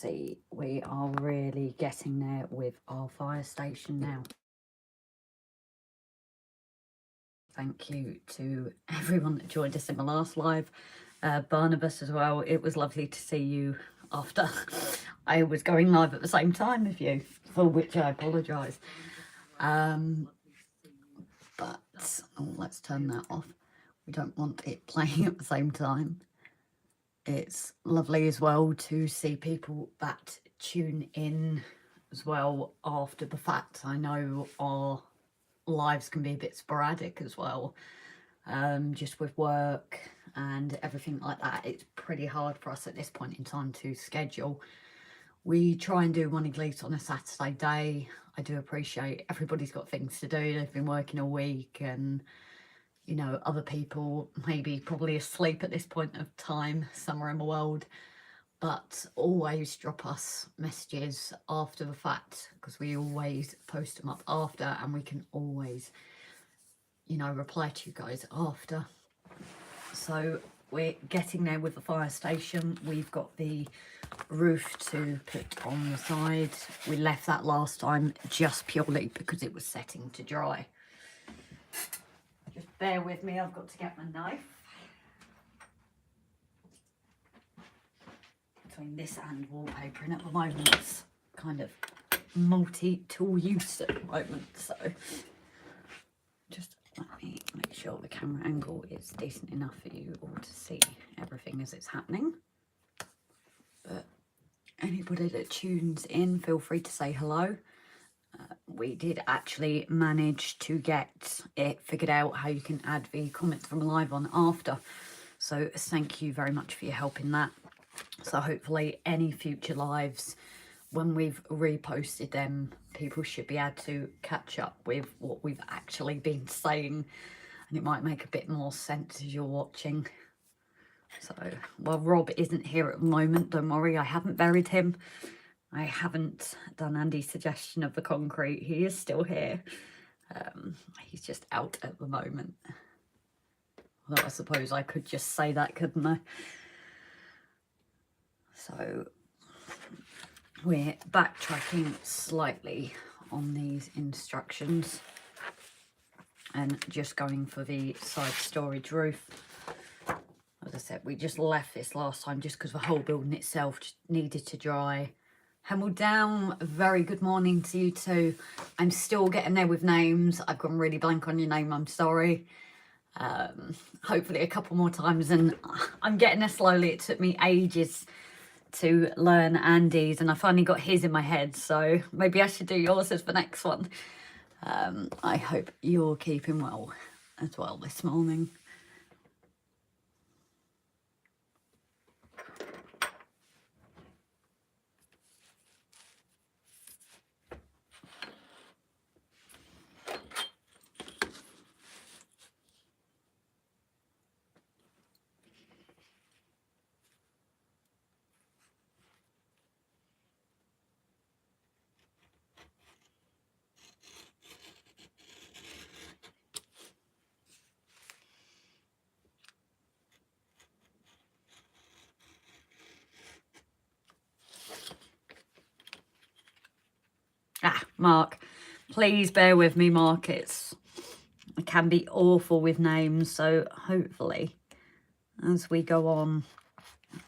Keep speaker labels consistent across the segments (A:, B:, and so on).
A: see, we are really getting there with our fire station now. Thank you to everyone that joined us in my last live. Barnabas as well. It was lovely to see you after I was going live at the same time with you, for which I apologise. But let's turn that off. We don't want it playing at the same time. It's lovely as well to see people that tune in as well after the fact. I know our lives can be a bit sporadic as well, just with work and everything like that. It's pretty hard for us at this point in time to schedule. We try and do one at least on a Saturday day. I do appreciate everybody's got things to do. They've been working all week, and you know, other people maybe probably asleep at this point of time somewhere in the world. But always drop us messages after the fact, because we always post them up after, and we can always, you know, reply to you guys after. So we're getting there with the fire station. We've got the roof to put on the side. We left that last time just purely because it was setting to dry. Just bear with me, I've got to get my knife. Between this and wallpapering at the moment, it's kind of multi-tool use at the moment, so just let me make sure the camera angle is decent enough for you all to see everything as it's happening. But anybody that tunes in, feel free to say hello. We did actually manage to get it figured out how you can add the comments from live on after, so thank you very much for your help in that. So hopefully any future lives, when we've reposted them, people should be able to catch up with what we've actually been saying, and it might make a bit more sense as you're watching. So, well, Rob isn't here at the moment, don't worry, I haven't buried him. I haven't done Andy's suggestion of the concrete. He is still here. He's just out at the moment. Although I suppose I could just say that, couldn't I? So we're backtracking slightly on these instructions and just going for the side storage roof. As I said, we just left this last time just because the whole building itself just needed to dry. Hemel down, very good morning to you too. I'm still getting there with names. I've gone really blank on your name, I'm sorry. Hopefully a couple more times, and I'm getting there slowly. It took me ages to learn Andy's, and I finally got his in my head, so maybe I should do yours as the next one. I hope you're keeping well as well this morning. Mark, please bear with me, Mark. I can be awful with names, so hopefully as we go on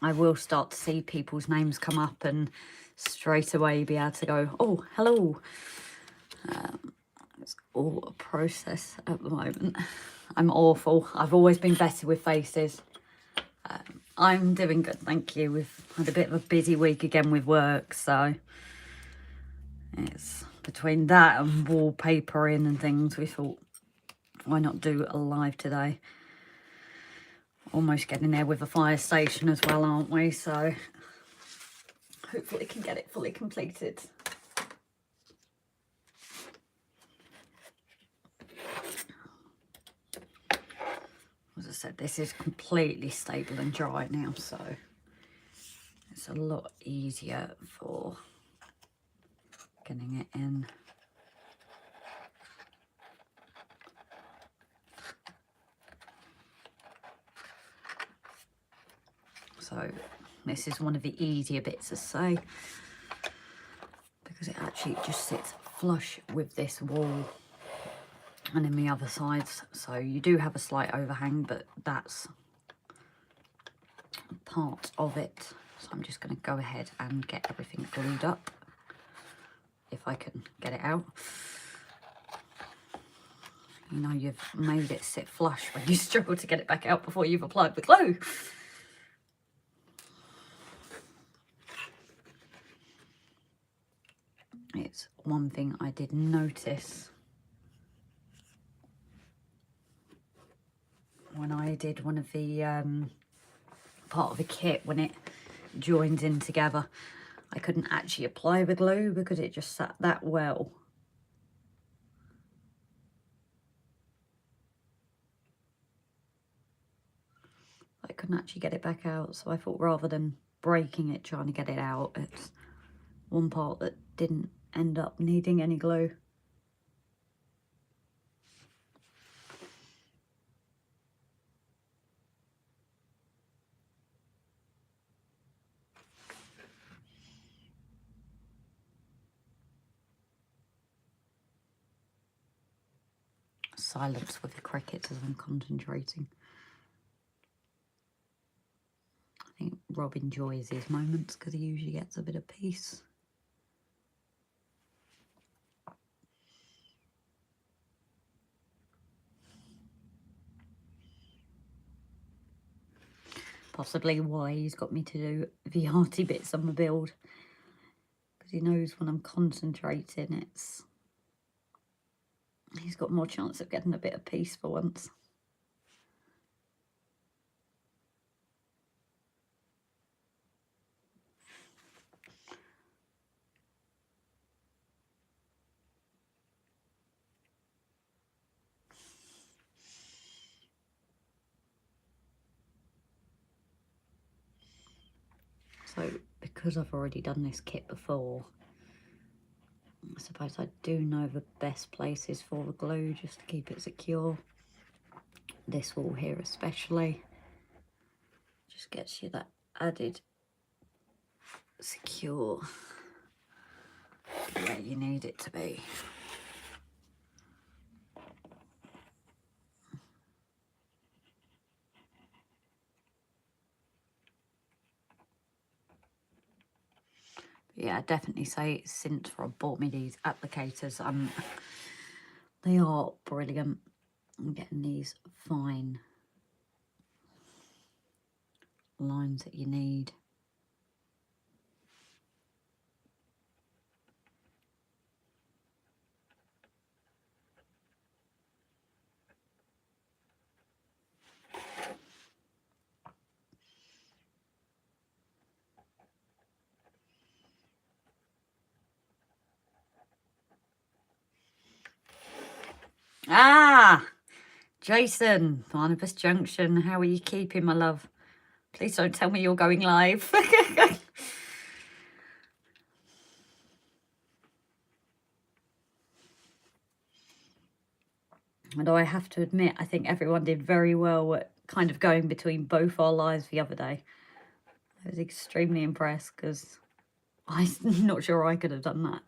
A: I will start to see people's names come up and straight away be able to go, oh, hello. It's all a process at the moment. I'm awful. I've always been better with faces. I'm doing good, thank you. We've had a bit of a busy week again with work, so it's between that and wallpapering and things, we thought, why not do a live today? Almost getting there with a fire station as well, aren't we? So hopefully we can get it fully completed. As I said, this is completely stable and dry now, so it's a lot easier for getting it in. So This is one of the easier bits to sew because it actually just sits flush with this wall and in the other sides. So you do have a slight overhang, but that's part of it. So I'm just going to go ahead and get everything glued up if I can get it out. You know, you've made it sit flush when you struggle to get it back out before you've applied the glue. It's one thing I did notice when I did one of the part of the kit, when it joins in together, I couldn't actually apply the glue because it just sat that well. I couldn't actually get it back out, so I thought rather than breaking it trying to get it out, it's one part that didn't end up needing any glue. Silence with the crickets as I'm concentrating. I think Rob enjoys these moments because he usually gets a bit of peace. Possibly why he's got me to do the arty bits on the build, because he knows when I'm concentrating, he's got more chance of getting a bit of peace for once. So because I've already done this kit before, I suppose I do know the best places for the glue just to keep it secure. This wall here especially just gets you that added secure where you need it to be. Yeah, I definitely say since Rob bought me these applicators, they are brilliant. I'm getting these fine lines that you need. Ah, Jason, Barnabas Junction, how are you keeping, my love? Please don't tell me you're going live. Although I have to admit, I think everyone did very well at kind of going between both our lives the other day. I was extremely impressed because I'm not sure I could have done that.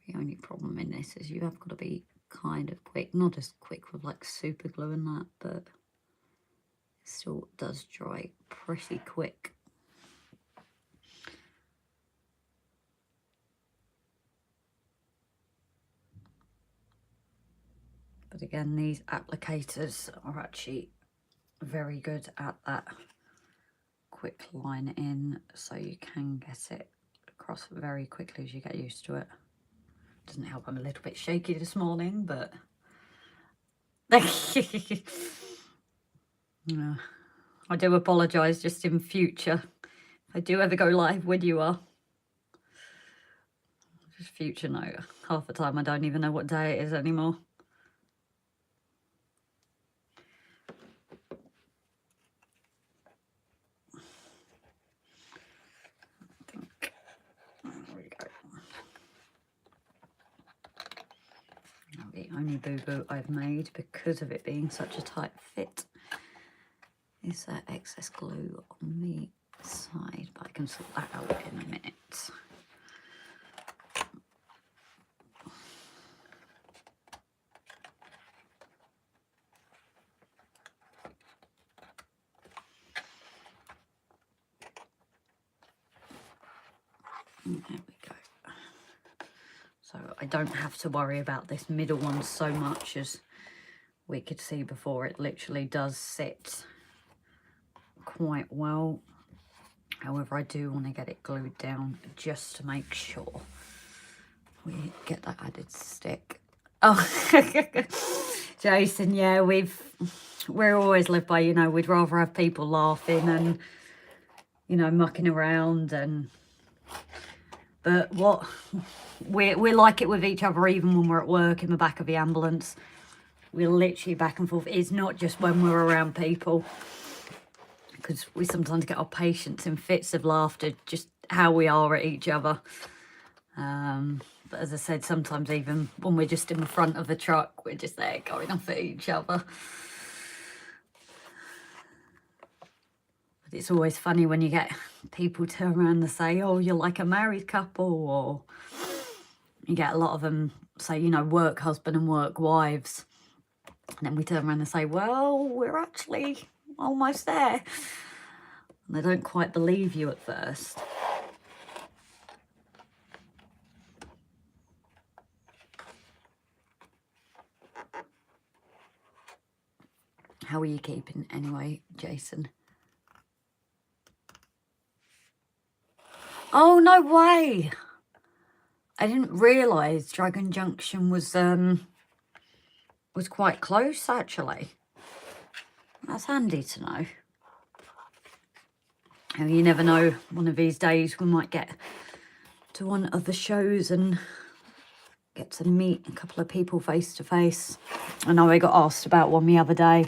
A: The only problem in this is you have got to be kind of quick, not as quick with like super glue and that, but it still does dry pretty quick. But again, these applicators are actually very good at that quick line in, so you can get it across very quickly as you get used to it. Doesn't help I'm a little bit shaky this morning, but yeah. I do apologise just in future. If I do ever go live when you are. Just future note. Half the time I don't even know what day it is anymore. only boo-boo I've made because of it being such a tight fit is that excess glue on the side, but I can sort that out in a minute. There we go. So I don't have to worry about this middle one so much, as we could see before. It literally does sit quite well. However, I do want to get it glued down just to make sure we get that added stick. Oh, Jason, yeah, we're always lived by, you know, we'd rather have people laughing and, you know, mucking around, and but what we're like it with each other, even when we're at work in the back of the ambulance. We're literally back and forth. It's not just when we're around people, because we sometimes get our patients in fits of laughter, just how we are at each other. But as I said, sometimes even when we're just in the front of the truck, we're just there going off at each other. But it's always funny when you get people turn around and say, oh, you're like a married couple, or you get a lot of them say, you know, work husband and work wives. And then we turn around and say, well, we're actually almost there. And they don't quite believe you at first. How are you keeping anyway, Jason? Oh, no way. I didn't realise Dragon Junction was quite close, actually. That's handy to know. And you never know, one of these days we might get to one of the shows and get to meet a couple of people face to face. I know I got asked about one the other day,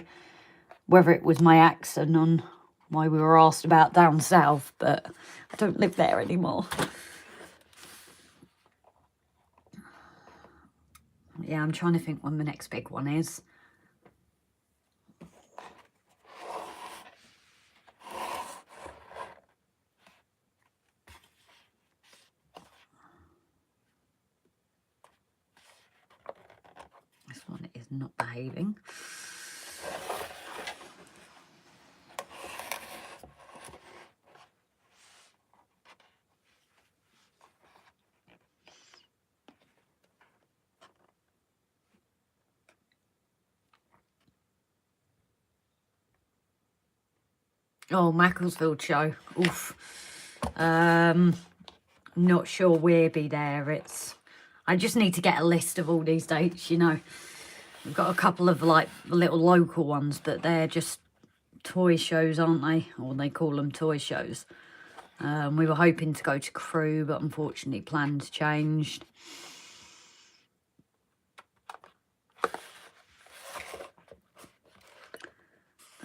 A: whether it was my accent on why we were asked about down south, but I don't live there anymore. Yeah, I'm trying to think when the next big one is. This one is not behaving. Oh, Macclesfield show. Oof. Not sure we'll be there. I just need to get a list of all these dates, you know. We've got a couple of like little local ones, but they're just toy shows, aren't they? Or they call them toy shows. We were hoping to go to Crewe, but unfortunately plans changed.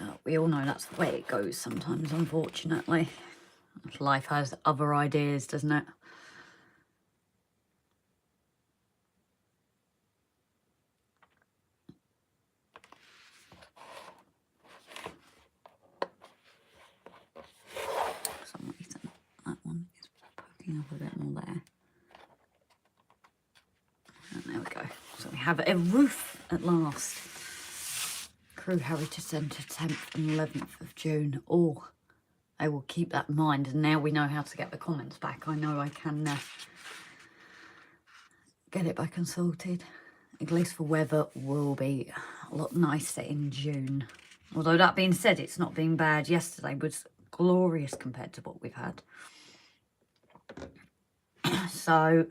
A: But we all know that's the way it goes sometimes, unfortunately. Life has other ideas, doesn't it? For some reason, that one is poking up a bit more there. And there we go. So we have a roof at last. Crewe Heritage Centre, 10th and 11th of June. Oh, I will keep that in mind. And now we know how to get the comments back. I know I can get it back and sorted. At least the weather will be a lot nicer in June. Although that being said, it's not been bad. Yesterday was glorious compared to what we've had. So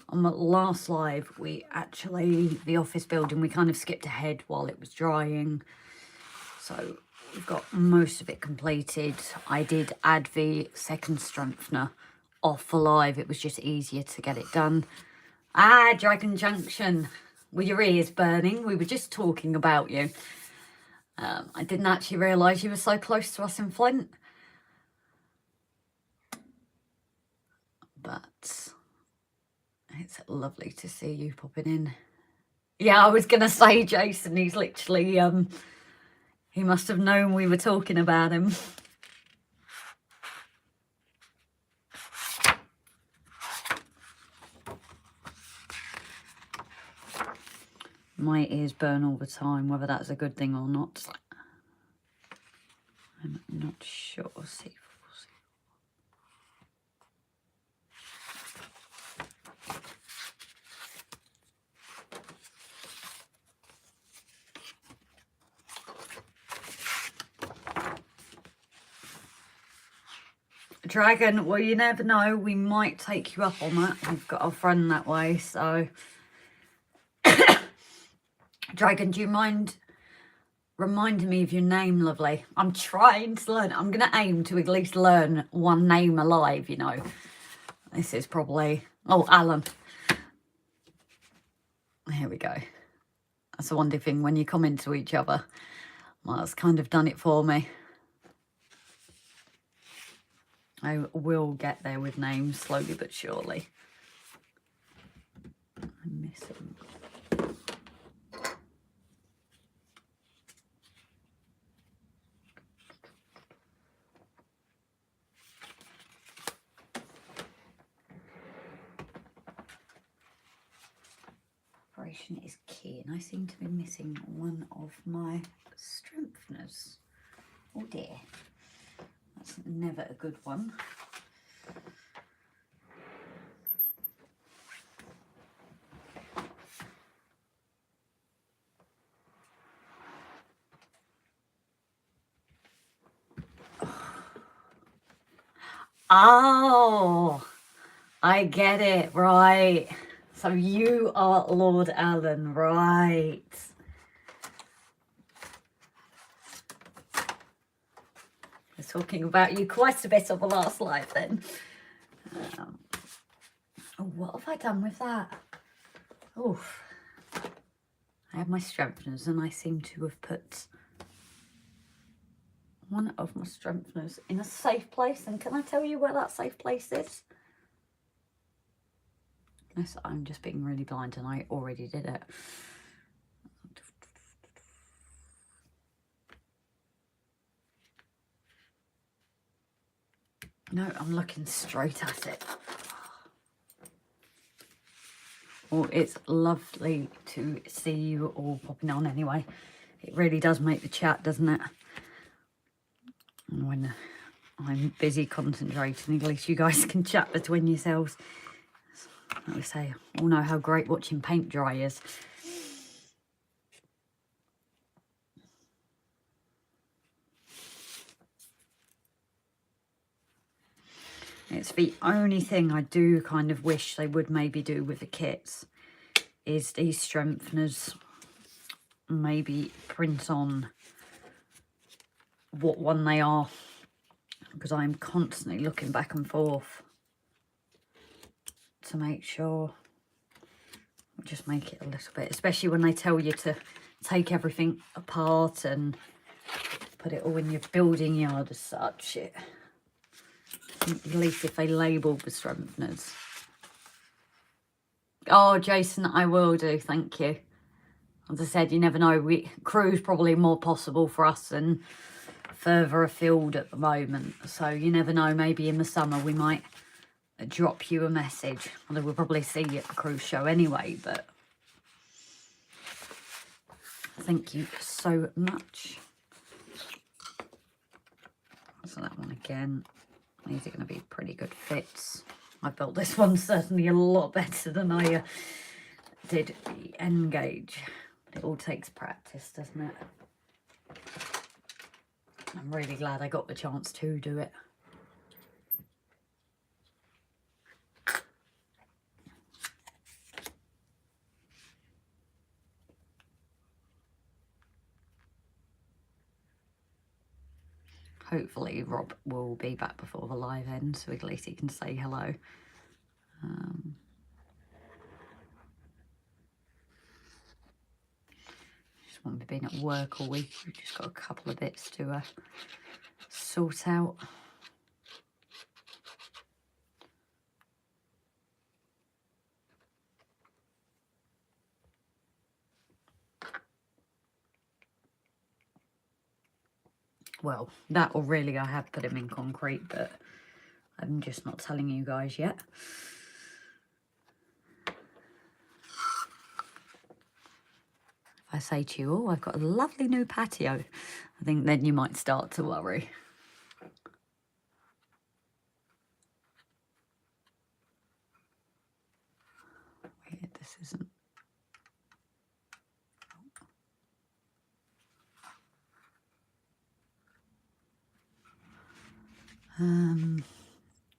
A: on the last live, the office building, we kind of skipped ahead while it was drying. So we've got most of it completed. I did add the second strengthener off for live. It was just easier to get it done. Ah, Dragon Junction, with your ears burning. We were just talking about you. I didn't actually realise you were so close to us in Flint. But it's lovely to see you popping in. Yeah, I was going to say Jason, he's literally, he must have known we were talking about him. My ears burn all the time, whether that's a good thing or not. I'm not sure. See. Dragon, well, you never know. We might take you up on that. We've got a friend that way, so. Dragon, do you mind reminding me of your name, lovely? I'm trying to learn. I'm going to aim to at least learn one name alive, you know. This is probably... Oh, Alan. Here we go. That's a wonderful thing when you come into each other. Well, that's kind of done it for me. I will get there with names slowly but surely. I'm missing. Preparation is key, and I seem to be missing one of my strengtheners. Oh dear. That's never a good one. Oh, I get it, right. So you are Lord Alan, right. I was talking about you quite a bit on the last live then. Oh, what have I done with that? Oof. I have my strengtheners and I seem to have put one of my strengtheners in a safe place. And can I tell you where that safe place is? Yes, I'm just being really blind and I already did it. No, I'm looking straight at it. Well, it's lovely to see you all popping on anyway. It really does make the chat, doesn't it? And when I'm busy concentrating, at least you guys can chat between yourselves. Like we say, all know how great watching paint dry is. It's the only thing I do kind of wish they would maybe do with the kits is these strengtheners. Maybe print on what one they are, because I'm constantly looking back and forth to make sure. Just make it a little bit, especially when they tell you to take everything apart and put it all in your building yard as such. At least if they label the strengtheners. Oh, Jason, I will do, thank you. As I said, you never know. Crew's probably more possible for us than further afield at the moment. So you never know, maybe in the summer we might drop you a message. Although we'll probably see you at the cruise show anyway, but thank you so much. So that one again. These are going to be pretty good fits. I built this one certainly a lot better than I did the N gauge. It all takes practice, doesn't it? I'm really glad I got the chance to do it. Hopefully Rob will be back before the live ends, so at least he can say hello. Just won't be being at work all week. We've just got a couple of bits to sort out. Well, that or really I have put him in concrete, but I'm just not telling you guys yet. If I say to you, oh, I've got a lovely new patio, I think then you might start to worry. Weird, this isn't.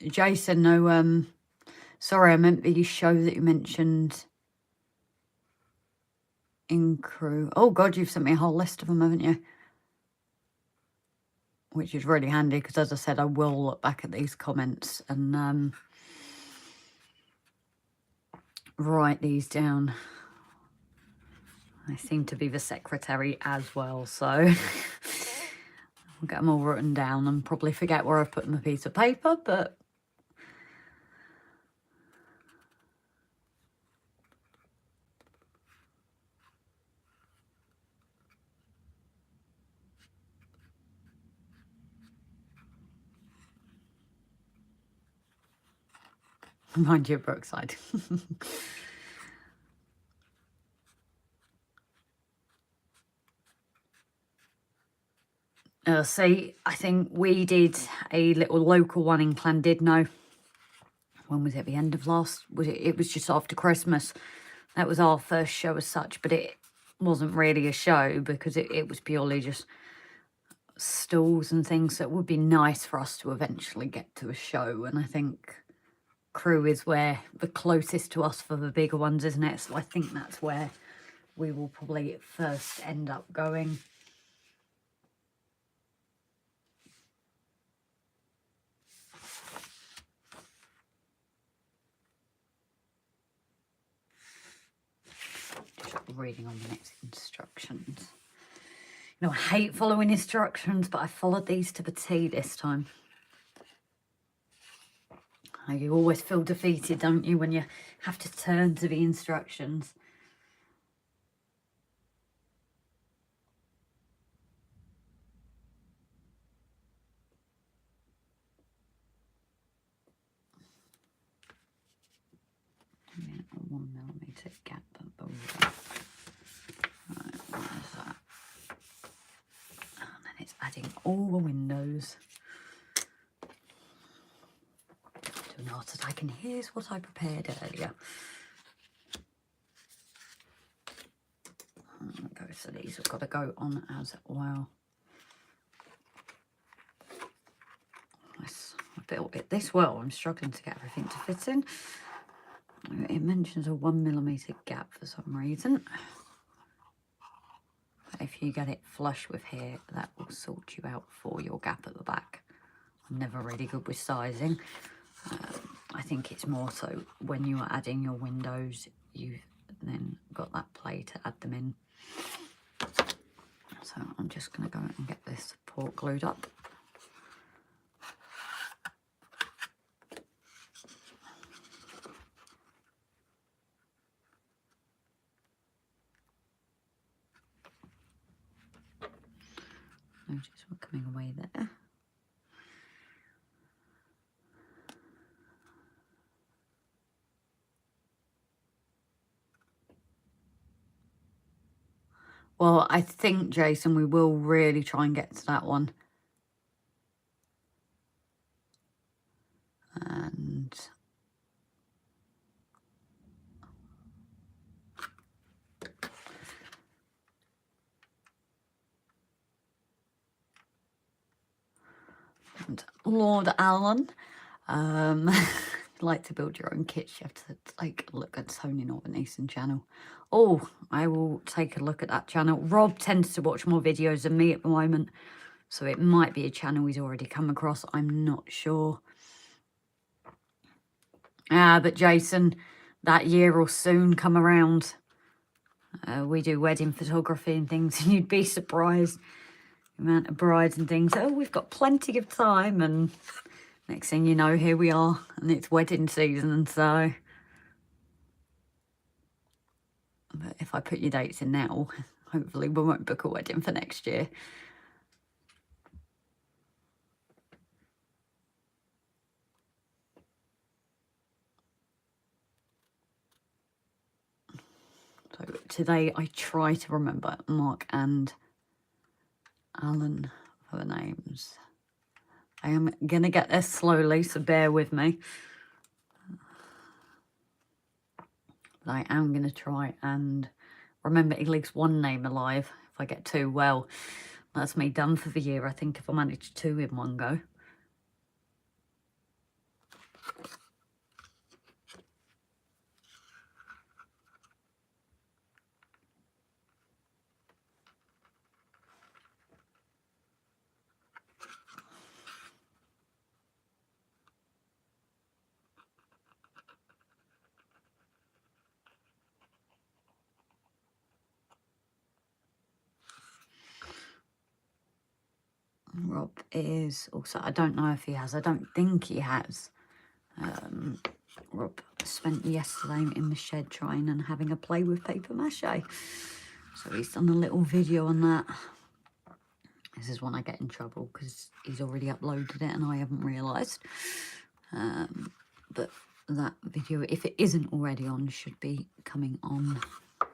A: Jason, no, sorry, I meant the show that you mentioned in crew. Oh God, you've sent me a whole list of them, haven't you? Which is really handy because, as I said, I will look back at these comments and write these down. I seem to be the secretary as well, so I'll get them all written down and probably forget where I've put my piece of paper, but mind you, Brookside. See, I think we did a little local one in Llandudno. When was it? The end of last? Was it? It was just after Christmas. That was our first show as such, but it wasn't really a show because it was purely just stalls and things. So it would be nice for us to eventually get to a show, and I think crew is where the closest to us for the bigger ones, isn't it? So I think that's where we will probably first end up going. Just reading on the next instructions. You know, I hate following instructions, but I followed these to the T this time. You always feel defeated, don't you, when you have to turn to the instructions. Yeah, a 1mm gap at the right. Right, what is that? And then it's adding all the windows to an art attack. And here's what I prepared earlier. Okay, so these have got to go on as well. I built it this well. I'm struggling to get everything to fit in. It mentions a 1mm gap for some reason. But if you get it flush with here, that will sort you out for your gap at the back. I'm never really good with sizing. I think it's more so when you are adding your windows, you've then got that play to add them in. So I'm just going to go and get this support glued up. Notice we're coming away there. Well, I think, Jason, we will really try and get to that one. And Lord Allen, like to build your own kits, you have to like look at Tony Northern channel. Oh, I will take a look at that channel. Rob tends to watch more videos than me at the moment, so it might be a channel he's already come across. I'm not sure. But Jason, that year will soon come around. We do wedding photography and things, and you'd be surprised the amount of brides and things. Oh, we've got plenty of time, and next thing you know, here we are, and it's wedding season. And so, but if I put your dates in now, hopefully we won't book a wedding for next year. So today I try to remember Mark and Alan for the names. I am going to get there slowly, so bear with me. But I am going to try and remember at least one name alive. If I get two, well, that's me done for the year, I think, if I manage two in one go. Rob is also, I don't know if he has, I don't think he has. Rob spent yesterday in the shed trying and having a play with paper mache. So he's done a little video on that. This is when I get in trouble because he's already uploaded it and I haven't realised. But that video, if it isn't already on, should be coming on. I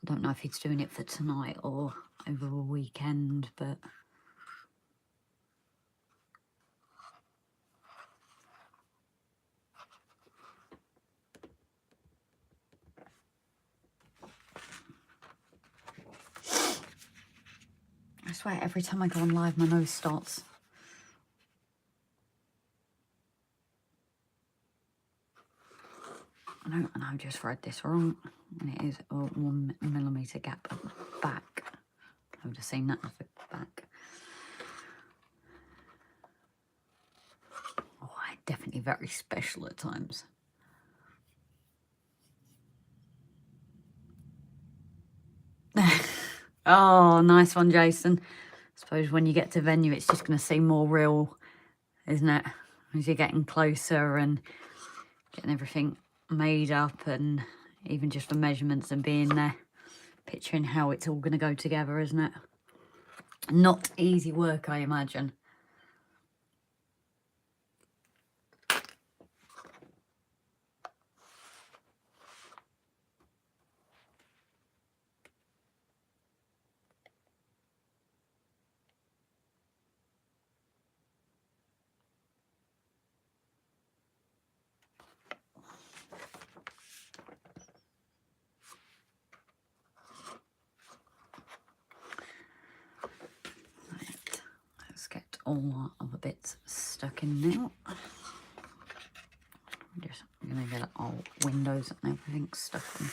A: don't know if he's doing it for tonight or over a weekend, but... I swear, every time I go on live, my nose starts. I know, and I just read this wrong. And it is a 1 millimetre gap at the back. I would have seen that at the back. Oh, definitely very special at times. Oh, nice one, Jason. I suppose when you get to venue, it's just going to seem more real, isn't it? As you're getting closer and getting everything made up, and even just the measurements and being there, picturing how it's all going to go together, isn't it? Not easy work, I imagine. Get all of the bits stuck in now. I'm just going to get all windows and everything stuck in.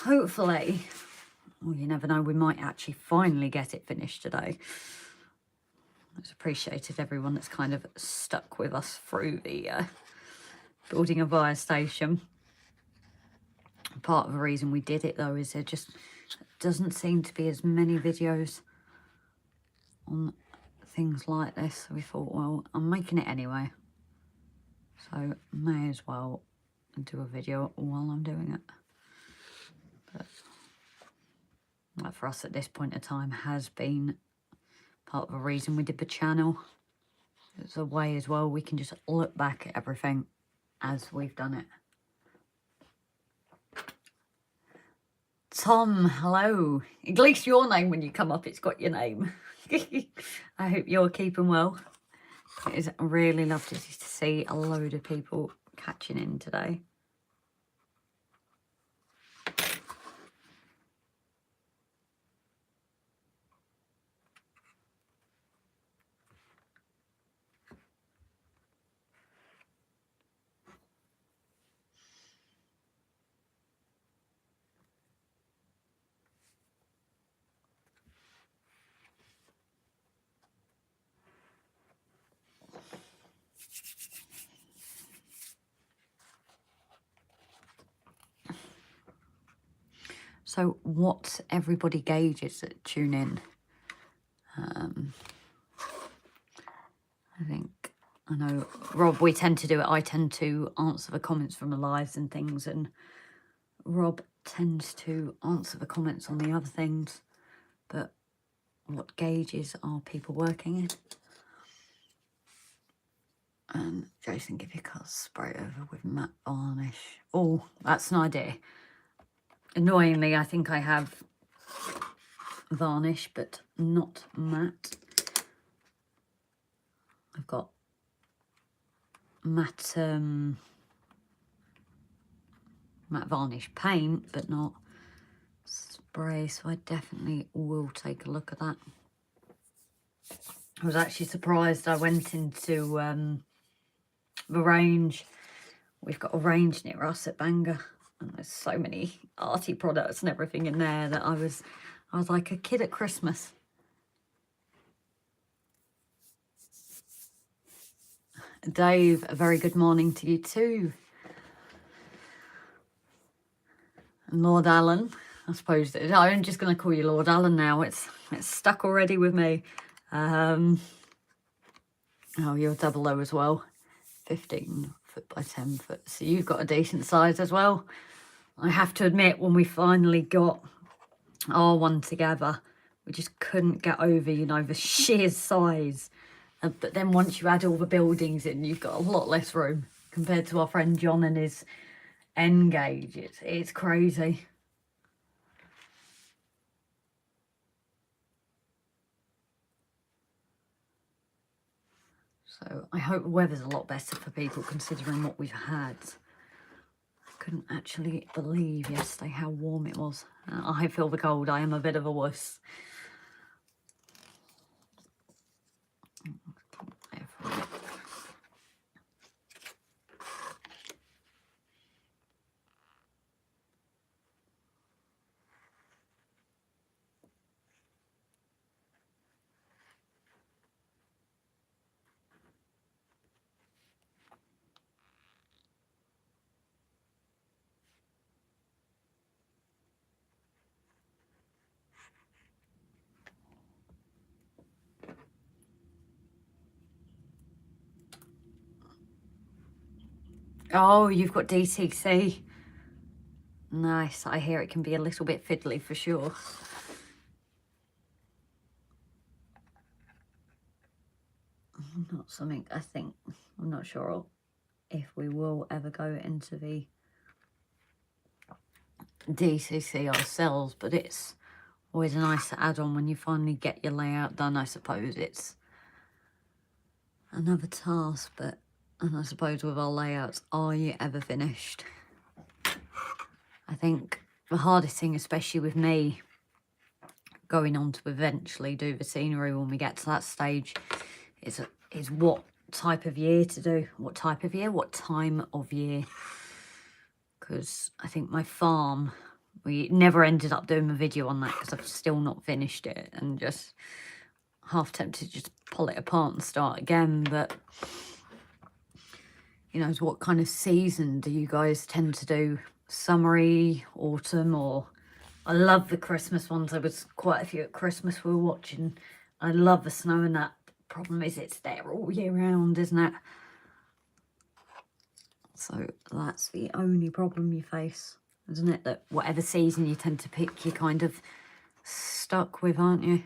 A: Hopefully, well, you never know, we might actually finally get it finished today. It's appreciated everyone that's kind of stuck with us through the building a fire station. Part of the reason we did it though is there just doesn't seem to be as many videos on things like this, so we thought, well, I'm making it anyway, so may as well do a video while I'm doing it. But like, for us at this point in time has been part of the reason we did the channel. It's a way as well we can just look back at everything as we've done it. Tom, hello. At least your name, when you come up, it's got your name. I hope you're keeping well. It is really lovely to see a load of people catching in today. So what everybody gauges that tune in, I know, Rob, we tend to do it. I tend to answer the comments from the lives and things, and Rob tends to answer the comments on the other things. But what gauges are people working in? And Jason, give your colour spray over with matte varnish. Oh, that's an idea. Annoyingly, I think I have varnish, but not matte. I've got matte matte varnish paint, but not spray, so I definitely will take a look at that. I was actually surprised. I went into the range. We've got a range near us at Bangor, and there's so many arty products and everything in there that I was like a kid at Christmas. Dave, a very good morning to you too. And Lord Allen, I suppose that I'm just going to call you Lord Allen now. It's stuck already with me. Oh, you're double O as well. 15 foot by 10 foot. So you've got a decent size as well. I have to admit, when we finally got our one together, we just couldn't get over, you know, the sheer size. But then once you add all the buildings in, you've got a lot less room compared to our friend John and his N gauge. It's crazy. So I hope the weather's a lot better for people considering what we've had. I couldn't actually believe yesterday how warm it was. I feel the cold. I am a bit of a wuss. Oh, you've got DTC. Nice. I hear it can be a little bit fiddly for sure. Not something I think, I'm not sure if we will ever go into the DCC ourselves, but it's always a nice add-on when you finally get your layout done. I suppose it's another task, but and I suppose with our layouts, are you ever finished? I think the hardest thing, especially with me going on to eventually do the scenery when we get to that stage, is what type of year to do. What type of year? What time of year? Because I think my farm, we never ended up doing a video on that because I've still not finished it, and just half tempted to just pull it apart and start again. But you know, what kind of season do you guys tend to do? Summery, autumn, or I love the Christmas ones. There was quite a few at Christmas we were watching. I love the snow and that. Problem is it's there all year round, isn't it? So that's the only problem you face, isn't it? That whatever season you tend to pick, you're kind of stuck with, aren't you?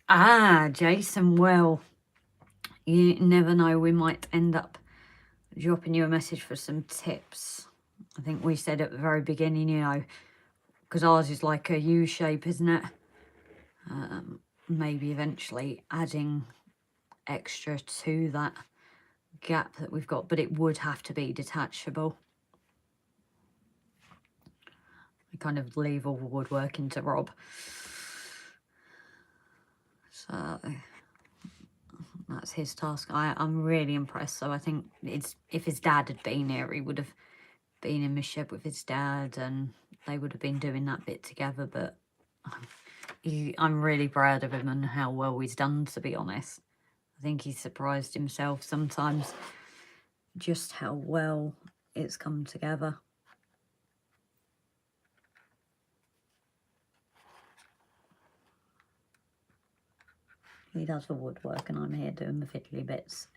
A: Ah, Jason, well, you never know. We might end up dropping you a message for some tips. I think we said at the very beginning, you know, because ours is like a U shape, isn't it? Maybe eventually adding extra to that gap that we've got, but it would have to be detachable. I kind of leave all the woodworking to Rob. So that's his task. I'm really impressed. So I think if his dad had been here, he would have been in the shed with his dad and they would have been doing that bit together. But I'm really proud of him and how well he's done, to be honest. I think he's surprised himself sometimes just how well it's come together. He does the woodwork and I'm here doing the fiddly bits.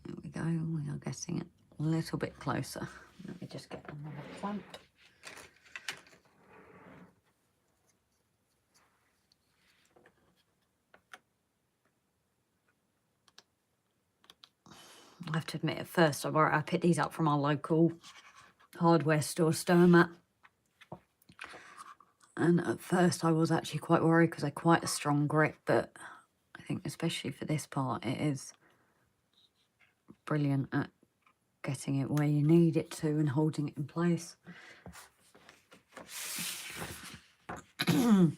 A: There we go, we are getting it a little bit closer. There we just get another clamp. I have to admit, at first I picked these up from our local hardware store, Sturmat. And at first I was actually quite worried because they're quite a strong grip, but I think especially for this part it is brilliant at getting it where you need it to and holding it in place. Yeah,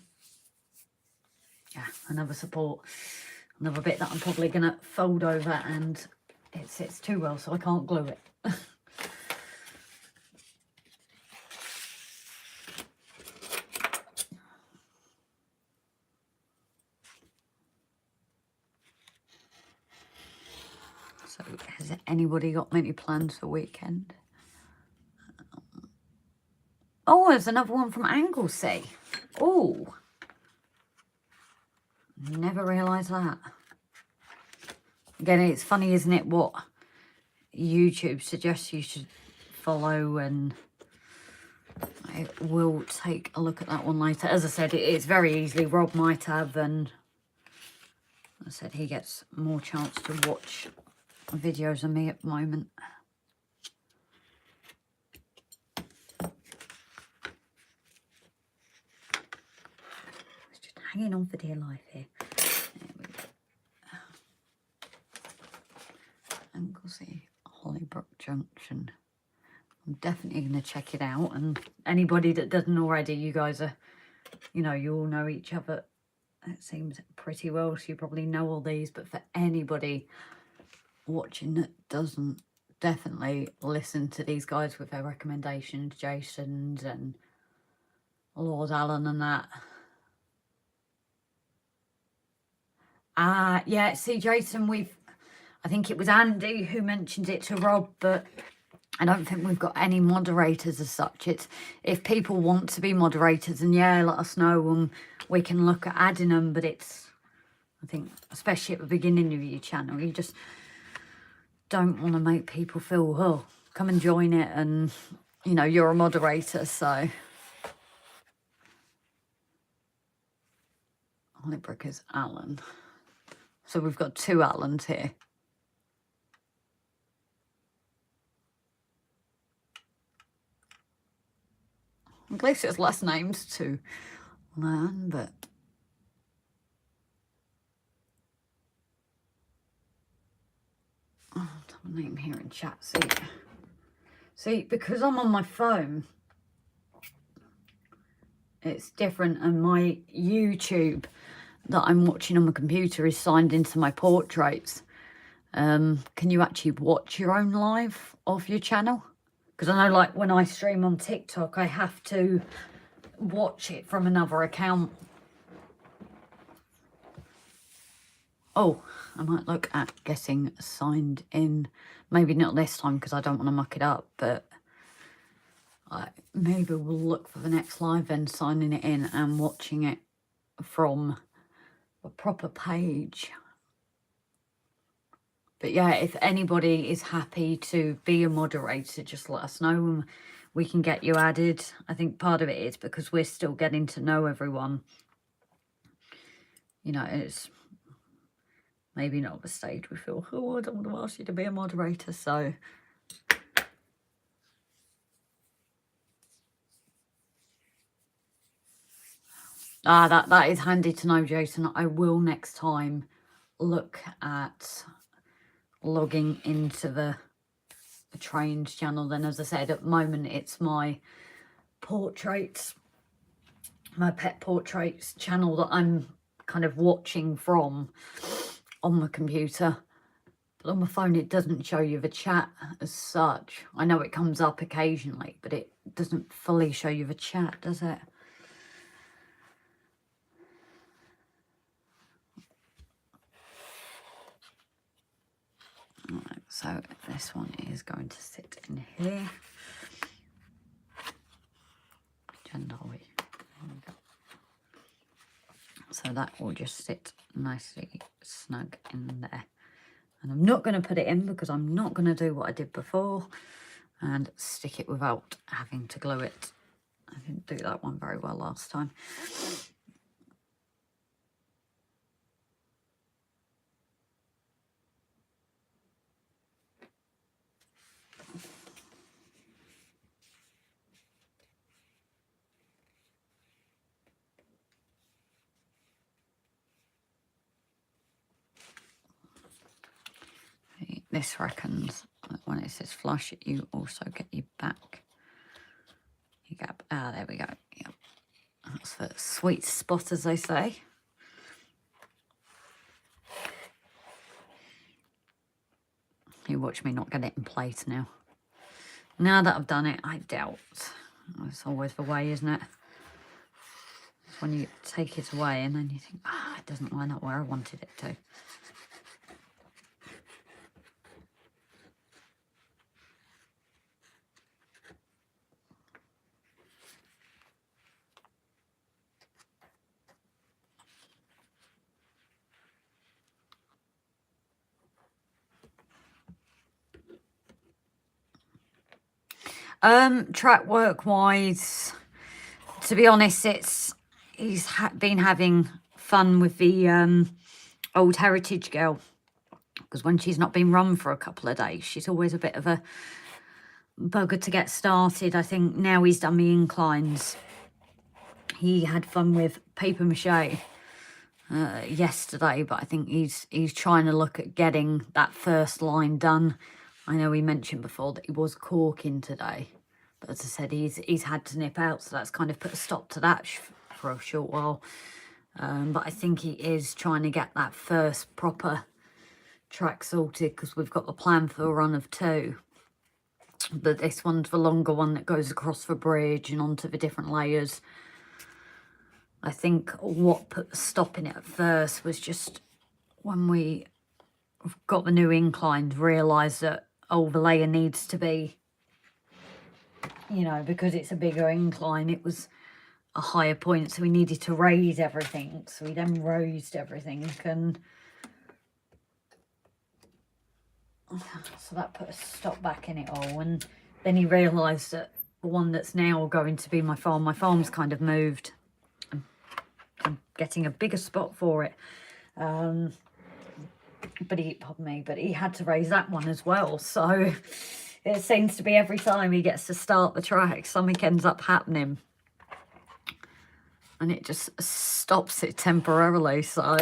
A: another support, another bit that I'm probably going to fold over, and it sits too well so I can't glue it. So has anybody got many plans for weekend? Oh, there's another one from Anglesey. Oh, never realised that. Again, it's funny, isn't it, what YouTube suggests you should follow, and I will take a look at that one later. As I said, it's very easily Rob might have, and as I said, he gets more chance to watch videos of me at the moment. It's just hanging on for dear life here. There we go. Anglesey, Hollybrook Junction. I'm definitely going to check it out, and anybody that doesn't already, you guys are, you know, you all know each other, it seems, pretty well, so you probably know all these, but for anybody watching that doesn't, definitely listen to these guys with their recommendations, Jason's and Lord Allen and that. Yeah, see, Jason, I think it was Andy who mentioned it to Rob, but I don't think we've got any moderators as such. It's if people want to be moderators, and yeah, let us know and we can look at adding them. But it's, I think, especially at the beginning of your channel, you just don't want to make people feel, oh, come and join it, and you know, you're a moderator. So Hollybrook is Alan. So we've got two Allens here. At least there's less names to learn, but oh, I'll have a name here in chat. See, because I'm on my phone, it's different, and my YouTube that I'm watching on my computer is signed into my portraits. Can you actually watch your own live off your channel? Because I know, like, when I stream on TikTok, I have to watch it from another account. Oh, I might look at getting signed in. Maybe not this time because I don't want to muck it up, but maybe we'll look for the next live and signing it in and watching it from a proper page. But yeah, if anybody is happy to be a moderator, just let us know and we can get you added. I think part of it is because we're still getting to know everyone. You know, it's maybe not the stage we feel, oh, I don't want to ask you to be a moderator, so. That is handy to know, Jason. I will next time look at logging into the trained channel. Then, as I said, at the moment it's my portraits, my pet portraits channel that I'm kind of watching from on my computer. But on my phone it doesn't show you the chat as such. I know it comes up occasionally, but it doesn't fully show you the chat, does it? Right, so this one is going to sit in here. So that will just sit nicely snug in there. And I'm not going to put it in because I'm not going to do what I did before and stick it without having to glue it. I didn't do that one very well last time. This reckons that when it says flush, you also get your back. You gap. Ah, there we go. Yep. That's the sweet spot, as they say. You watch me not get it in place now. Now that I've done it, I doubt. It's always the way, isn't it? It's when you take it away and then you think, ah, it doesn't line up where I wanted it to. Track work wise, to be honest, he's been having fun with the old heritage girl, because when she's not been run for a couple of days, she's always a bit of a bugger to get started. I think now he's done the inclines. He had fun with paper mache yesterday, but I think he's trying to look at getting that first line done. I know he mentioned before that he was corking today, but as I said, he's had to nip out, so that's kind of put a stop to that for a short while. But I think he is trying to get that first proper track sorted, because we've got the plan for a run of 2. But this one's the longer one that goes across the bridge and onto the different layers. I think what put the stop in it at first was just when we got the new inclines, realised that, oh, the layer needs to be, you know, because it's a bigger incline, it was a higher point, so we needed to raise everything. So we then raised everything, and so that put a stop back in it all. And then he realised that the one that's now going to be my farm's kind of moved. I'm getting a bigger spot for it. But he had to raise that one as well. So it seems to be every time he gets to start the track, something ends up happening. And it just stops it temporarily. So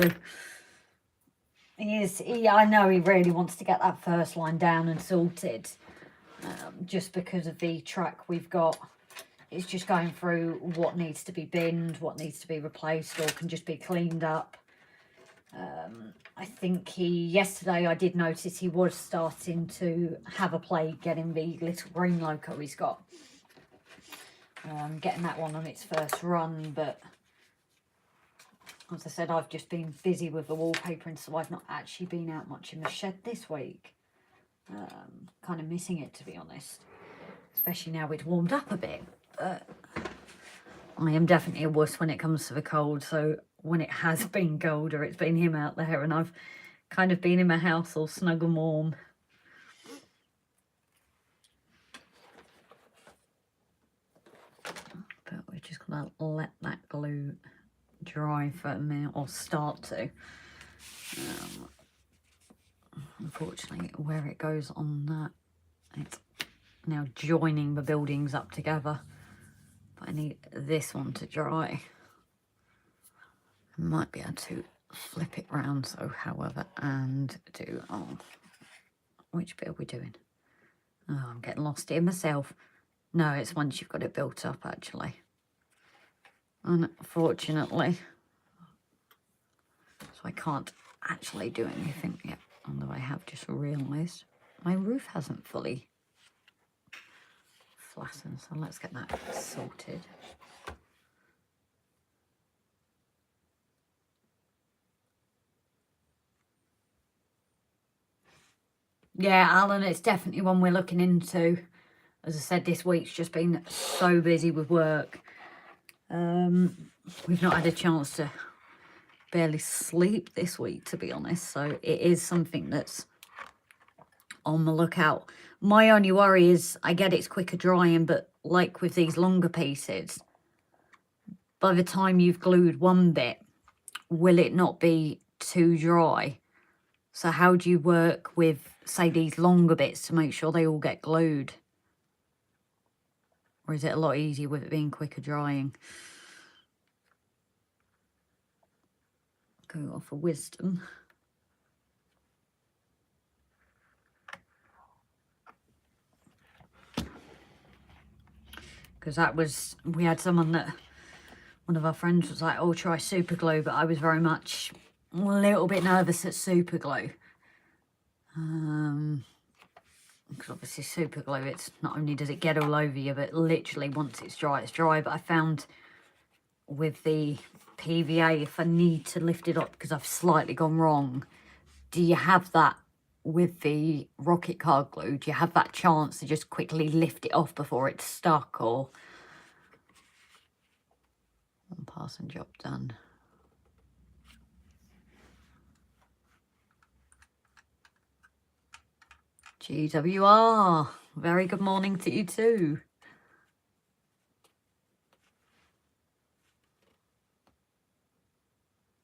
A: I know he really wants to get that first line down and sorted. Just because of the track we've got. It's just going through what needs to be binned, what needs to be replaced, or can just be cleaned up. I think yesterday I did notice he was starting to have a play getting the little green loco he's got. Getting that one on its first run, but as I said, I've just been busy with the wallpapering, so I've not actually been out much in the shed this week. Kind of missing it, to be honest, especially now it's warmed up a bit. I am definitely a wuss when it comes to the cold, so when it has been colder, it's been him out there, and I've kind of been in my house all snug and warm. But we're just gonna let that glue dry for a minute, or start to. Unfortunately, where it goes on that, it's now joining the buildings up together. But I need this one to dry. I might be able to flip it round, so however, and do, which bit are we doing? Oh, I'm getting lost here myself. No, it's once you've got it built up, actually. Unfortunately. So I can't actually do anything yet, although I have just realised my roof hasn't fully flattened, so let's get that sorted. Yeah, Alan, it's definitely one we're looking into. As I said, this week's just been so busy with work. We've not had a chance to barely sleep this week, to be honest. So it is something that's on the lookout My only worry is I get it's quicker drying, but like with these longer pieces, by the time you've glued one bit, will it not be too dry? So how do you work with, say, these longer bits to make sure they all get glued? Or is it a lot easier with it being quicker drying? Go off of wisdom. Because that was, we had someone that, one of our friends was like, oh, try super glue, but I was very much a little bit nervous at super glue. Because obviously super glue, it's not only does it get all over you, but literally once it's dry, it's dry. But I found with the PVA, if I need to lift it up because I've slightly gone wrong, do you have that with the rocket card glue? Do you have that chance to just quickly lift it off before it's stuck? Or one passing job done. GWR, very good morning to you too.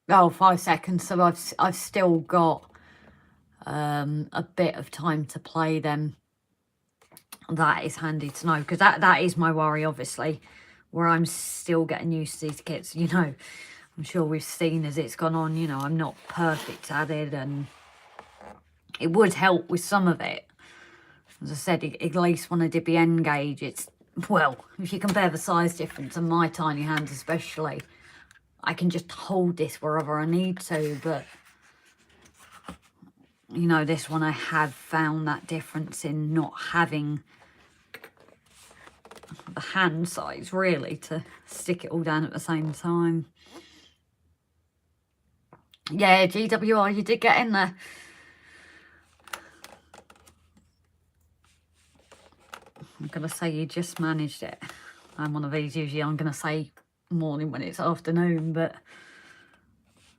A: Oh, 5 seconds. So I've still got a bit of time to play them. That is handy to know, because that is my worry, obviously, where I'm still getting used to these kits. You know, I'm sure we've seen as it's gone on, you know, I'm not perfect at it, and it would help with some of it. As I said, at least when I did the end gauge, it's, well, if you compare the size difference and my tiny hands especially, I can just hold this wherever I need to. But, you know, this one I have found that difference in not having the hand size, really, to stick it all down at the same time. Yeah, GWR, you did get in there. I'm going to say you just managed it. I'm one of these, usually I'm going to say morning when it's afternoon, but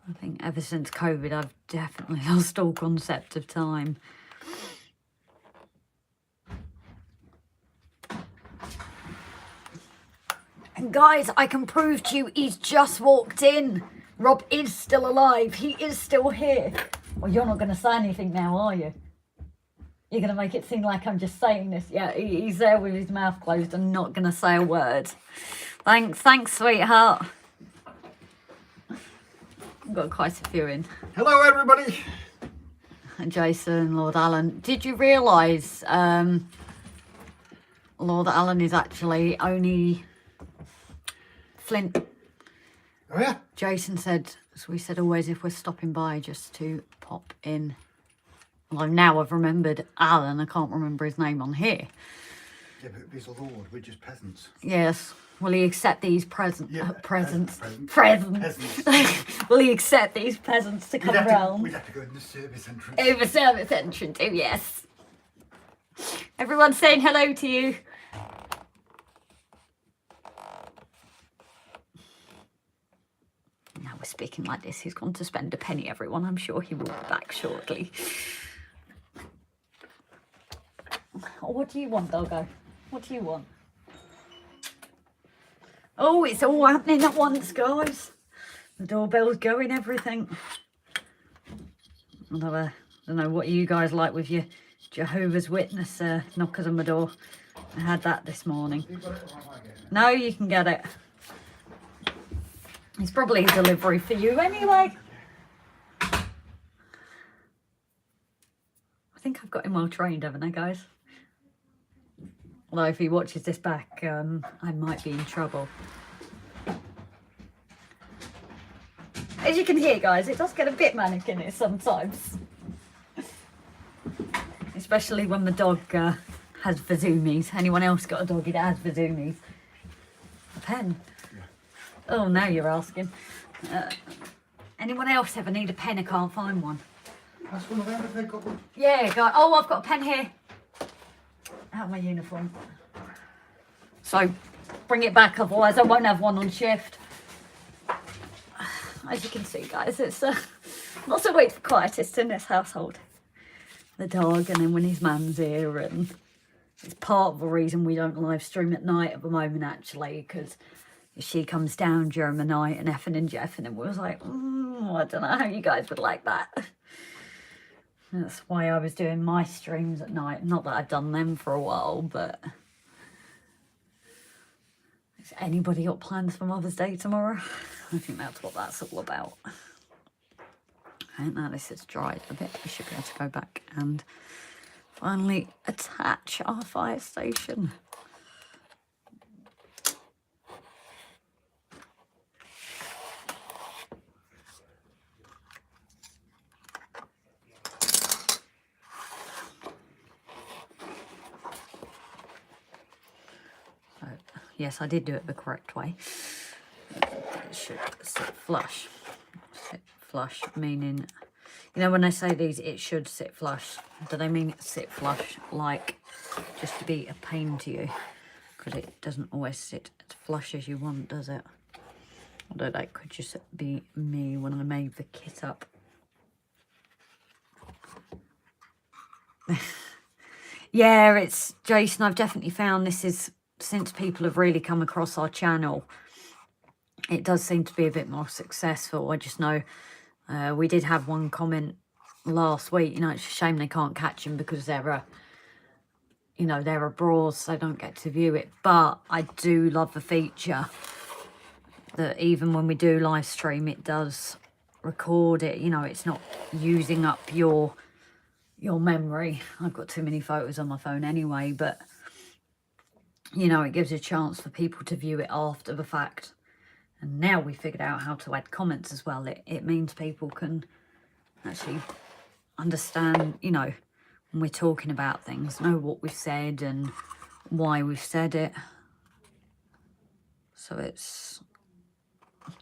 A: I think ever since COVID, I've definitely lost all concept of time. And guys, I can prove to you he's just walked in. Rob is still alive. He is still here. Well, you're not going to say anything now, are you? You're going to make it seem like I'm just saying this. Yeah, he's there with his mouth closed and not going to say a word. Thanks, sweetheart. I've got quite a few in.
B: Hello, everybody.
A: Jason, Lord Alan. Did you realise Lord Alan is actually only Flint?
B: Oh, yeah?
A: Jason said, so we said always if we're stopping by just to pop in. Well, now I've remembered Alan. I can't remember his name on here.
B: Yeah, but he's a lord. We're just peasants.
A: Yes. Will he accept these presents?
B: Presents.
A: Will he accept these peasants to come round?
B: We'd have to go in the service entrance.
A: In the service entrance, oh yes. Everyone saying hello to you. Now we're speaking like this. He's gone to spend a penny, everyone. I'm sure he will be back shortly. Oh, what do you want, doggo? What do you want? Oh, it's all happening at once, guys. The doorbell's going, everything. Although, I don't know what you guys like with your Jehovah's Witness knockers on my door. I had that this morning. No, you can get it. It's probably a delivery for you anyway. I think I've got him well trained, haven't I, guys? Although if he watches this back, I might be in trouble. As you can hear, guys, it does get a bit manic in it sometimes. Especially when the dog has the zoomies. Anyone else got a doggy that has the zoomies? A pen? Yeah. Oh, now you're asking. Anyone else ever need a pen? I can't find one.
B: That's one of them if they've got one.
A: Yeah, guys. Oh, I've got a pen here. Out of my uniform. So, bring it back, otherwise I won't have one on shift. As you can see, guys, it's lots of wait for quietest in this household. The dog, and then when his man's here, and It's part of the reason we don't live stream at night at the moment, actually, because she comes down during the night and effing and jeffing, and we was like, I don't know how you guys would like that. That's why I was doing my streams at night. Not that I've done them for a while, but... Is anybody got plans for Mother's Day tomorrow? I think that's what that's all about. And now this is dried a bit. We should be able to go back and finally attach our fire station. So, yes, I did do it the correct way. It should sit flush. Sit flush, meaning, you know, when I say these, it should sit flush. Do they mean sit flush like just to be a pain to you? Because it doesn't always sit as flush as you want, does it? Although that could just be me when I made the kit up. Yeah, it's Jason. I've definitely found this is, since people have really come across our channel, it does seem to be a bit more successful. I just know we did have one comment last week. You know, it's a shame they can't catch them because they're you know, they're abroad, so they don't get to view it. But I do love the feature that even when we do live stream, it does record it. You know, it's not using up your memory. I've got too many photos on my phone anyway, but you know, it gives a chance for people to view it after the fact. And now we figured out how to add comments as well. It means people can actually understand, you know, when we're talking about things, know what we've said and why we've said it. So it's,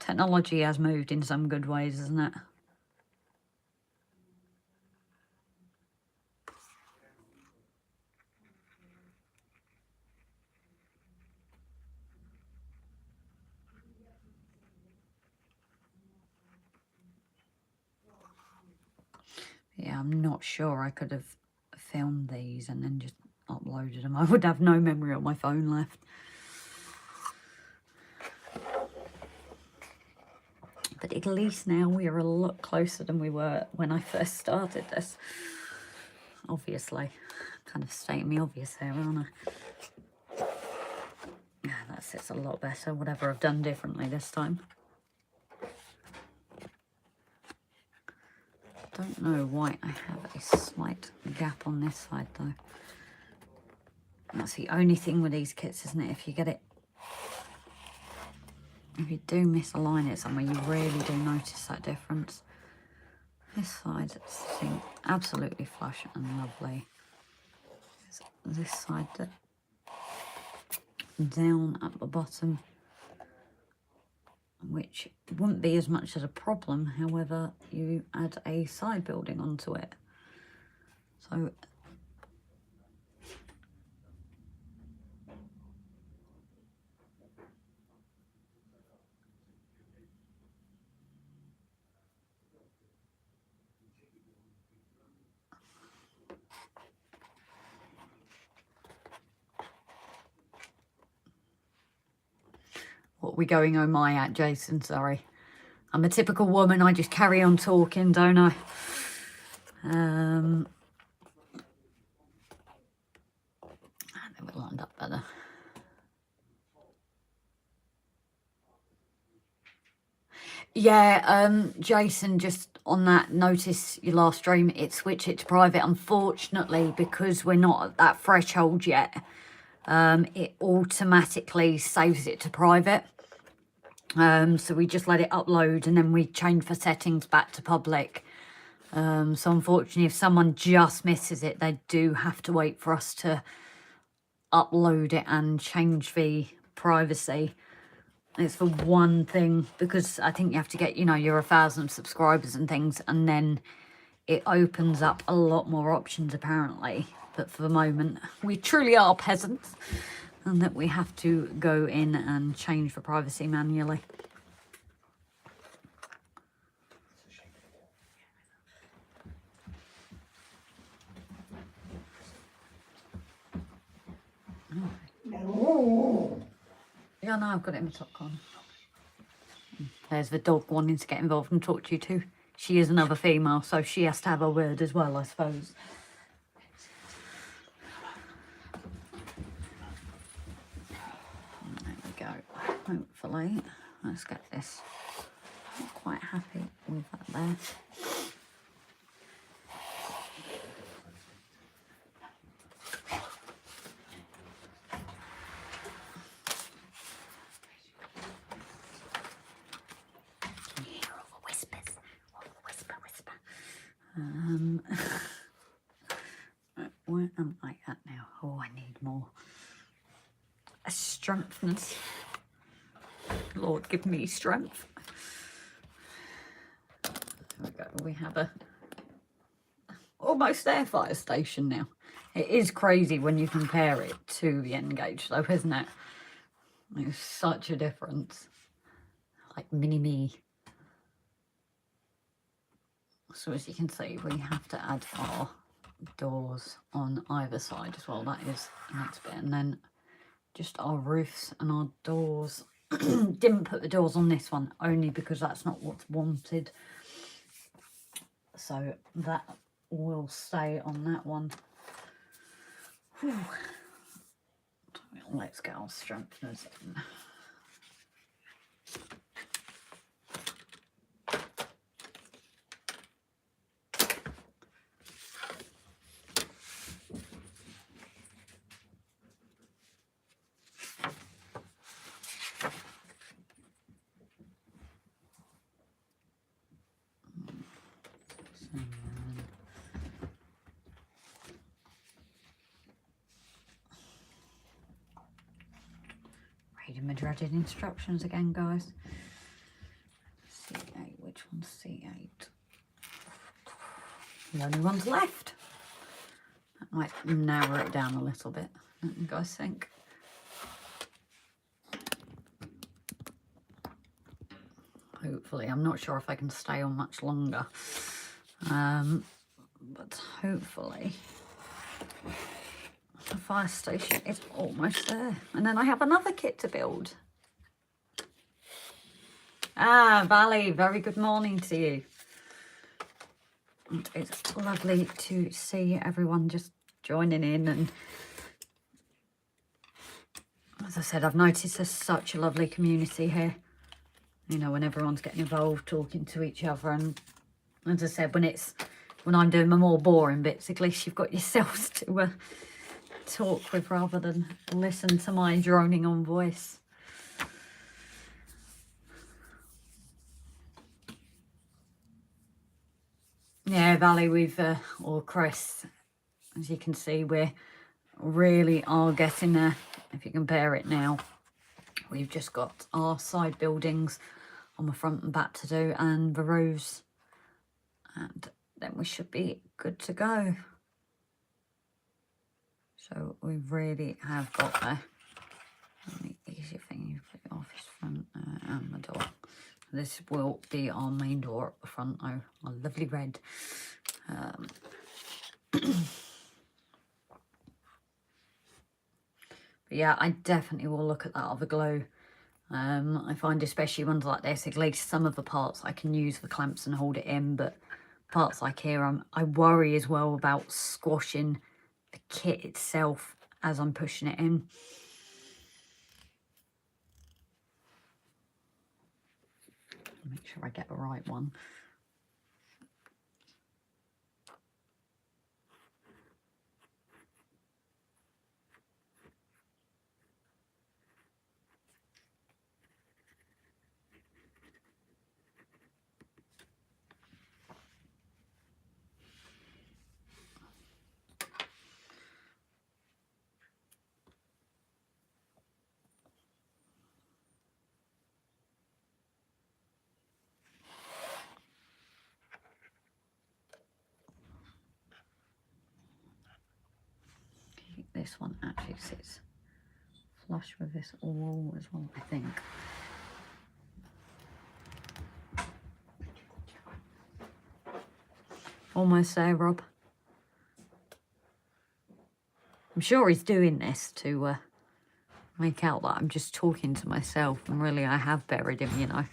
A: technology has moved in some good ways, isn't it? Yeah, I'm not sure I could have filmed these and then just uploaded them. I would have no memory on my phone left. But at least now we are a lot closer than we were when I first started this. Obviously. Kind of stating the obvious there, aren't I? Yeah, that sits a lot better. Whatever I've done differently this time. Don't know why I have a slight gap on this side though. That's the only thing with these kits, isn't it? If you get it, if you do misalign it somewhere, you really do notice that difference. This side seems absolutely flush and lovely. This side down at the bottom, which wouldn't be as much as a problem, however, you add a side building onto it. So what are we going oh my at, Jason? Sorry. I'm a typical woman, I just carry on talking, don't I? I think we're lined up better. Yeah, Jason, just on that, notice your last stream, it switched it to private. Unfortunately, because we're not at that threshold yet, it automatically saves it to private. So we just let it upload and then we change the settings back to public. So unfortunately, if someone just misses it, they do have to wait for us to upload it and change the privacy. It's for one thing, because I think you have to get, you know, your 1,000 subscribers and things, and then it opens up a lot more options apparently. But for the moment, we truly are peasants, and that we have to go in and change the privacy manually. Yeah, no, I've got it in my top corner. There's the dog wanting to get involved and talk to you too. She is another female, so she has to have a word as well, I suppose. There we go. Hopefully, let's get this. I'm not quite happy with that there. Where am I at now? Oh, I need more strengthness. Lord, give me strength. There we go. We have a almost there fire station now. It is crazy when you compare it to the N-Gage though, isn't it? There's such a difference. Like mini-me. So as you can see, we have to add our doors on either side as well. That is the next bit. And then just our roofs and our doors. Didn't put the doors on this one only because that's not what's wanted. So that will stay on that one. Whew. Let's get our strengtheners in. Reading my dreaded instructions again, guys. C8, which one's C8? The only one's left. That might narrow it down a little bit, don't you guys think? Hopefully, I'm not sure if I can stay on much longer, but hopefully the fire station is almost there. And then I have another kit to build. Ah, Valley, very good morning to you. And it's lovely to see everyone just joining in. And as I said, I've noticed there's such a lovely community here. You know, when everyone's getting involved, talking to each other. And as I said, when I'm doing my more boring bits, at least you've got yourselves to talk with rather than listen to my droning on voice. Yeah, Valley, or Chris, as you can see, we really are getting there. If you compare it now, we've just got our side buildings on the front and back to do, and the roofs, and then we should be good to go. So we really have got there. The easy thing, you put the office front and the door. This will be our main door at the front. Oh, a lovely red. But yeah, I definitely will look at that other glow. I find especially ones like this, at least some of the parts I can use the clamps and hold it in, but parts like here, I worry as well about squashing the kit itself as I'm pushing it in. Make sure I get the right one. This one actually sits flush with this wall as well, I think. Almost there, Rob. I'm sure he's doing this to make out that I'm just talking to myself, and really I have buried him, you know.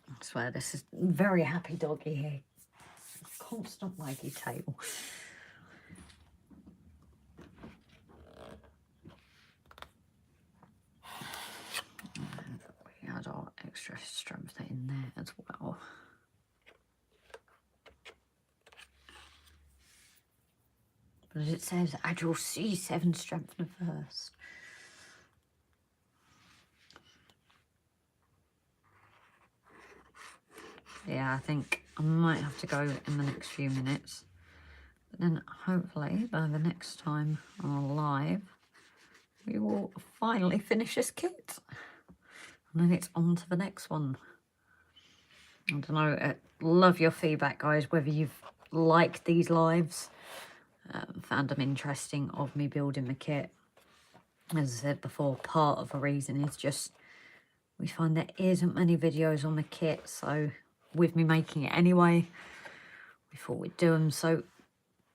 A: I swear, this is very happy doggy here. Constant waggy tail. We add our extra strength in there as well. But it says add your C7 strengthener first. Yeah, I think I might have to go in the next few minutes. But then hopefully by the next time I'm live, we will finally finish this kit. And then it's on to the next one. I don't know, love your feedback, guys, whether you've liked these lives, found them interesting of me building the kit. As I said before, part of the reason is just we find there isn't many videos on the kit, so with me making it anyway, we thought we'd do them. So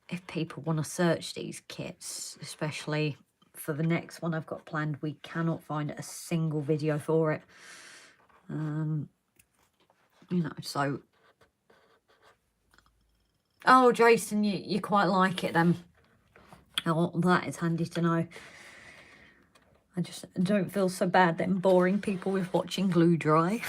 A: if people want to search these kits, especially for the next one I've got planned, we cannot find a single video for it. You know, so... Oh, Jason, you quite like it then. Oh, that is handy to know. I just don't feel so bad then boring people with watching glue dry.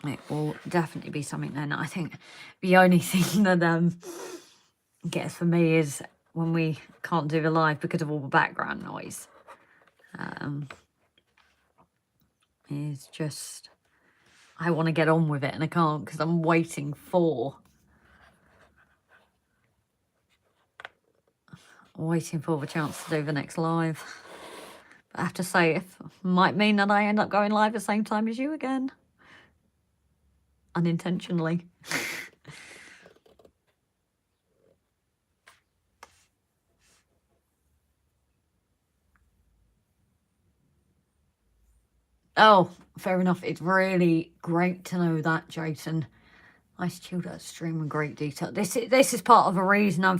A: It will definitely be something then. I think the only thing that gets for me is when we can't do the live because of all the background noise. Is just I want to get on with it and I can't because I'm waiting for the chance to do the next live. But I have to say, it might mean that I end up going live at the same time as you again. Unintentionally. Oh, fair enough. It's really great to know that, Jason. Nice chilled out stream with great detail. This is part of a reason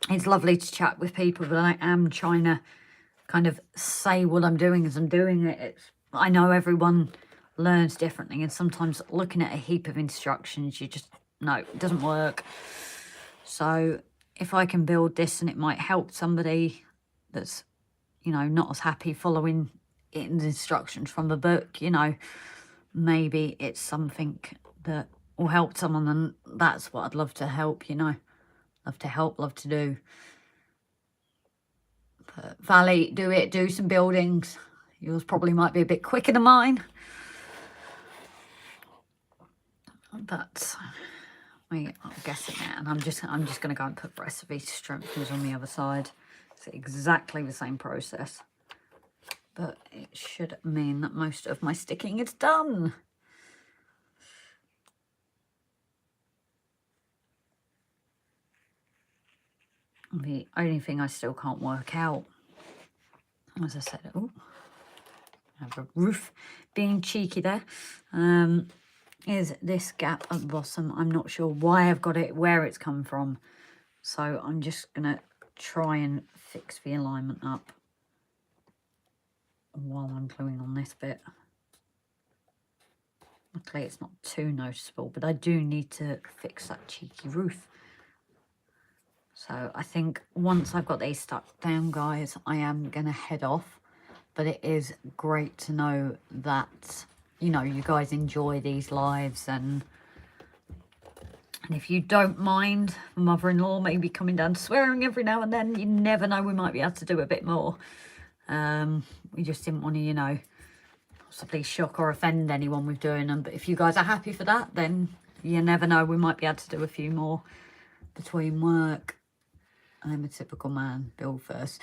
A: it's lovely to chat with people, but I am trying to kind of say what I'm doing as I'm doing it. I know everyone learns differently, and sometimes looking at a heap of instructions, you just, no, it doesn't work. So if I can build this and it might help somebody that's, you know, not as happy following instructions from the book, you know, maybe it's something that will help someone, and that's what I'd love to help, you know. Love to help, love to do. But Valley, do some buildings. Yours probably might be a bit quicker than mine. But I'll guess it now, and I'm just going to go and put the rest of these strengtheners on the other side. It's exactly the same process, but it should mean that most of my sticking is done. The only thing I still can't work out, as I said, have a roof being cheeky there, is this gap at the bottom. I'm not sure why I've got it, where it's come from. So I'm just going to try and fix the alignment up while I'm gluing on this bit. Luckily it's not too noticeable, but I do need to fix that cheeky roof. So I think once I've got these stuck down, guys, I am going to head off. But it is great to know that, you know, you guys enjoy these lives. And if you don't mind mother-in-law maybe coming down swearing every now and then, you never know, we might be able to do a bit more. We just didn't want to, you know, possibly shock or offend anyone with doing them. But if you guys are happy for that, then you never know, we might be able to do a few more between work. I'm a typical man, build first.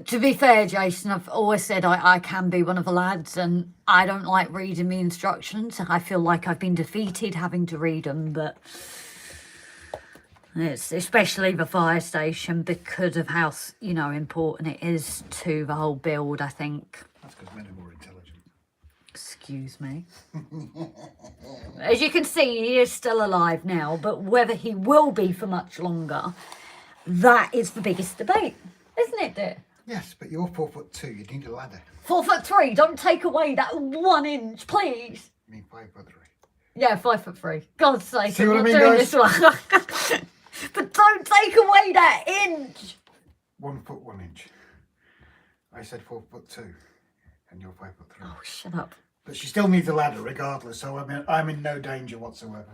A: To be fair, Jason, I've always said I can be one of the lads, and I don't like reading the instructions. I feel like I've been defeated having to read them, but it's especially the fire station because of how, you know, important it is to the whole build. I think
B: That's because men are more intelligent.
A: Excuse me. As you can see, he is still alive now, but whether he will be for much longer, that is the biggest debate, isn't it, dear?
B: Yes, but you're 4'2". You need a ladder.
A: 4'3". Don't take away that 1 inch, please.
B: You need 5'3".
A: Yeah, 5'3". God's sake,
B: See
A: I'm
B: what I
A: not
B: mean,
A: doing
B: guys?
A: this one. But don't take away that inch.
B: 1 foot 1 inch. I said 4'2", and you're 5'3".
A: Oh, shut up.
B: But she still needs a ladder regardless, so I'm in no danger whatsoever.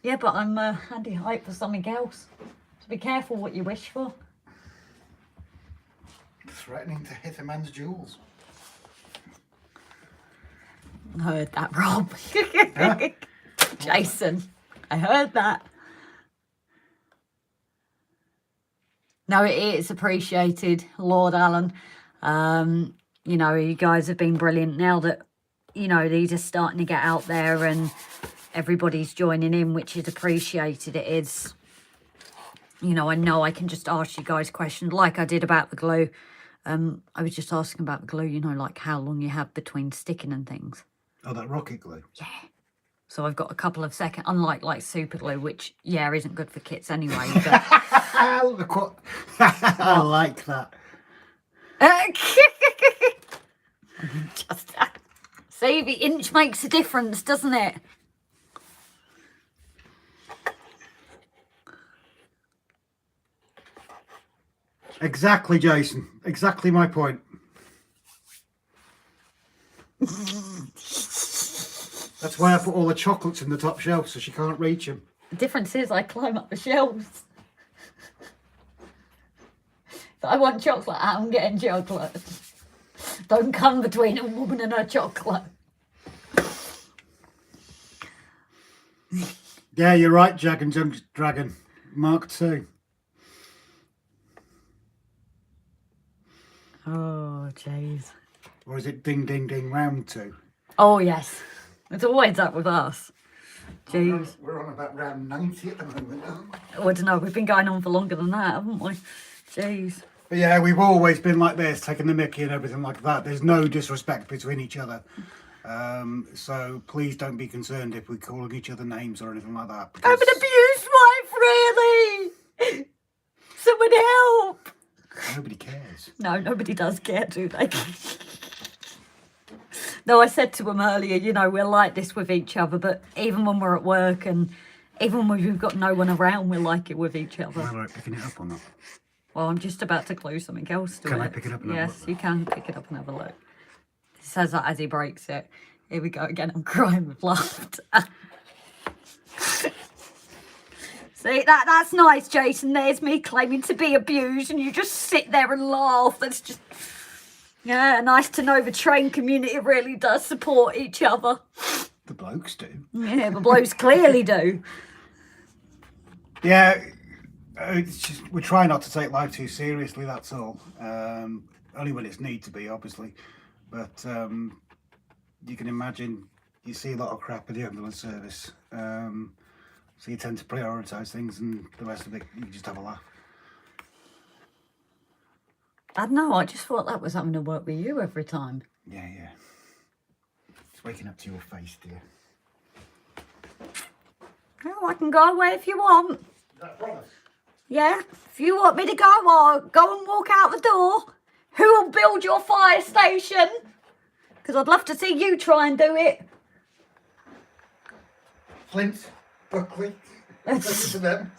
A: Yeah, but I'm handy height for something else. So be careful what you wish for.
B: Threatening to hit a man's jewels.
A: I heard that, Rob.
B: Huh?
A: Jason, I heard that. No, it is appreciated, Lord Allen. You know, you guys have been brilliant now that, you know, these are starting to get out there and everybody's joining in, which is appreciated. It is, you know I can just ask you guys questions like I did about the glue. I was just asking about the glue, you know, like how long you have between sticking and things.
B: Oh, that rocket glue?
A: Yeah. So I've got a couple of seconds, unlike like super glue, which, yeah, isn't good for kits anyway. But
B: Look what... I like that.
A: just, see, the inch makes a difference, doesn't it?
B: Exactly, Jason. Exactly my point. That's why I put all the chocolates in the top shelf so she can't reach them.
A: The difference is I climb up the shelves. If I want chocolate, I'm getting chocolate. Don't come between a woman and her chocolate.
B: Yeah, you're right, Jag and Junk Dragon. Mark II.
A: Oh, jeez.
B: Or is it Ding Ding Ding Round 2?
A: Oh, yes. It's always that with us. Jeez.
B: We're on about round 90 at the moment, aren't we?
A: Oh, I don't know. We've been going on for longer than that, haven't we? Jeez.
B: But yeah, we've always been like this, taking the mickey and everything like that. There's no disrespect between each other. So please don't be concerned if we're calling each other names or anything like that.
A: I'm an abused wife, really. Someone help.
B: Nobody cares.
A: No, nobody does care, do they? No, I said to him earlier, you know, we're like this with each other, but even when we're at work and even when we've got no one around, we're like it with each other.
B: Am I picking it up or not?
A: Well, I'm just about to glue something else to it.
B: Can I pick it up and have a
A: Yes,
B: look?
A: you can pick it up and have a look. He says that as he breaks it. Here we go again. I'm crying with laughter. See, that's nice, Jason. There's me claiming to be abused and you just sit there and laugh. That's just... Yeah, nice to know the train community really does support each other.
B: The blokes do.
A: Yeah, the blokes clearly do.
B: Yeah, it's just, we try not to take life too seriously, that's all. Only when it's need to be, obviously. But you can imagine you see a lot of crap in the ambulance service. So you tend to prioritise things and the rest of it, you just have a laugh.
A: I don't know, I just thought that was having to work with you every time.
B: Yeah. It's waking up to your face, dear.
A: Oh, I can go away if you want.
B: Is that a promise?
A: Yeah, if you want me to go, I'll go and walk out the door. Who will build your fire station? Because I'd love to see you try and do it.
B: Flint, Buckley, listen to them.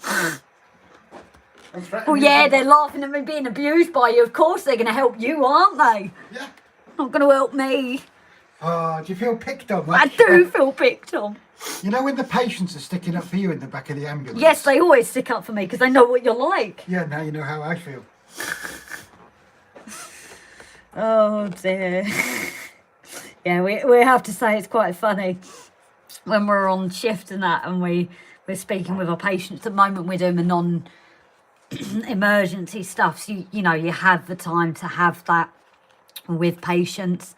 A: Oh yeah, they're laughing at me being abused by you. Of course they're going to help you, aren't they?
B: Yeah.
A: Not going to help me.
B: Oh, do you feel picked on?
A: I do feel picked on.
B: You know when the patients are sticking up for you in the back of the ambulance?
A: Yes, they always stick up for me because they know what you're like.
B: Yeah, now you know how I feel.
A: Oh dear. Yeah, we have to say it's quite funny when we're on shift and that, and we're speaking with our patients. At the moment we're doing the non-emergency stuff, so you know, you have the time to have that with patients.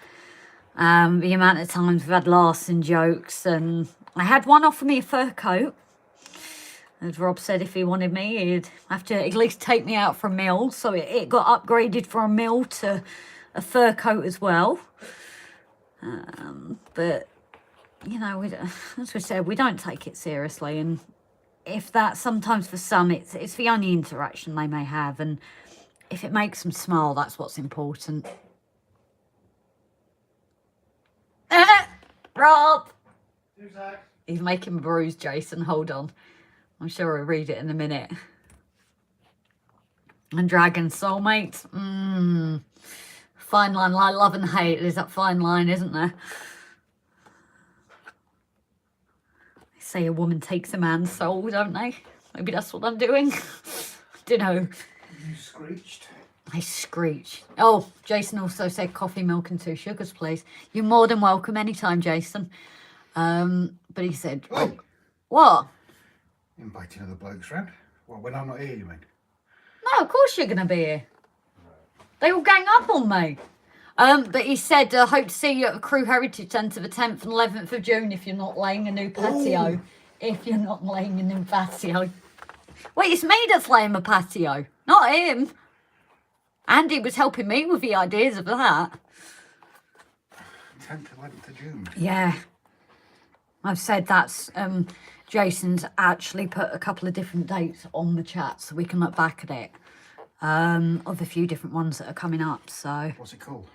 A: The amount of times we've had laughs and jokes, and I had one offer me a fur coat. As Rob said, if he wanted me, he'd have to at least take me out for a meal. So it got upgraded from a meal to a fur coat as well. But, you know, as we said, we don't take it seriously. And if that, sometimes for some, it's the only interaction they may have. And if it makes them smile, that's what's important. Rob!
B: Who's that?
A: He's making a bruise, Jason. Hold on. I'm sure I'll read it in a minute. And dragon soulmate. Fine line, like love and hate. There's that fine line, isn't there? They say a woman takes a man's soul, don't they? Maybe that's what I'm doing. Don't know.
B: You screeched.
A: I screeched. Oh, Jason also said coffee, milk and 2 sugars, please. You're more than welcome anytime, Jason. But he said,
B: Oh.
A: What?
B: Inviting other blokes round? Well, when I'm not here, you mean?
A: No, of course you're going to be here. They all gang up on me. But he said, hope to see you at the Crew Heritage Centre the 10th and 11th of June if you're not laying a new patio.
B: Ooh.
A: If you're not laying a new patio. Wait, it's me that's laying my patio, not him. Andy was helping me with the ideas of that.
B: 10th, 11th of June.
A: Yeah. I've said that's, Jason's actually put a couple of different dates on the chat so we can look back at it. Of a few different ones that are coming up, so.
B: What's it called?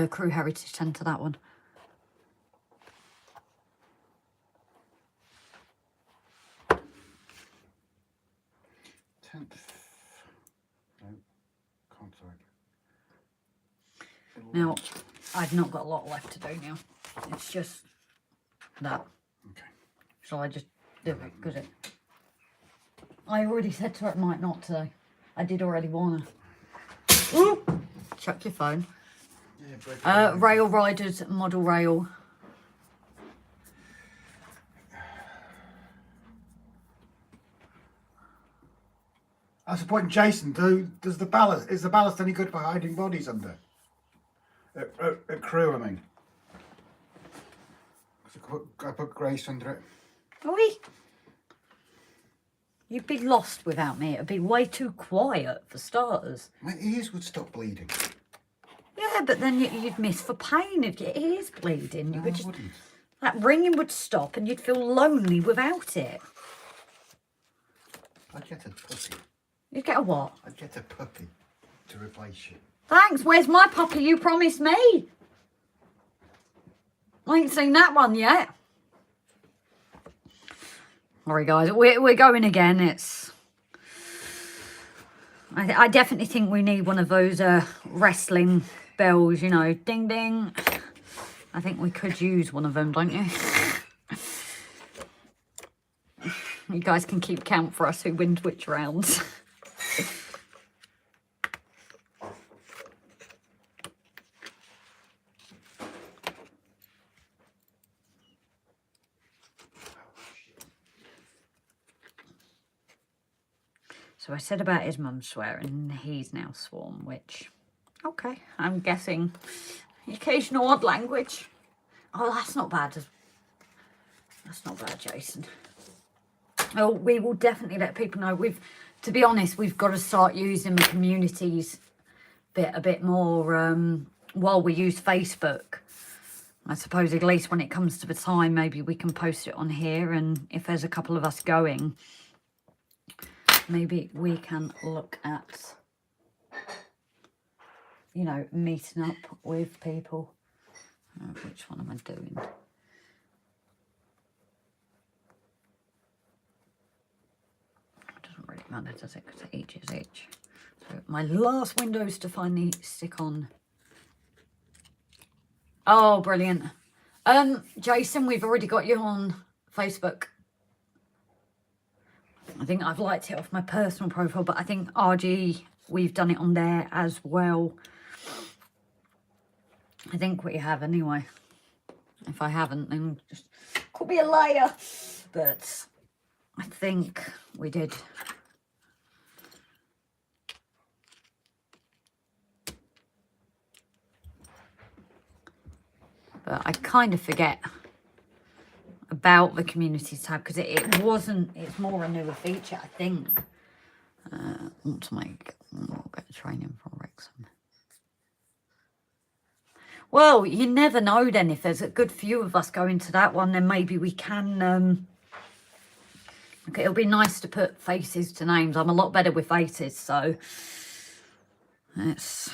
A: Crew Heritage Centre, that one. Now, I've not got a lot left to do now. It's just that.
B: Okay.
A: So I just do it because I already said to her it might not today. I did already warn her. Ooh! Chuck your phone.
B: Yeah,
A: Rail Riders model rail.
B: That's the point, Jason. Is the ballast any good for hiding bodies under? At Crew, I mean. I put Grace under it.
A: Oi! You'd be lost without me. It'd be way too quiet for starters.
B: My ears would stop bleeding.
A: Yeah, but then you'd miss for pain if your ears bleeding. You
B: No,
A: would
B: I
A: just,
B: wouldn't.
A: that ringing would stop and you'd feel lonely without it.
B: I'd get a puppy.
A: You'd get a what?
B: I'd get a puppy to replace you.
A: Thanks, where's my puppy you promised me? I ain't seen that one yet. Sorry guys, we're going again. It's I definitely think we need one of those wrestling bells, you know, ding ding. I think we could use one of them, don't you? You guys can keep count for us who wins which rounds. So I said about his mum swearing, he's now sworn, which, okay, I'm guessing occasional odd language. Oh, that's not bad. That's not bad, Jason. Oh, we will definitely let people know. To be honest, we've got to start using the communities a bit more while we use Facebook. I suppose at least when it comes to the time, maybe we can post it on here, and if there's a couple of us going, maybe we can look at, you know, meeting up with people. Which one am I doing? It doesn't really matter, does it? Because each is each. So my last windows to finally stick on. Oh, brilliant. Jason, we've already got you on Facebook. I think I've liked it off my personal profile, but I think RG, we've done it on there as well. I think we have anyway. If I haven't, then just could be a liar. But I think we did. But I kind of forget about the community tab because it's more a newer feature, I think. Want to we'll get training from Wrexham. Well, you never know then. If there's a good few of us going to that one, then maybe we can... okay, it'll be nice to put faces to names. I'm a lot better with faces, so... it's...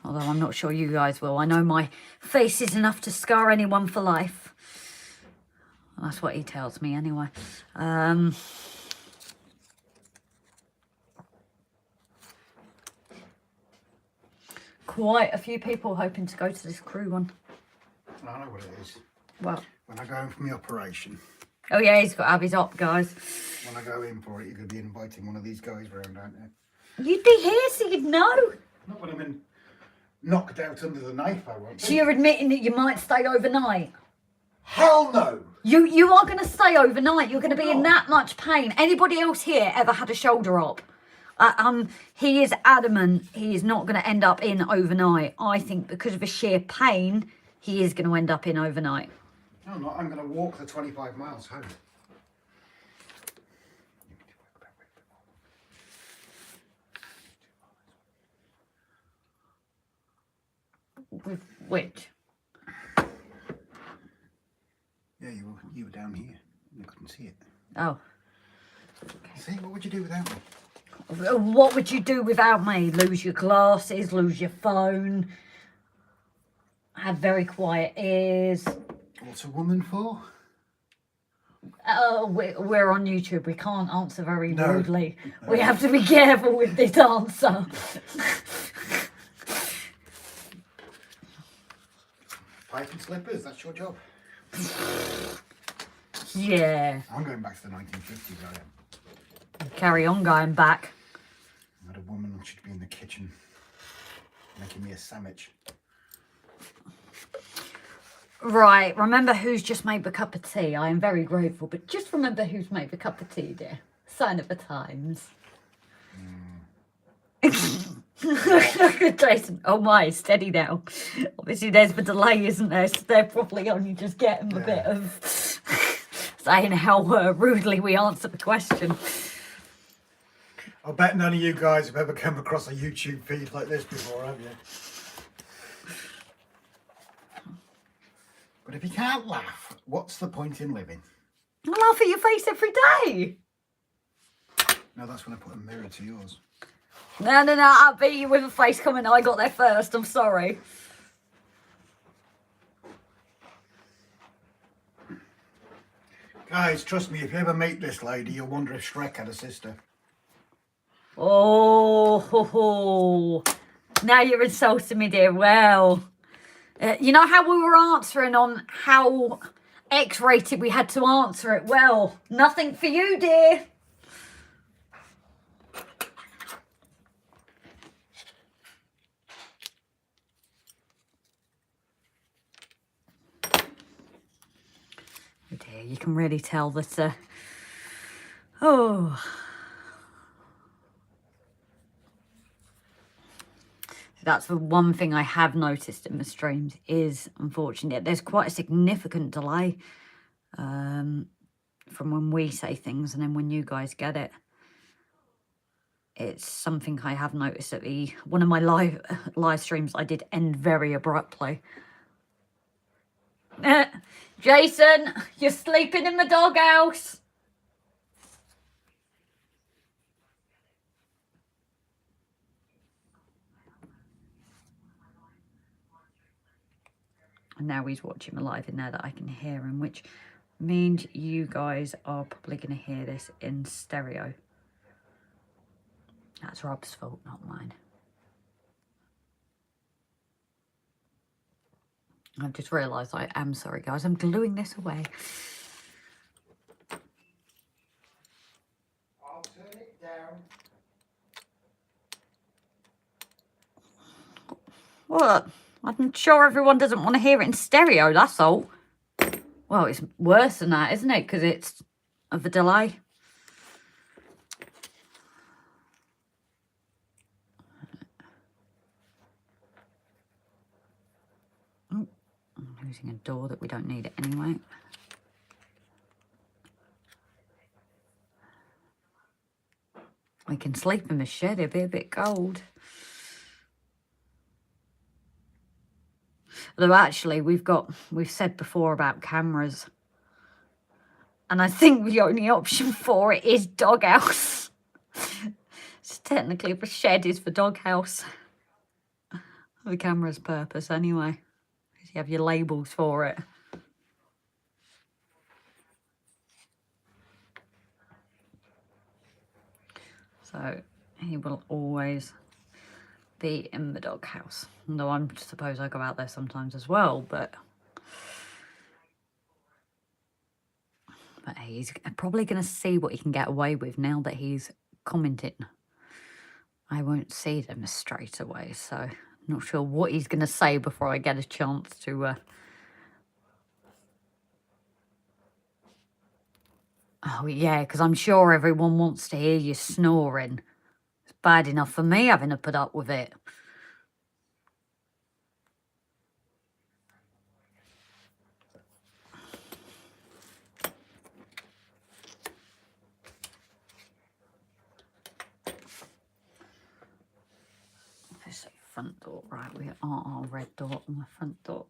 A: although I'm not sure you guys will. I know my face is enough to scar anyone for life. That's what he tells me anyway. Quite a few people hoping to go to this crew one.
B: I know what it is.
A: Well,
B: When I go in for my operation.
A: oh yeah, he's got to have his op, guys.
B: When I go in for it, you're going to be inviting one of these guys round, aren't you?
A: You'd be here, so you'd know.
B: Not when I'm in knocked out under the knife, I won't.
A: So you're admitting that you might stay overnight?
B: Hell no!
A: You are going to stay overnight. You're going to be in
B: No.
A: that much pain. Anybody else here ever had a shoulder op? He is adamant he is not going to end up in overnight. I think because of the sheer pain, he is going to end up in overnight.
B: No, I'm not. I'm going to walk the 25 miles home.
A: With which?
B: Yeah, you were down here. You couldn't see it.
A: Oh.
B: See, what would you do without me?
A: What would you do without me? Lose your glasses, lose your phone, have very quiet ears.
B: What's a woman for?
A: We're on YouTube. We can't answer very
B: No.
A: rudely. We have to be careful with this answer.
B: Pipe and slippers, that's your job.
A: Yeah.
B: I'm going back to the 1950s, I am.
A: Carry on going back.
B: Not a woman should be in the kitchen making me a sandwich.
A: Right, remember who's just made the cup of tea. I am very grateful, but just remember who's made the cup of tea, dear. Sign of the times. Jason, oh my, steady now. Obviously there's the delay, isn't there? So they're probably only just getting a bit of saying how rudely we answer the question.
B: I bet none of you guys have ever come across a YouTube feed like this before, have you? But if you can't laugh, what's the point in living?
A: I laugh at your face every day.
B: No, that's when I put a mirror to yours.
A: No, I'll beat you with a face comment. I got there first. I'm sorry.
B: Guys, trust me, if you ever meet this lady, you'll wonder if Shrek had a sister.
A: Oh, ho, ho. Now you're insulting me, dear. Well, you know how we were answering on how X-rated we had to answer it? Well, nothing for you, dear. Oh dear, you can really tell that, that's the one thing I have noticed in the streams is, unfortunately, there's quite a significant delay from when we say things and then when you guys get it. It's something I have noticed at one of my live streams I did end very abruptly. Jason, you're sleeping in the doghouse. And now he's watching me live in there that I can hear him, which means you guys are probably going to hear this in stereo. That's Rob's fault, not mine. I've just realised I am sorry, guys. I'm gluing this away.
B: I'll turn it down.
A: What? I'm sure everyone doesn't want to hear it in stereo, that's all. Well, it's worse than that, isn't it? Because it's of the delay. Oh, I'm losing a door that we don't need it anyway. We can sleep in the shed, it'll be a bit cold. Although actually we've said before about cameras. And I think the only option for it is doghouse. So technically the shed is for doghouse. For the camera's purpose anyway. You have your labels for it. So he will always be in the doghouse. Though I suppose I go out there sometimes as well, but he's probably going to see what he can get away with now that he's commenting. I won't see them straight away, so not sure what he's going to say before I get a chance to... Oh, yeah, because I'm sure everyone wants to hear you snoring. It's bad enough for me having to put up with it. This front door, right, we are our red door on the front door.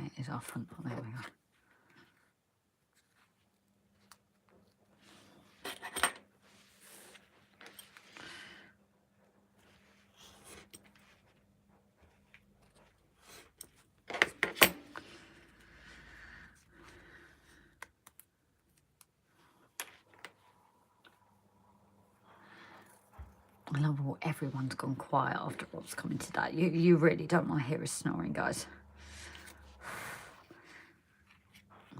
A: It is our front door, there we go. I love how everyone's gone quiet after Rob's coming to that. You really don't want to hear us snoring, guys.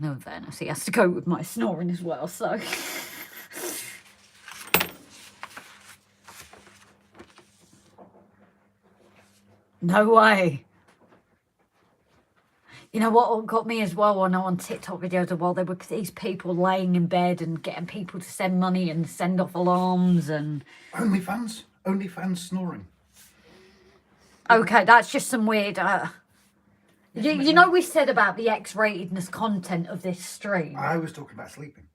A: No fairness, he has to go with my snoring as well, so... No way. You know what got me as well? I know on TikTok videos of, well, there were these people laying in bed and getting people to send money and send off alarms and...
B: OnlyFans snoring.
A: Okay, that's just some weird... You know we said about the X-ratedness content of this stream?
B: I was talking about sleeping.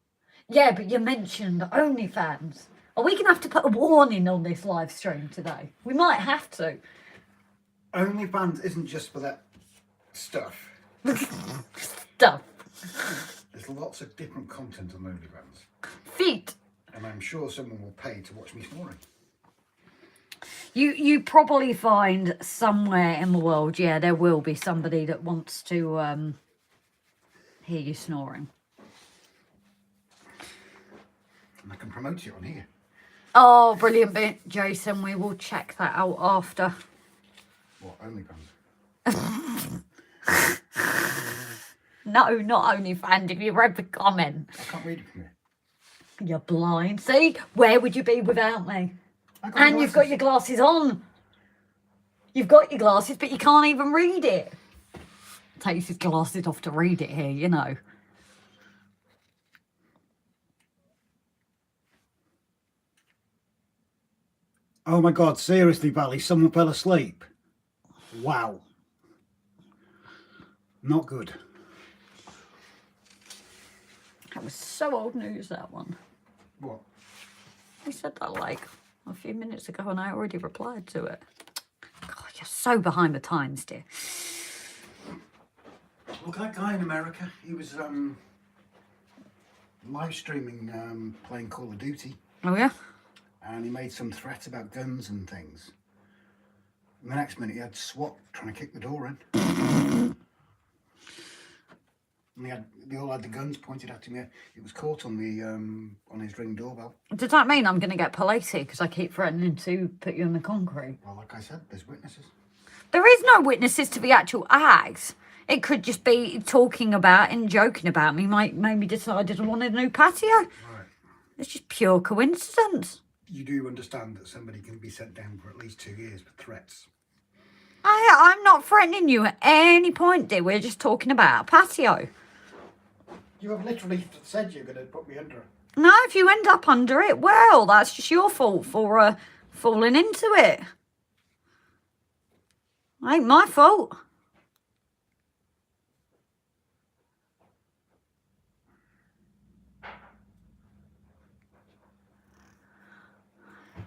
A: Yeah, but you mentioned OnlyFans. Are we going to have to put a warning on this live stream today? We might have to.
B: OnlyFans isn't just for that stuff.
A: Stuff.
B: There's lots of different content on OnlyFans.
A: Feet.
B: And I'm sure someone will pay to watch me snoring.
A: You probably find somewhere in the world, yeah, there will be somebody that wants to hear you snoring.
B: And I can promote it on here.
A: Oh, brilliant bit, Jason. We will check that out after.
B: What, OnlyFans?
A: No, not OnlyFans, if you read the comment.
B: I can't read it from here.
A: You're blind. See? Where would you be without me?
B: And
A: you've got your glasses on. You've got your glasses, but you can't even read it. Takes his glasses off to read it here, you know.
B: Oh my God, seriously, Valley, someone fell asleep. Wow. Not good.
A: That was so old news, that one.
B: What?
A: We said that like a few minutes ago and I already replied to it. God, you're so behind the times, dear.
B: Look, that guy in America, he was live streaming playing Call of Duty.
A: Oh, yeah?
B: And he made some threats about guns and things. And the next minute he had SWAT trying to kick the door in. And they all had the guns pointed at him. It was caught on the on his Ring doorbell.
A: Does that mean I'm going to get police here because I keep threatening to put you in the concrete?
B: Well, like I said, there's witnesses.
A: There is no witnesses to the actual acts. It could just be talking about and joking about me. Made me decided I wanted a new patio.
B: Right.
A: It's just pure coincidence.
B: You do understand that somebody can be sent down for at least 2 years for threats?
A: I'm not threatening you at any point, dear. We're just talking about a patio.
B: You have literally said you're going to put me under it.
A: No, if you end up under it, well, that's just your fault for falling into it. Ain't my fault.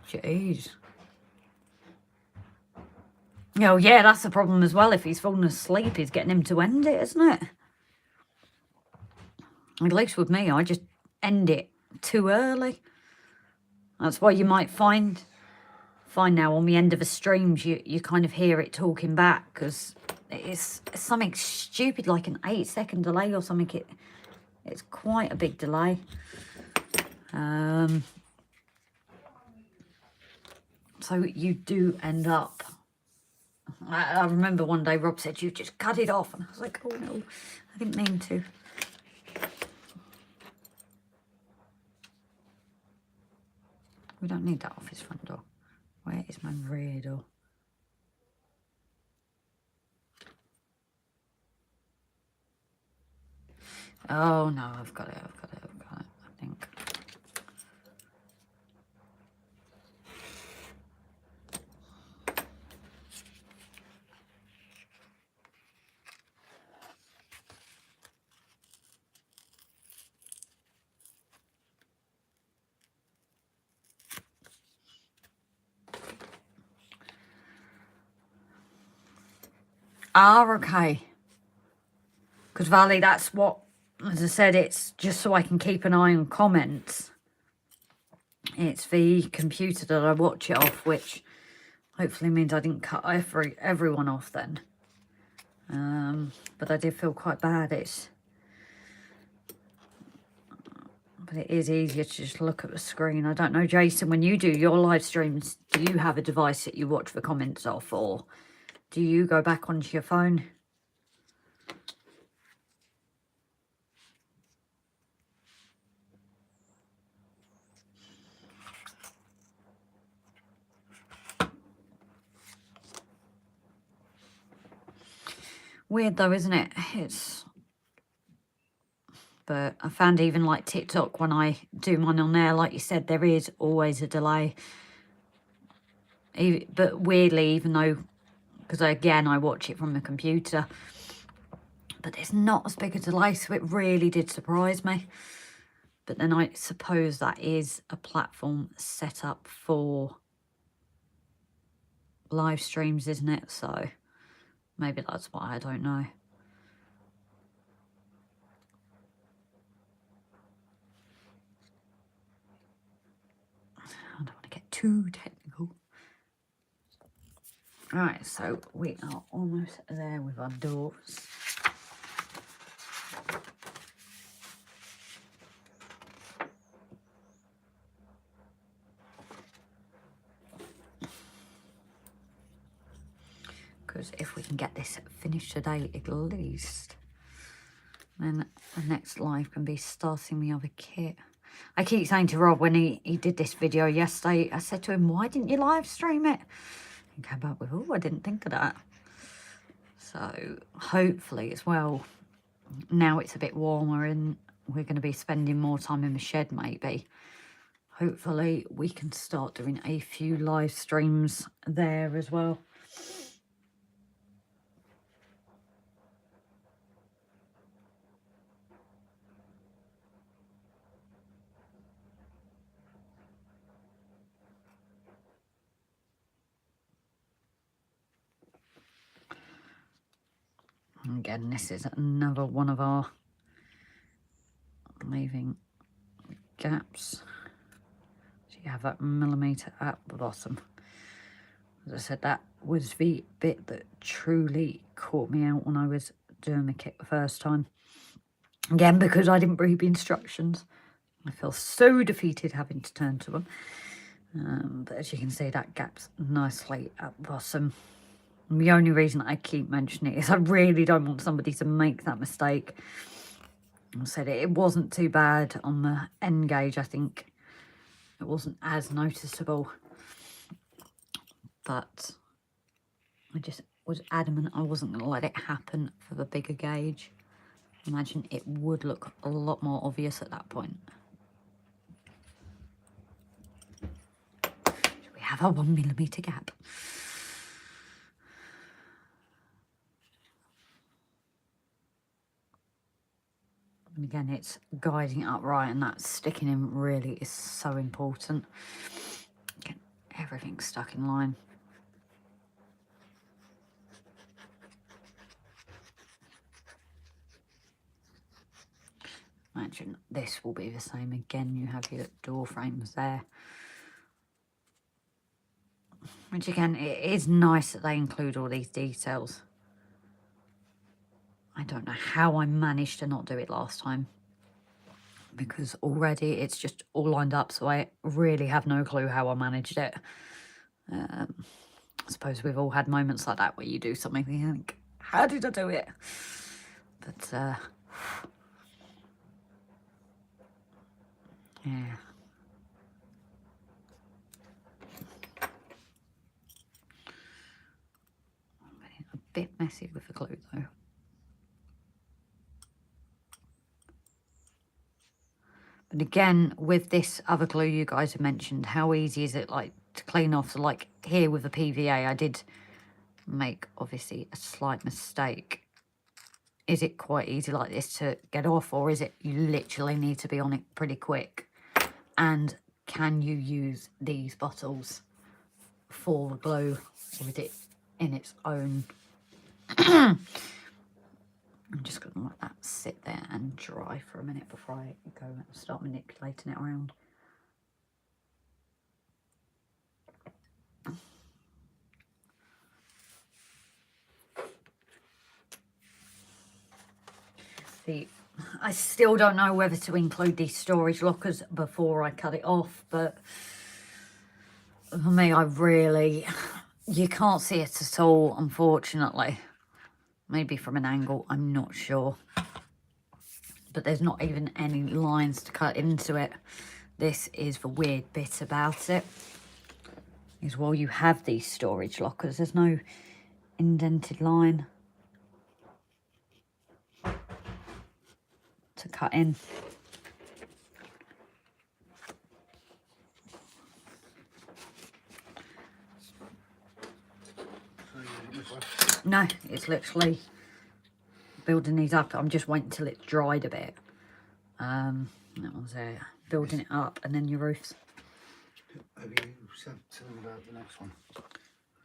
A: Jeez. Oh, yeah, that's the problem as well. If he's fallen asleep, he's getting him to end it, isn't it? At least with me, I just end it too early. That's why you might find now on the end of the streams, you kind of hear it talking back, because it's something stupid like an 8-second delay or something. It's quite a big delay. So you do end up. I remember one day Rob said, "You just cut it off," and I was like, "Oh no, I didn't mean to." We don't need that off his front door. Where is my rear door? Oh no, I've got it, I think. Ah, okay. Because Valley, that's what, as I said, it's just so I can keep an eye on comments. It's the computer that I watch it off, which hopefully means I didn't cut everyone off then. But I did feel quite bad. But it is easier to just look at the screen. I don't know, Jason, when you do your live streams, do you have a device that you watch the comments off, or do you go back onto your phone? Weird though, isn't it? But I found even like TikTok, when I do mine on there, like you said, there is always a delay. But weirdly, even though, because again, I watch it from the computer, but there's not as big a delay, so it really did surprise me. But then I suppose that is a platform set up for live streams, isn't it? So maybe that's why, I don't know. I don't want to get too technical. Right, so we are almost there with our doors. Because if we can get this finished today at least, then the next live can be starting the other kit. I keep saying to Rob, when he did this video yesterday, I said to him, "Why didn't you live stream it?" He came back with, "Oh, I didn't think of that." So hopefully as well, now it's a bit warmer and we're going to be spending more time in the shed maybe. Hopefully we can start doing a few live streams there as well. Again, this is another one of our leaving gaps. So you have that millimetre at the bottom. As I said, that was the bit that truly caught me out when I was doing the kit the first time. Again, because I didn't read the instructions. I feel so defeated having to turn to them. But as you can see, that gap's nicely at the bottom. And the only reason I keep mentioning it is I really don't want somebody to make that mistake. I said it wasn't too bad on the end gauge. I think it wasn't as noticeable. But I just was adamant I wasn't going to let it happen for the bigger gauge. Imagine it would look a lot more obvious at that point. We have a 1 millimetre gap. And again, it's guiding it upright, and that sticking in really is so important. Get everything stuck in line. imagine this will be the same again. You have your door frames there. Which again, it is nice that they include all these details. I don't know how I managed to not do it last time, because already it's just all lined up, so I really have no clue how I managed it. I suppose we've all had moments like that where you do something and you think, how did I do it? But yeah. A bit messy with the glue though. But again, with this other glue you guys have mentioned, how easy is it like to clean off? So like here with the PVA, I did make obviously a slight mistake. Is it quite easy like this to get off, or is it you literally need to be on it pretty quick? And can you use these bottles for the glue, or is it in its own? I'm just going to let that sit there and dry for a minute before I go and start manipulating it around. See, I still don't know whether to include these storage lockers before I cut it off, but for me, you can't see it at all, unfortunately. Maybe from an angle, I'm not sure. But there's not even any lines to cut into it. This is the weird bit about it. Is while you have these storage lockers, there's no indented line to cut in. No, it's literally building these up. I'm just waiting till it's dried a bit. That was it. Building it up, and then your roofs.
B: Have you said to them about the next one?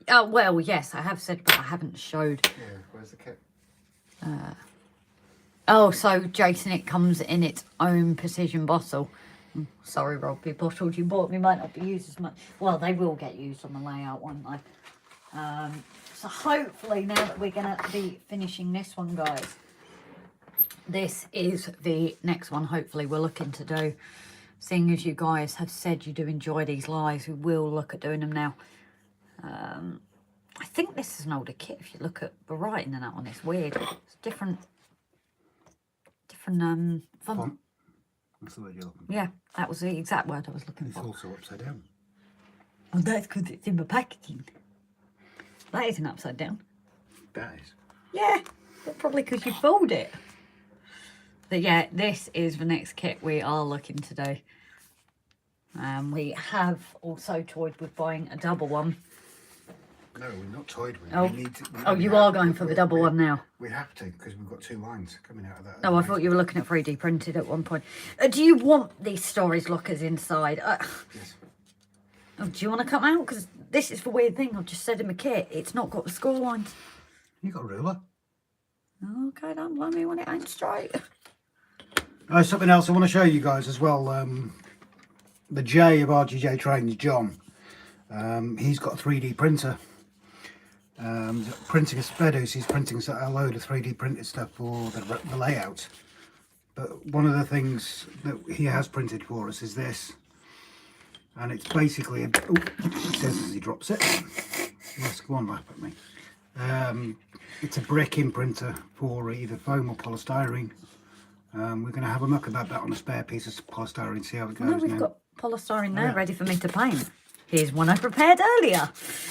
A: Oh, well, yes, I have said, but I haven't showed.
B: Yeah, where's the kit?
A: Oh, so, Jason, it comes in its own precision bottle. Sorry, Rob, your bottles you bought me might not be used as much. Well, they will get used on the layout, won't they? So hopefully now that we're going to be finishing this one, guys, this is the next one hopefully we're looking to do. Seeing as you guys have said you do enjoy these lives, we will look at doing them now. I think this is an older kit. If you look at the writing in that one, it's weird. It's different font.
B: That's the word you're looking for.
A: Yeah, that was the exact word I was looking for.
B: It's also upside down.
A: Well, that's because it's in the packaging. That isn't upside down.
B: That is.
A: Yeah, but probably because you fold it. But yeah, this is the next kit we are looking to do. We have also toyed with buying a double one.
B: No, we're not toyed with it.
A: Oh,
B: We need to,
A: you are going for the double one now.
B: We have to, because we've got two lines coming out of that.
A: Oh, I thought you were looking at 3D printed at one point. Do you want these storage lockers inside?
B: Yes.
A: Oh, do you want to come out? Because this is the weird thing. I've just said in my kit, it's not got the score lines.
B: You got a ruler?
A: Okay, don't blame me when it ain't straight.
B: Something else I want to show you guys as well. The J of RGJ Trains, John. He's got a 3D printer. Printing a Spedus, he's printing a load of 3D printed stuff for the layout. But one of the things that he has printed for us is this. And it's basically, it says as he drops it. Yes, go on, laugh at me. It's a brick imprinter for either foam or polystyrene. We're going to have a look about that on a spare piece of polystyrene, see how it goes.
A: No, we've got polystyrene there ready for me to paint. Here's one I prepared earlier.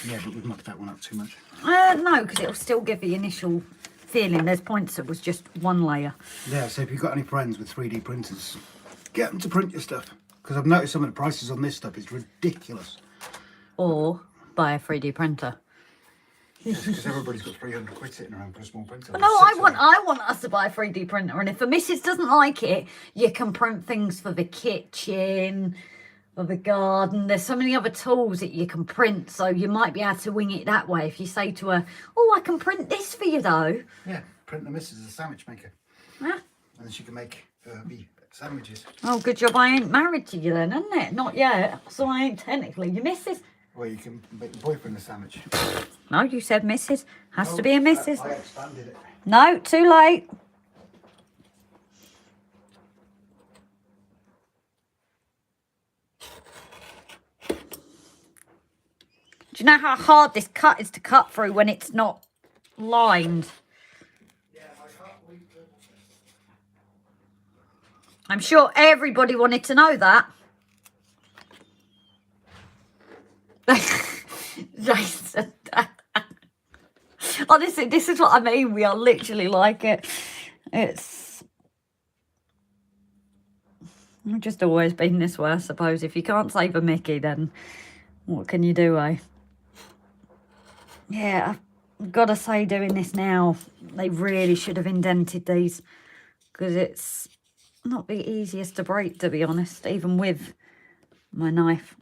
B: Yeah, but we've mucked that one up too much.
A: No, because it'll still give the initial feeling. There's points that was just one layer.
B: Yeah, so if you've got any friends with 3D printers, get them to print your stuff. Because I've noticed some of the prices on this stuff is ridiculous.
A: Or buy a 3D printer.
B: Because everybody's got 300 quid sitting around for a small printer.
A: No, I want us to buy a 3D printer, and if the missus doesn't like it, you can print things for the kitchen, for the garden. There's so many other tools that you can print, so you might be able to wing it that way. If you say to her, "Oh, I can print this for you, though."
B: Yeah, print the missus as a sandwich maker.
A: Yeah.
B: And then she can make Sandwiches.
A: Oh, good job I ain't married to you then, isn't it? Not yet. So I ain't technically your missus.
B: Well, you can make your boyfriend a sandwich.
A: No, you said missus. Has
B: No,
A: to be a missus.
B: I expanded it.
A: No, too late. Do you know how hard this cut is to cut through when it's not lined? I'm sure everybody wanted to know that. Jason. Honestly, this is what I mean. We are literally like it. It's just always been this way, I suppose. If you can't save a Mickey, then what can you do, eh? Yeah, I've got to say, doing this now, they really should have indented these, because it's not the easiest to break, to be honest, even with my knife.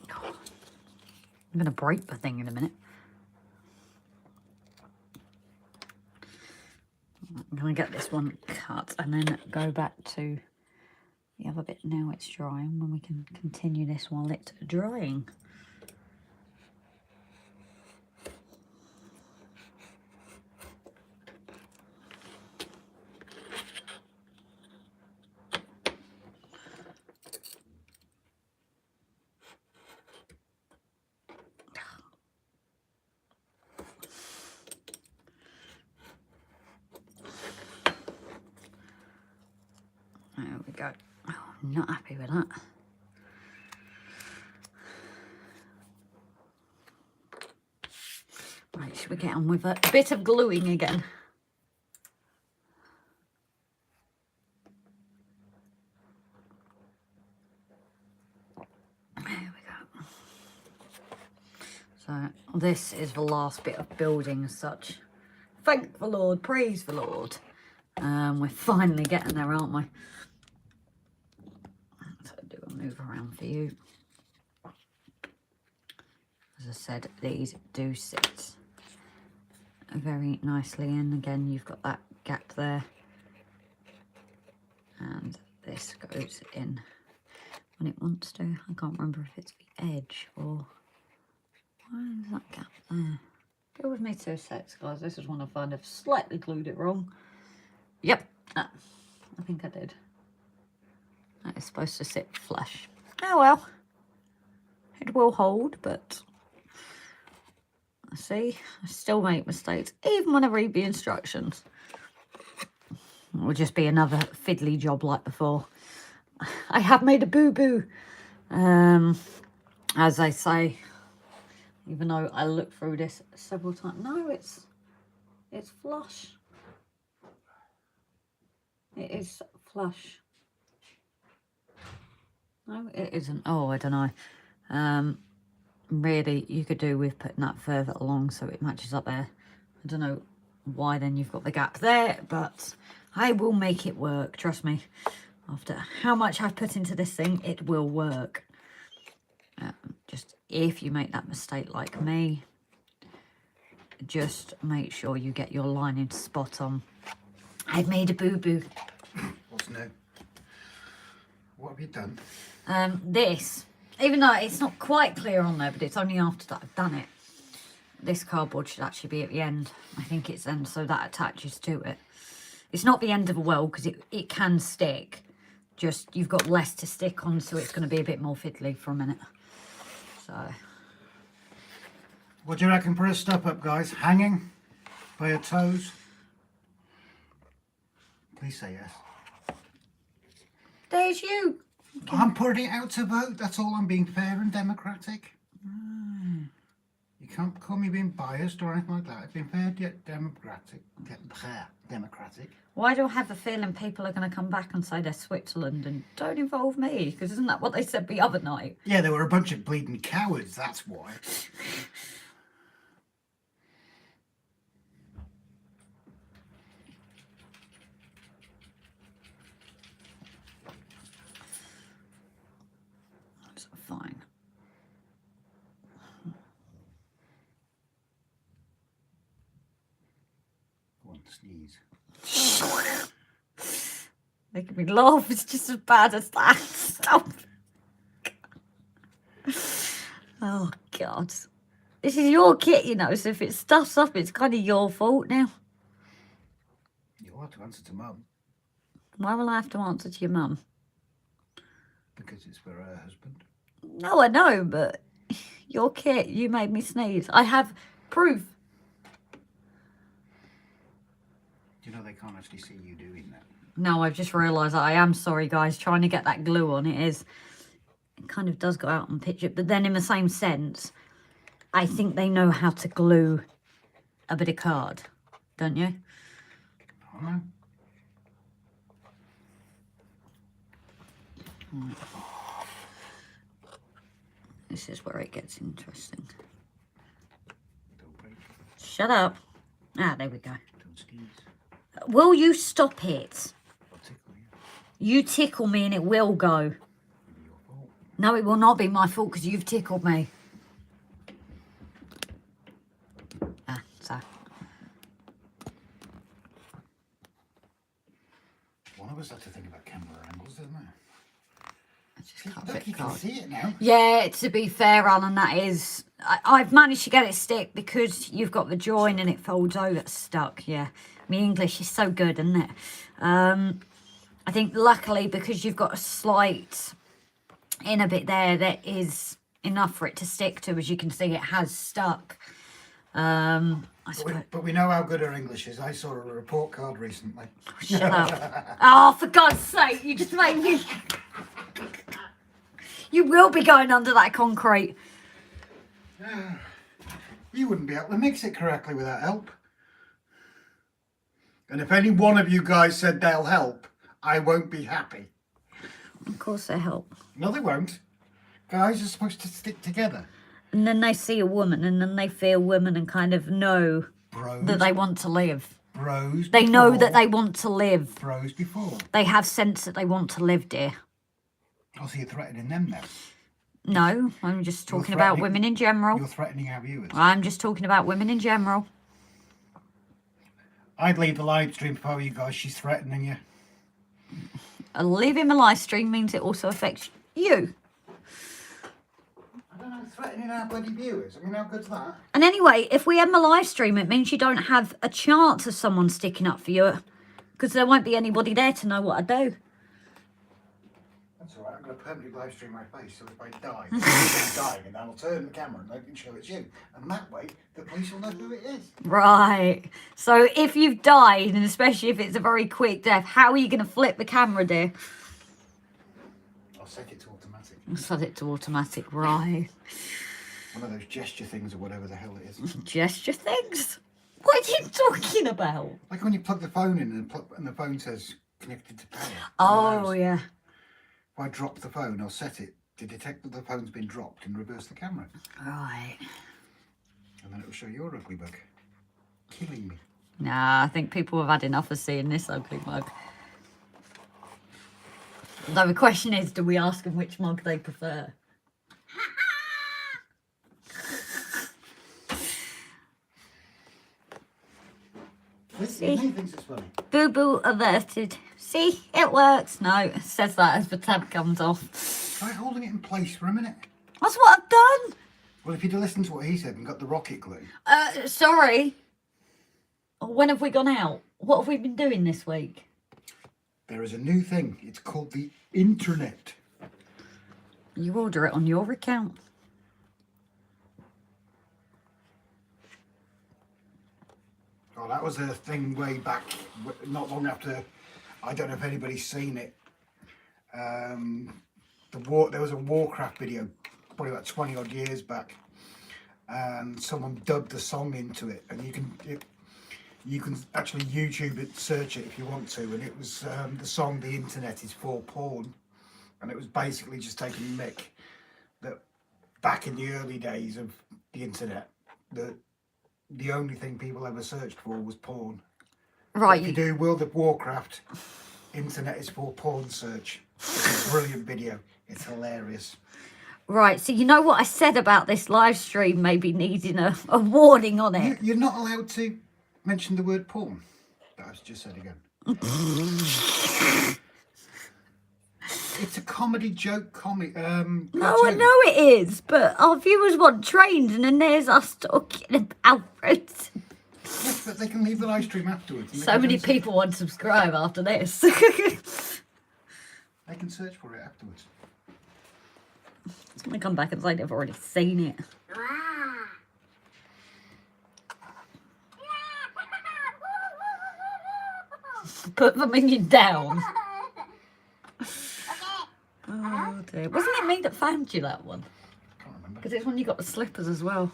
A: I'm going to break the thing in a minute. I'm going to get this one cut and then go back to the other bit now it's drying, when we can continue this while it's drying. There we go. Oh, I'm not happy with that. Right, should we get on with a bit of gluing again? There we go. So this is the last bit of building as such. Thank the Lord, praise the Lord. We're finally getting there, aren't we? So do a move around for you. As I said, these do sit very nicely in. Again, you've got that gap there. And this goes in when it wants to. I can't remember if it's the edge or... Why is that gap there? Go with me 2 secs, guys. This is one I find I've slightly glued it wrong. Yep, I think I did. That is supposed to sit flush. Oh well. It will hold, but... See, I still make mistakes, even when I read the instructions. It will just be another fiddly job like before. I have made a boo-boo. As I say, even though I looked through this several times. No, it's flush. It is flush. No, it isn't. Oh, I don't know. Really, you could do with putting that further along so it matches up there. I don't know why then you've got the gap there, but I will make it work, trust me. After how much I've put into this thing, it will work. Just if you make that mistake like me, just make sure you get your lining spot on. I've made a boo-boo.
B: What's new? What have you done?
A: This, even though it's not quite clear on there, but it's only after that I've done it. This cardboard should actually be at the end. I think it's then, so that attaches to it. It's not the end of a weld because it can stick. Just you've got less to stick on, so it's going to be a bit more fiddly for a minute. So.
B: What do you reckon for a step up, guys? Hanging by your toes? Please say yes.
A: There's you.
B: Okay. I'm putting it out to vote. That's all. I'm being fair and democratic. You can't call me being biased or anything like that. I've been fair yet democratic. Democratic.
A: Why do I have a feeling people are going to come back and say they're Switzerland and don't involve me? Because isn't that what they said the other night?
B: Yeah, they were a bunch of bleeding cowards. That's why.
A: That's fine.
B: one. Sneeze.
A: Making me laugh. It's just as bad as that. Stop. Oh, God. This is your kit, you know, so if it stuffs up, it's kind of your fault now.
B: You'll have to answer to Mum.
A: Why will I have to answer to your mum?
B: Because it's for her husband.
A: No, I know, but your kit, you made me sneeze. I have proof.
B: You know they can't actually see you doing that.
A: No, I've just realised that I am sorry, guys. Trying to get that glue on, it kind of does go out on picture. But then in the same sense, I think they know how to glue a bit of card, don't you?
B: I don't know.
A: Right. This is where it gets interesting.
B: Don't break.
A: Shut up. Ah, there we go.
B: Don't sneeze.
A: Will you stop it?
B: I'll tickle you.
A: You tickle me and it will go.
B: It'll be your fault.
A: No, it will not be my fault because you've tickled me. Ah, so.
B: One of us had to think about camera angles, didn't they?
A: I just can't
B: Look,
A: fit
B: you can
A: card.
B: see it now.
A: Yeah, to be fair, Alan, that is... I've managed to get it stick because you've got the join and it folds over. It's stuck, yeah. My English is so good, isn't it? I think luckily because you've got a slight inner bit there, that is enough for it to stick to. As you can see, it has stuck. I suppose...
B: But we know how good our English is. I saw a report card recently.
A: Shut up. Oh, for God's sake, you just made me... You will be going under that concrete.
B: You wouldn't be able to mix it correctly without help. And if any one of you guys said they'll help, I won't be happy.
A: Of course they help.
B: No, they won't. Guys are supposed to stick together.
A: And then they see a woman and then they feel women and kind of know
B: Bros.
A: that they want to live.
B: Bros.
A: They know
B: before.
A: that they want to live.
B: Bros before.
A: They have sense that they want to live, dear.
B: Oh, so you're threatening them now?
A: No, I'm just talking about
B: threatening-
A: women in general.
B: You're threatening our viewers.
A: I'm just talking about women in general.
B: I'd leave the live stream for you guys. She's threatening you.
A: Leaving the live stream means it also affects you.
B: I don't know, threatening our bloody viewers. I mean, how good's that?
A: And anyway, if we end the live stream, it means you don't have a chance of someone sticking up for you because there won't be anybody there to know what I do.
B: That's all right. I'm going to permanently live stream my face so if I die, I'm dying, and then I'll turn the camera and they can show it's you. And that way, the police will know who it is.
A: Right. So if you've died, and especially if it's a very quick death, how are you going to flip the camera, dear?
B: I'll set it to automatic.
A: Set it to automatic, right.
B: One of those gesture things or whatever the hell it is.
A: Gesture things? What are you talking about?
B: Like when you plug the phone in and the phone says connected to power.
A: Oh, yeah.
B: If I drop the phone, I'll set it to detect that the phone's been dropped and reverse the camera.
A: Right.
B: And then it'll show your ugly bug. Killing me.
A: Nah, I think people have had enough of seeing this ugly mug. Though the question is, do we ask them which mug they prefer? See?
B: He thinks it's funny.
A: Boo-boo averted. See, it works. No, it says that as the tab comes off.
B: Try holding it in place for a minute.
A: That's what I've done.
B: Well, if you'd have listened to what he said and got the rocket glue.
A: Sorry. When have we gone out? What have we been doing this week?
B: There is a new thing. It's called the internet.
A: You order it on your account.
B: Oh, that was a thing way back, not long after. I don't know if anybody's seen it. There was a Warcraft video, probably about 20 odd years back, and someone dubbed a song into it, and you can actually YouTube it, search it if you want to, and it was the song "The Internet Is For Porn," and it was basically just taking the mick that back in the early days of the internet, the only thing people ever searched for was porn.
A: Right.
B: If you do World of Warcraft, Internet Is For Porn search. It's a brilliant video. It's hilarious.
A: Right, so you know what I said about this live stream maybe needing a warning on it?
B: You're not allowed to mention the word porn. I've just said again. It's a comedy joke comic.
A: No, I
B: cartoon.
A: know it is, but our viewers want trains, and then there's us talking about roads.
B: Yes, but they can leave the live stream afterwards.
A: So many people want to subscribe after this.
B: They can search for it afterwards.
A: It's going to come back and say they've already seen it. Put them in you down. Oh dear. Wasn't it me that found you that one?
B: Can't remember.
A: Because it's when you got the slippers as well.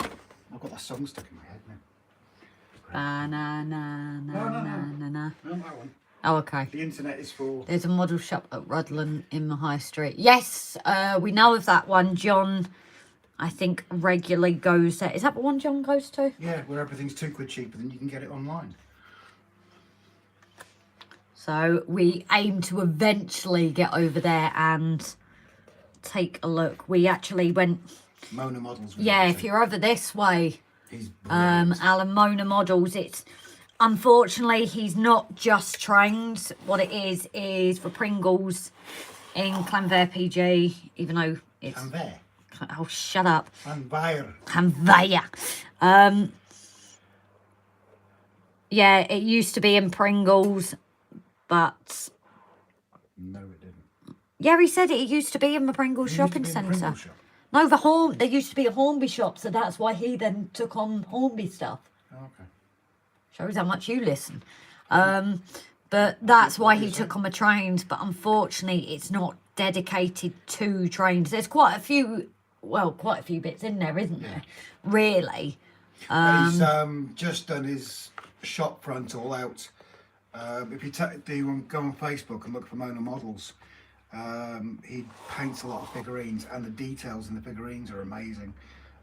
B: I've got that song stuck in my head now.
A: Ba-na-na-na-na-na-na.
B: Not that one.
A: Oh, okay.
B: The internet is for...
A: There's a model shop at Rudland in the High Street. Yes, we know of that one. John, I think, regularly goes there. Is that the one John goes to?
B: Yeah, where everything's £2 cheaper than you can get it online.
A: So we aim to eventually get over there and take a look. We actually went...
B: Mona Models.
A: Yeah, if you're over this way,
B: He's brilliant.
A: Alan Mona Models, it's... Unfortunately, he's not just trained. What it is for Pringles in Clanvere PG, even though it's...
B: Clanvere.
A: Oh, shut up.
B: Clanvire.
A: Clanvere. Yeah, it used to be in Pringles, but...
B: No, it didn't.
A: Yeah, he said it used to be in the Pringles
B: It used to
A: shopping
B: be in the
A: centre.
B: Pringles shop.
A: No, there used to be a Hornby shop, so that's why he then took on Hornby stuff.
B: Oh, okay.
A: Shows how much you listen. But that's why he took on the trains. But unfortunately, it's not dedicated to trains. There's quite a few bits in there, isn't there? Really.
B: He's just done his shop front all out. If you go on Facebook and look for Mona Models, he paints a lot of figurines, and the details in the figurines are amazing.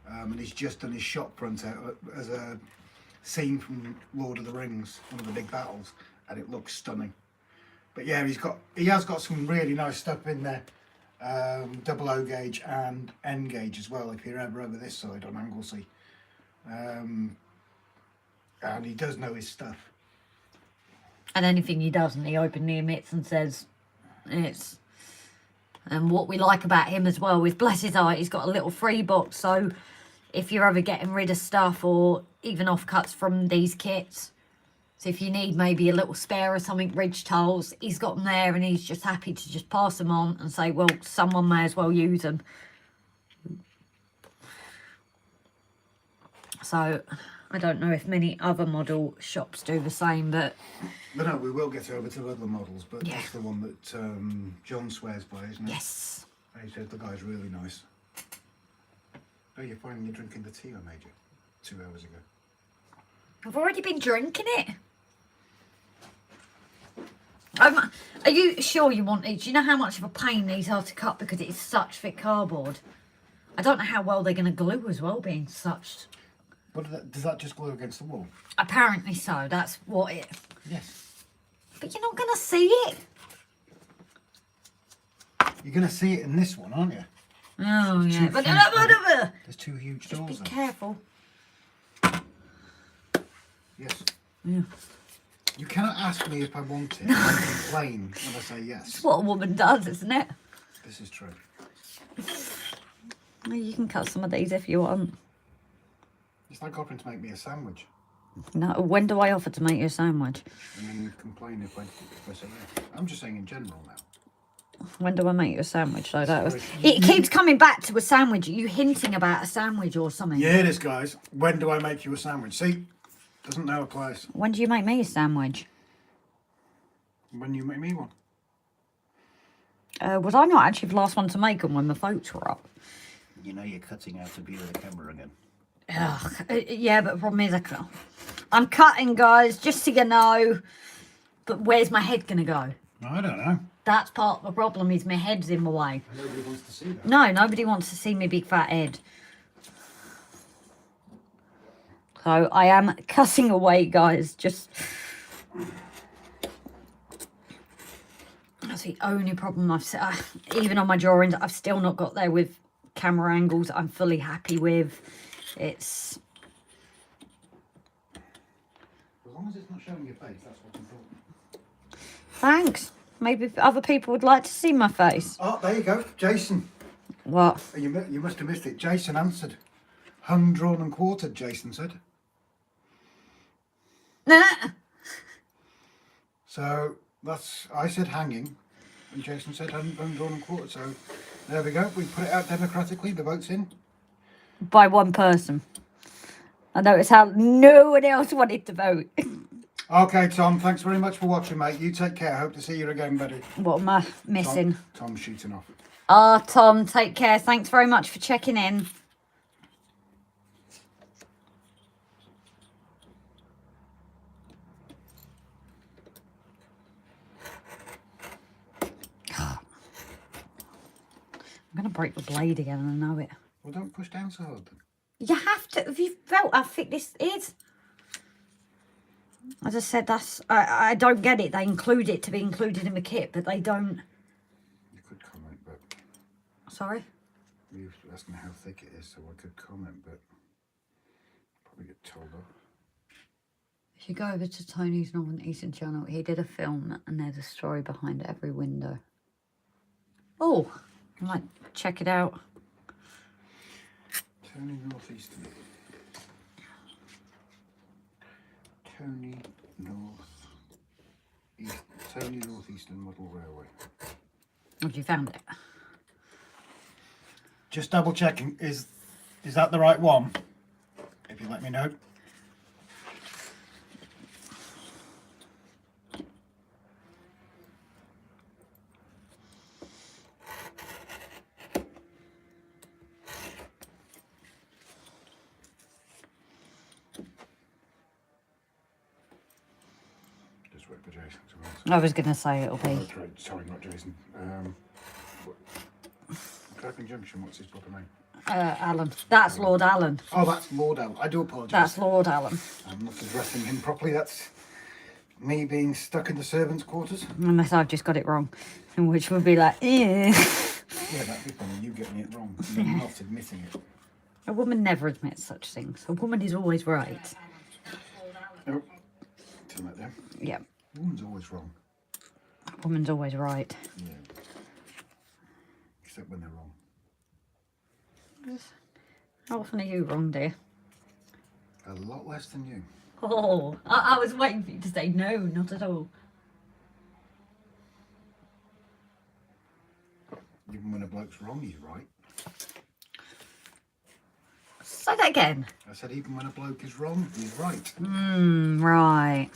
B: And he's just done his shop front out as a scene from Lord of the Rings, one of the big battles, and it looks stunning. But yeah, he has got some really nice stuff in there, double O gauge and N gauge as well, if you're ever over this side on Anglesey. And he does know his stuff.
A: And anything he doesn't, he openly admits and says it's... And what we like about him as well is, bless his heart, he's got a little free box, so if you're ever getting rid of stuff or even offcuts from these kits, so if you need maybe a little spare or something, ridge tiles, he's got them there, and he's just happy to just pass them on and say, well, someone may as well use them. So I don't know if many other model shops do the same, but
B: No, we will get over to other models, but
A: Yeah.
B: that's the one that John swears by, isn't it?
A: yes.
B: He said the guy's really nice. Oh, you're finally drinking the tea I made you 2 hours ago.
A: I've already been drinking it. Are you sure you want it? Do you know how much of a pain these are to cut because it's such thick cardboard? I don't know how well they're going to glue as well, being such...
B: But does that just glue against the wall?
A: Apparently so, that's what it...
B: Yes.
A: But you're not going to see it.
B: You're going to see it in this one, aren't you?
A: Oh, yeah. But
B: There's two huge
A: be
B: doors there.
A: careful.
B: Yes.
A: Yeah.
B: You cannot ask me if I want it. I complain when I say yes.
A: It's what a woman does, isn't it?
B: This is true.
A: Well, you can cut some of these if you want.
B: It's like offering to make me a sandwich.
A: No, when do I offer to make you a sandwich?
B: And then you complain if I say yes. I'm just saying in general now.
A: When do I make you a sandwich? So that was...
B: Sorry.
A: It keeps coming back to a sandwich. Are you hinting about a sandwich or something?
B: Yeah, it is, guys. When do I make you a sandwich? See? Doesn't know a place.
A: When do you make me a sandwich?
B: When you make me one.
A: Was I not actually the last one to make them when the votes were up?
B: You know you're cutting out of view of the camera again.
A: Ugh, yeah, but the problem is I'm cutting, guys, just so you know. But where's my head going to go?
B: I don't know.
A: That's part of the problem, is my head's in the way.
B: Nobody wants to see that.
A: No, nobody wants to see me big fat head. So I am cutting away, guys. Just... That's the only problem even on my drawings, I've still not got there with camera angles I'm fully happy with. It's...
B: long as it's not showing your face, that's what's important.
A: Thanks. Maybe other people would like to see my face.
B: Oh, there you go. Jason.
A: What?
B: You must have missed it. Jason answered. Hung, drawn and quartered, Jason said.
A: Nah.
B: So I said hanging, and Jason said hung, drawn and quartered. So there we go. We put it out democratically. The vote's in.
A: By one person. I noticed how no one else wanted to vote.
B: Okay, Tom. Thanks very much for watching, mate. You take care. Hope to see you again, buddy.
A: What am I missing?
B: Tom's shooting off.
A: Ah, Tom, take care. Thanks very much for checking in. I'm going to break the blade again, I know it.
B: Well, don't push down so hard then.
A: You have to. Have you felt how thick this is? As I said, I don't get it. They include it to be included in the kit, but they don't.
B: You could comment, but...
A: Sorry?
B: You were asking how thick it is, so I could comment, but... probably get told off.
A: If you go over to Tony's Northern Eastern channel, he did a film and there's a story behind every window. Oh, I might check it out.
B: Tony Northeastern. Tony Northeastern Model Railway.
A: Have you found it?
B: Just double checking. Is that the right one? If you let me know. Just wait for Jason to answer.
A: I was going to say it'll be.
B: Sorry, not Jason. Clapham Junction, what's his proper name?
A: Alan. That's Lord Alan.
B: Oh, that's Lord Alan. I do apologise.
A: That's Lord Alan.
B: I'm not addressing him properly. That's me being stuck in the servants' quarters.
A: Unless I've just got it wrong. Which would be like, eh.
B: Yeah, that'd be funny. You getting it wrong. You're not admitting it.
A: A woman never admits such things. A woman is always right.
B: Oh, turn that down.
A: Yeah.
B: A woman's always wrong.
A: A woman's always right.
B: Yeah. Except when they're wrong.
A: How often are you wrong, dear?
B: A lot less than you.
A: Oh, I was waiting for you to say no, not at all.
B: Even when a bloke's wrong, he's right.
A: Say that again.
B: I said even when a bloke is wrong, he's right.
A: Right.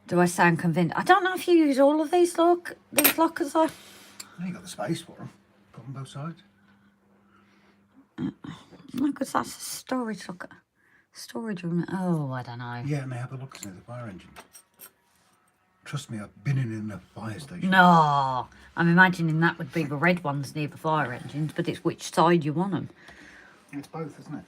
A: Do I sound convinced? I don't know if you use all of these lockers though.
B: No, you got the space for them. Put them both sides.
A: No, because that's a storage locker. Storage room. Oh, I don't know.
B: Yeah, and they have the lockers near the fire engine. Trust me, I've been in a fire station.
A: No, I'm imagining that would be the red ones near the fire engines, but it's which side you want them.
B: It's both, isn't it?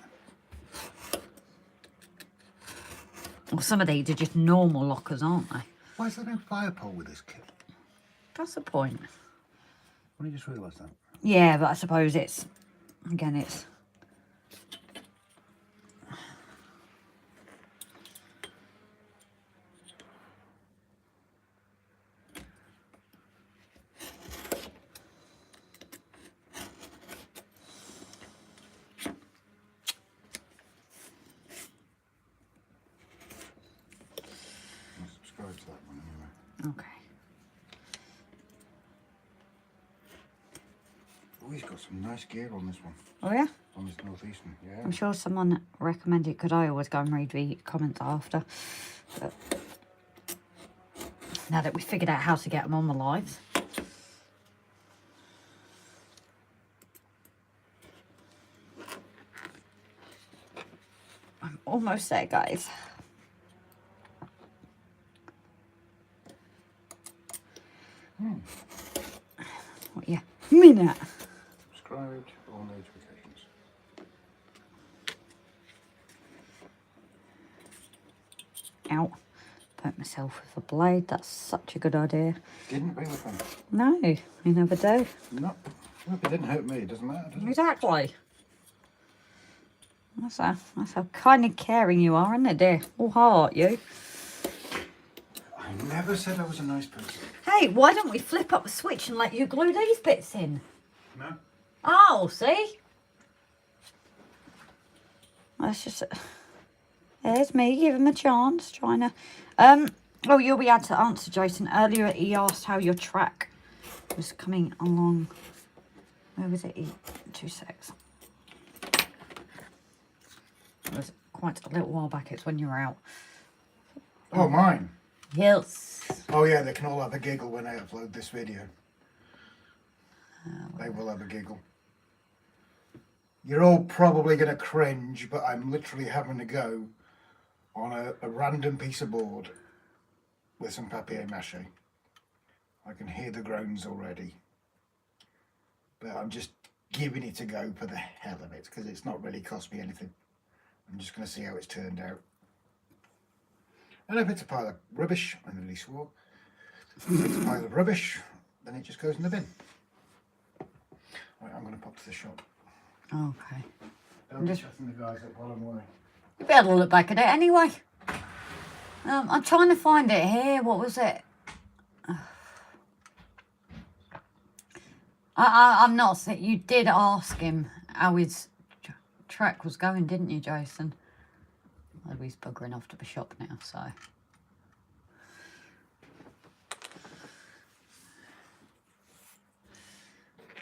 A: Well, some of these are just normal lockers, aren't they?
B: Why is there no fire pole with this kit?
A: That's the point.
B: I just realised that.
A: Yeah, but I suppose it's... Again, it's...
B: I'll subscribe to that one anyway.
A: Okay.
B: Oh, he's got some nice gear on this one.
A: Oh, yeah?
B: On this Northeastern, yeah.
A: I'm sure someone recommended it, because I always go and read the comments after. But now that we've figured out how to get them on the lives. I'm almost there, guys. What, yeah, minute.
B: Subscribed, all notifications.
A: Out. Burnt myself with a blade. That's such a good idea.
B: Didn't bring the pen.
A: No, you never do.
B: No. Well, if it didn't hurt me, it doesn't matter, does it?
A: Exactly. That's how kind of caring you are, isn't it, dear? All heart, you.
B: I never said I was a nice person.
A: Hey, why don't we flip up the switch and let you glue these bits in?
B: No.
A: Oh, see? That's just... There's me, give him a chance, trying to... Oh, you'll be able to answer, Jason. Earlier he asked how your track was coming along. Where was it? 2 secs. It was quite a little while back. It's when you were out.
B: Oh, mine?
A: Yes.
B: Oh, yeah, they can all have a giggle when I upload this video. They will have a giggle. You're all probably going to cringe, but I'm literally having to go on a random piece of board with some papier-mâché. I can hear the groans already. But I'm just giving it a go for the hell of it, because it's not really cost me anything. I'm just going to see how it's turned out. And if it's a pile of rubbish, I nearly swore. If it's a pile of rubbish, then it just goes in the bin. Right, I'm going to pop to the shop.
A: Okay.
B: Don't be chatting the guys up while I'm away.
A: You better look back at it anyway. I'm trying to find it here. What was it? I'm not saying... You did ask him how his track was going, didn't you, Jason? Well, he's buggering off to the shop now, so...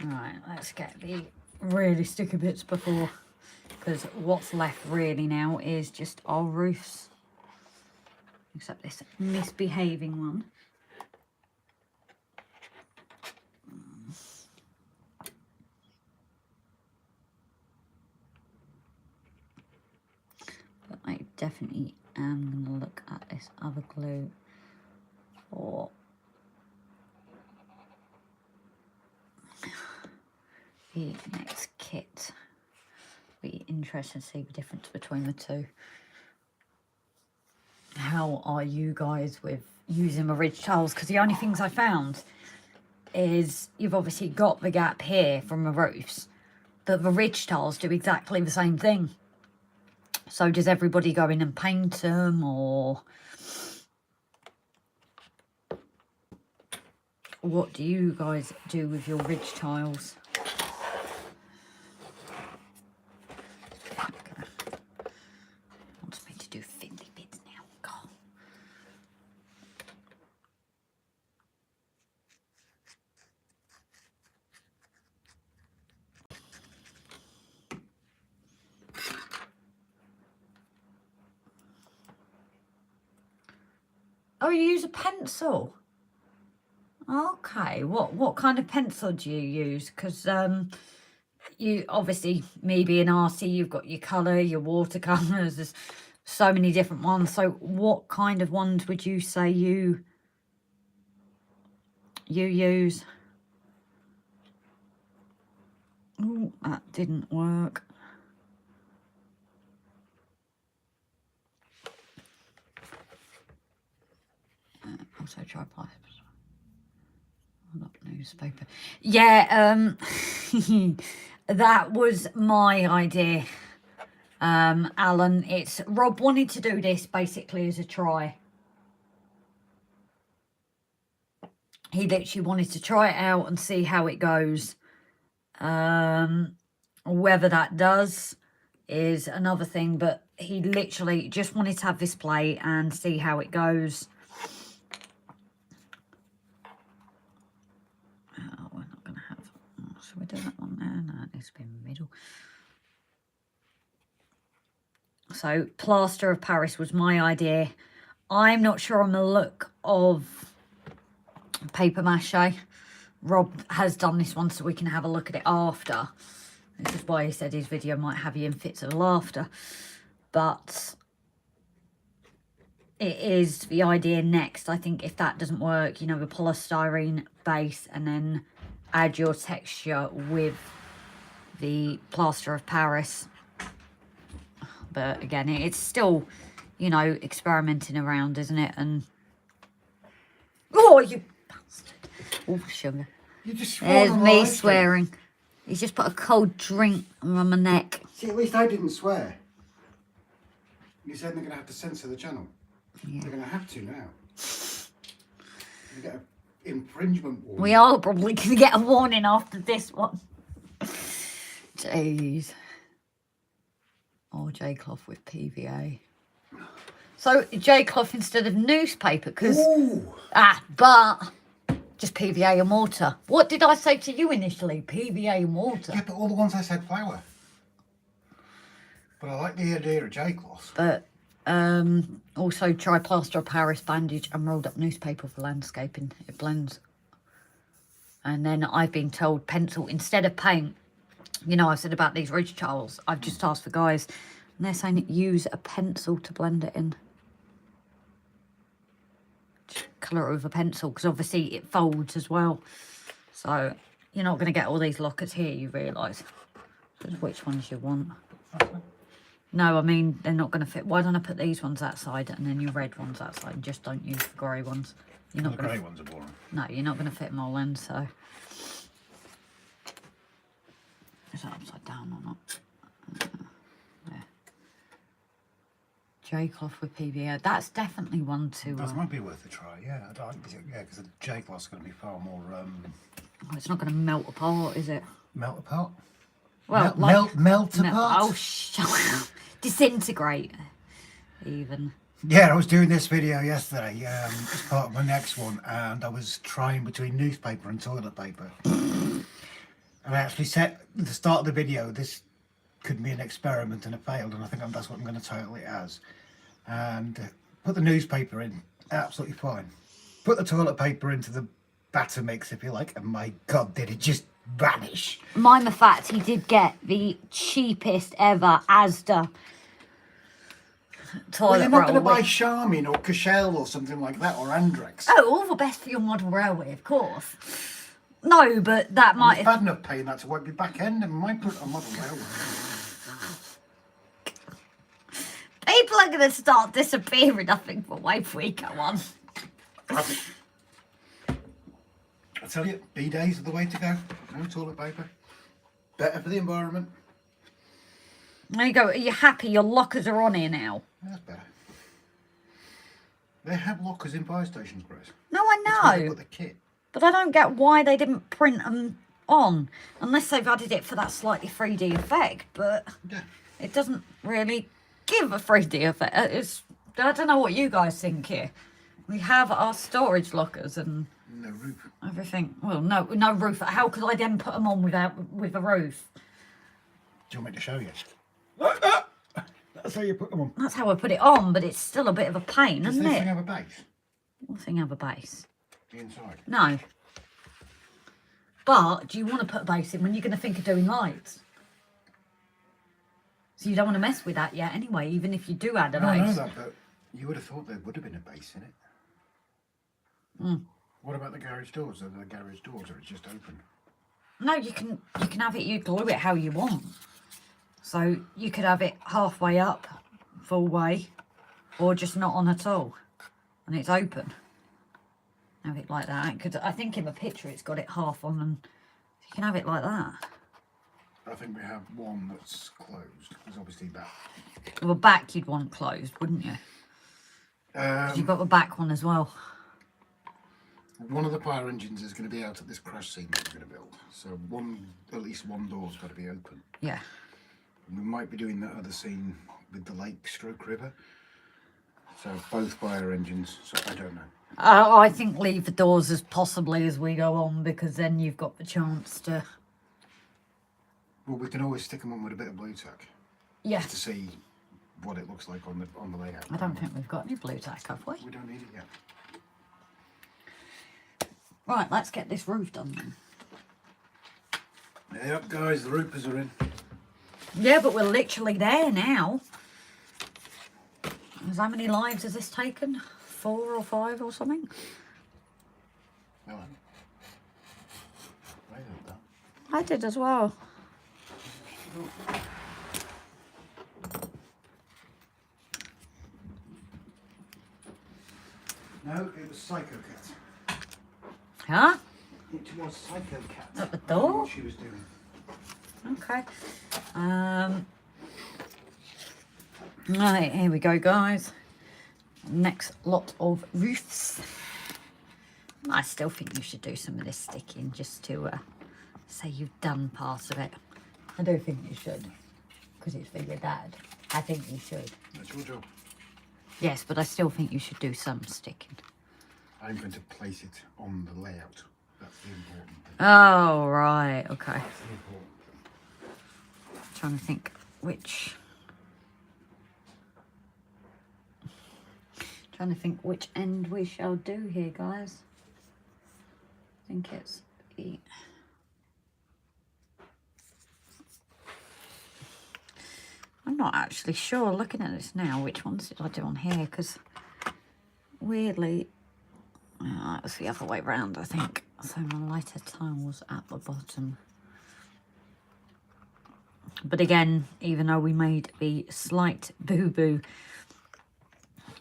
A: Right, let's get the really sticky bits before... Because what's left really now is just our roofs. Except this misbehaving one. But I definitely am going to look at this other glue for the next kit. Be interested to see the difference between the two. How are you guys with using the ridge tiles? Because the only things I found is you've obviously got the gap here from the roofs, but the ridge tiles do exactly the same thing. So does everybody go in and paint them, or what do you guys do with your ridge tiles? Wants me to do fiddly bits now. God. Oh, you use a pencil? Okay, what kind of pencil do you use? Because you obviously, me being arty, you've got your colour, your watercolours, there's so many different ones. So what kind of ones would you say you use? Oh, that didn't work. Also try plastic. Not newspaper. Yeah, that was my idea, Alan. It's Rob wanted to do this basically as a try. He literally wanted to try it out and see how it goes. Whether that does is another thing, but he literally just wanted to have this play and see how it goes. We're not going to have... Oh, should we do that one there? No, it needs to be in the middle. So, plaster of Paris was my idea. I'm not sure on the look of paper mache. Rob has done this one so we can have a look at it after. This is why he said his video might have you in fits of laughter. But it is the idea next. I think if that doesn't work, you know, the polystyrene base and then add your texture with the plaster of Paris. But again, it's still, you know, experimenting around, isn't it? And oh, you bastard! Oh, sugar.
B: You just
A: There's me swearing. He's just put a cold drink around my neck.
B: See, at least I didn't swear. You said they're going to have to censor the channel.
A: Yeah.
B: They're going to have to now. You get an infringement warning.
A: We are probably going to get a warning after this one. Jeez. Or J-cloth with PVA. So J-cloth instead of newspaper, because but just PVA and mortar. What did I say to you initially? PVA and mortar.
B: Yeah, but all the ones I said flour. But I like the idea of J-cloth.
A: But also try plaster of Paris bandage and rolled up newspaper for landscaping. It blends. And then I've been told pencil instead of paint. You know, I said about these ridge towels. I've just asked for guys, and they're saying use a pencil to blend it in. Colour it with a pencil, because obviously it folds as well. So you're not going to get all these lockers here, you realise. Just which ones you want. No, I mean, they're not going to fit. Why don't I put these ones outside and then your red ones outside, and just don't use the grey ones. You're not
B: the grey ones are boring.
A: No, you're not going to fit them all in, so. Is that upside down or not? Yeah. J-cloth with PVA. That's definitely one to...
B: That might be worth a try, yeah. Because the J-cloth's going to be far more...
A: it's not going to melt apart, is it?
B: Melt apart?
A: Well,
B: melt apart?
A: Oh, shut up. Disintegrate, even.
B: Yeah, I was doing this video yesterday as part of my next one, and I was trying between newspaper and toilet paper. And I actually said at the start of the video, this could be an experiment, and it failed, and I think that's what I'm going to title it as. And put the newspaper in, absolutely fine. Put the toilet paper into the batter mix, if you like, and my God, did it just vanish.
A: Mind the fact he did get the cheapest ever Asda toilet
B: Well, you're not
A: roll.
B: going to buy Charmin or Cushell or something like that, or Andrex.
A: Oh, all the best for your model railway, of course. No, but that might...
B: It's bad enough paying that to wipe your back end, and might put a model railway.
A: People are going to start disappearing, I think, for way we go on.
B: I tell you, B-days are the way to go. No toilet paper. Better for the environment.
A: There you go. Are you happy? Your lockers are on here now.
B: That's better. They have lockers in fire stations, Grace.
A: No, I
B: That's where they
A: know.
B: put the kit.
A: But I don't get why they didn't print them on. Unless they've added it for that slightly 3D effect. But
B: Yeah.
A: it doesn't really give a 3D effect. I don't know what you guys think here. We have our storage lockers and...
B: No roof.
A: everything. Well, no roof. How could I then put them on with a roof?
B: Do you want me to show you? That's how you put them on.
A: That's how I put it on, but it's still a bit of a pain,
B: Does
A: isn't
B: this
A: it?
B: thing have a base?
A: What thing have a base?
B: The inside.
A: No. But do you want to put a base in when you're going to think of doing lights? So you don't want to mess with that yet anyway, even if you do add a
B: I know
A: base.
B: that, but you would have thought there would have been a base in it.
A: Mm.
B: What about the garage doors? Are the garage doors, or it's just open?
A: No, you can have it, you glue it how you want. So you could have it halfway up, full way, or just not on at all. And it's open. Have it like that. Because I think in the picture it's got it half on, and you can have it like that.
B: I think we have one that's closed. There's obviously that.
A: Well, the back you'd want closed, wouldn't you? 'Cause you've got the back one as well.
B: One of the fire engines is going to be out at this crash scene that we're going to build. So at least one door's got to be open.
A: Yeah.
B: And we might be doing that other scene with the lake stroke river. So both fire engines. So I don't know.
A: I think leave the doors as possibly as we go on, because then you've got the chance to...
B: Well, we can always stick them on with a bit of blue tack
A: Yeah.
B: to see what it looks like on the layout.
A: I don't think we've got any blue tack, have we?
B: We don't need it yet.
A: Right, let's get this roof done then.
B: Yep, guys, the roofers are in.
A: Yeah, but we're literally there now. How many lives has this taken? 4 or 5 or something?
B: Well, I did that.
A: I did as well.
B: No, it was Psycho Cat.
A: Huh?
B: It was Psycho Cat.
A: At the
B: I don't know
A: door?
B: what she was doing.
A: Okay. Right, here we go, guys. Next lot of roofs. I still think you should do some of this sticking just to say you've done part of it. I do think you should, because it's for your dad. I think you should.
B: That's your job.
A: Yes, but I still think you should do some sticking.
B: I'm going to place it on the layout. That's the important thing.
A: Oh, right, okay.
B: That's the important thing.
A: Trying to think which... Trying to think which end we shall do here, guys. I think it's the... I'm not actually sure, looking at this now, which ones did I do on here, because weirdly, it's the other way round, I think. So my lighter tiles at the bottom. But again, even though we made the slight boo-boo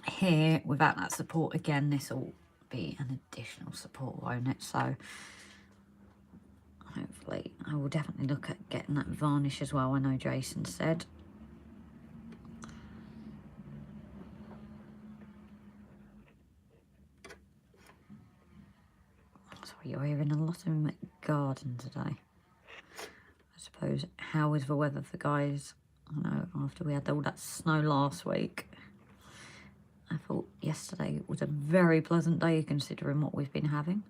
A: here, without that support, again, this will be an additional support, won't it? So hopefully I will definitely look at getting that varnish as well, I know Jason said. So you're hearing a lot of garden today. I suppose, how is the weather for guys? I know after we had all that snow last week, I thought yesterday was a very pleasant day considering what we've been having.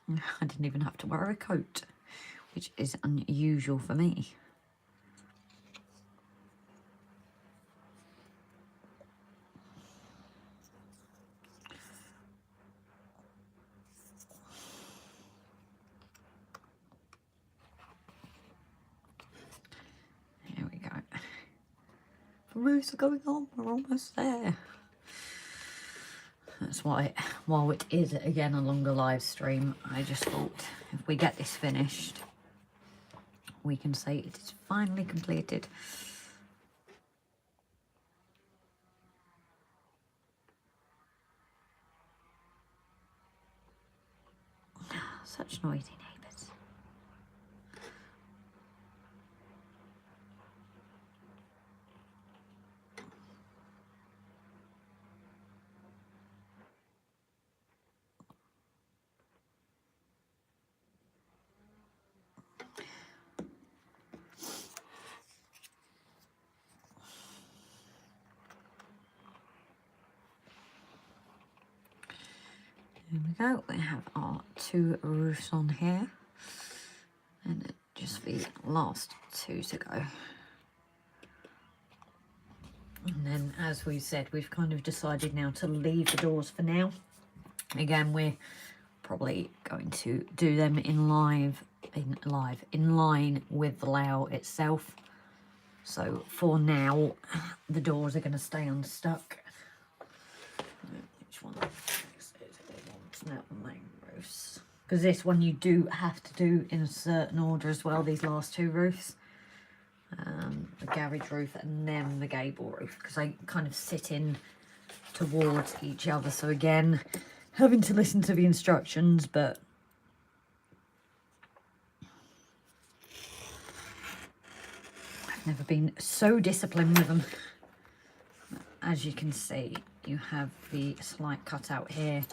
A: I didn't even have to wear a coat, which is unusual for me. Here we go. The roofs are going on, we're almost there. That's why, while it is again a longer live stream, I just thought if we get this finished, we can say it is finally completed. Such noisy neighbours. There we go, we have our 2 roofs on here, and just the last 2 to go. And then, as we said, we've kind of decided now to leave the doors for now. Again, we're probably going to do them in line with the layout itself. So for now, the doors are going to stay unstuck. Which one? Not the main roofs, because this one you do have to do in a certain order as well, these last 2 roofs, the garage roof and then the gable roof, because they kind of sit in towards each other. So again, having to listen to the instructions, but I've never been so disciplined with them. As you can see, you have the slight cutout here.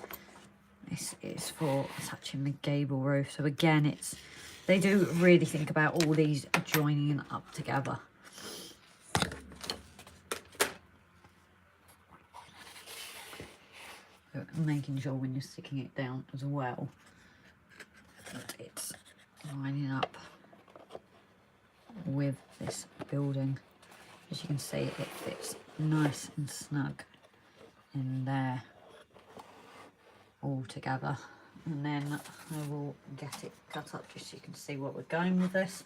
A: This is for attaching the gable roof. So again, they do really think about all these joining up together. So making sure when you're sticking it down as well, that it's lining up with this building. As you can see, it fits nice and snug in there all together. And then I will get it cut up just so you can see what we're going with this.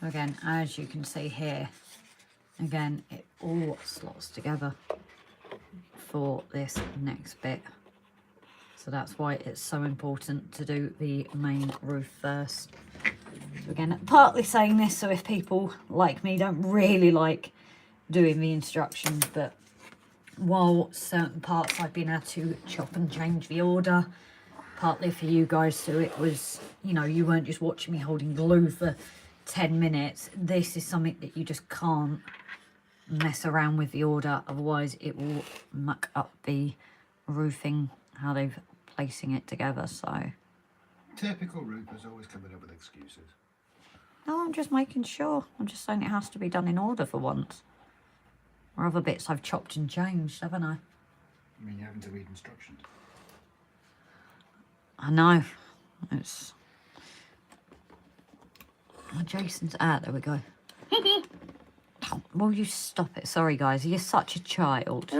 A: Again, as you can see here, again, it all slots together for this next bit. So that's why it's so important to do the main roof first. Again, partly saying this so if people like me don't really like doing the instructions, but while certain parts I've been able to chop and change the order, partly for you guys so it was, you know, you weren't just watching me holding glue for 10 minutes. This is something that you just can't mess around with the order, otherwise it will muck up the roofing, how they've placing it together. So
B: typical roofers always coming up with excuses.
A: no, I'm just making sure. I'm just saying it has to be done in order for once. Or other bits I've chopped and changed, haven't I?
B: I mean, you having to read instructions.
A: I know. It's... Oh, Jason's out. There we go. Oh, will you stop it? Sorry, guys. You're such a child.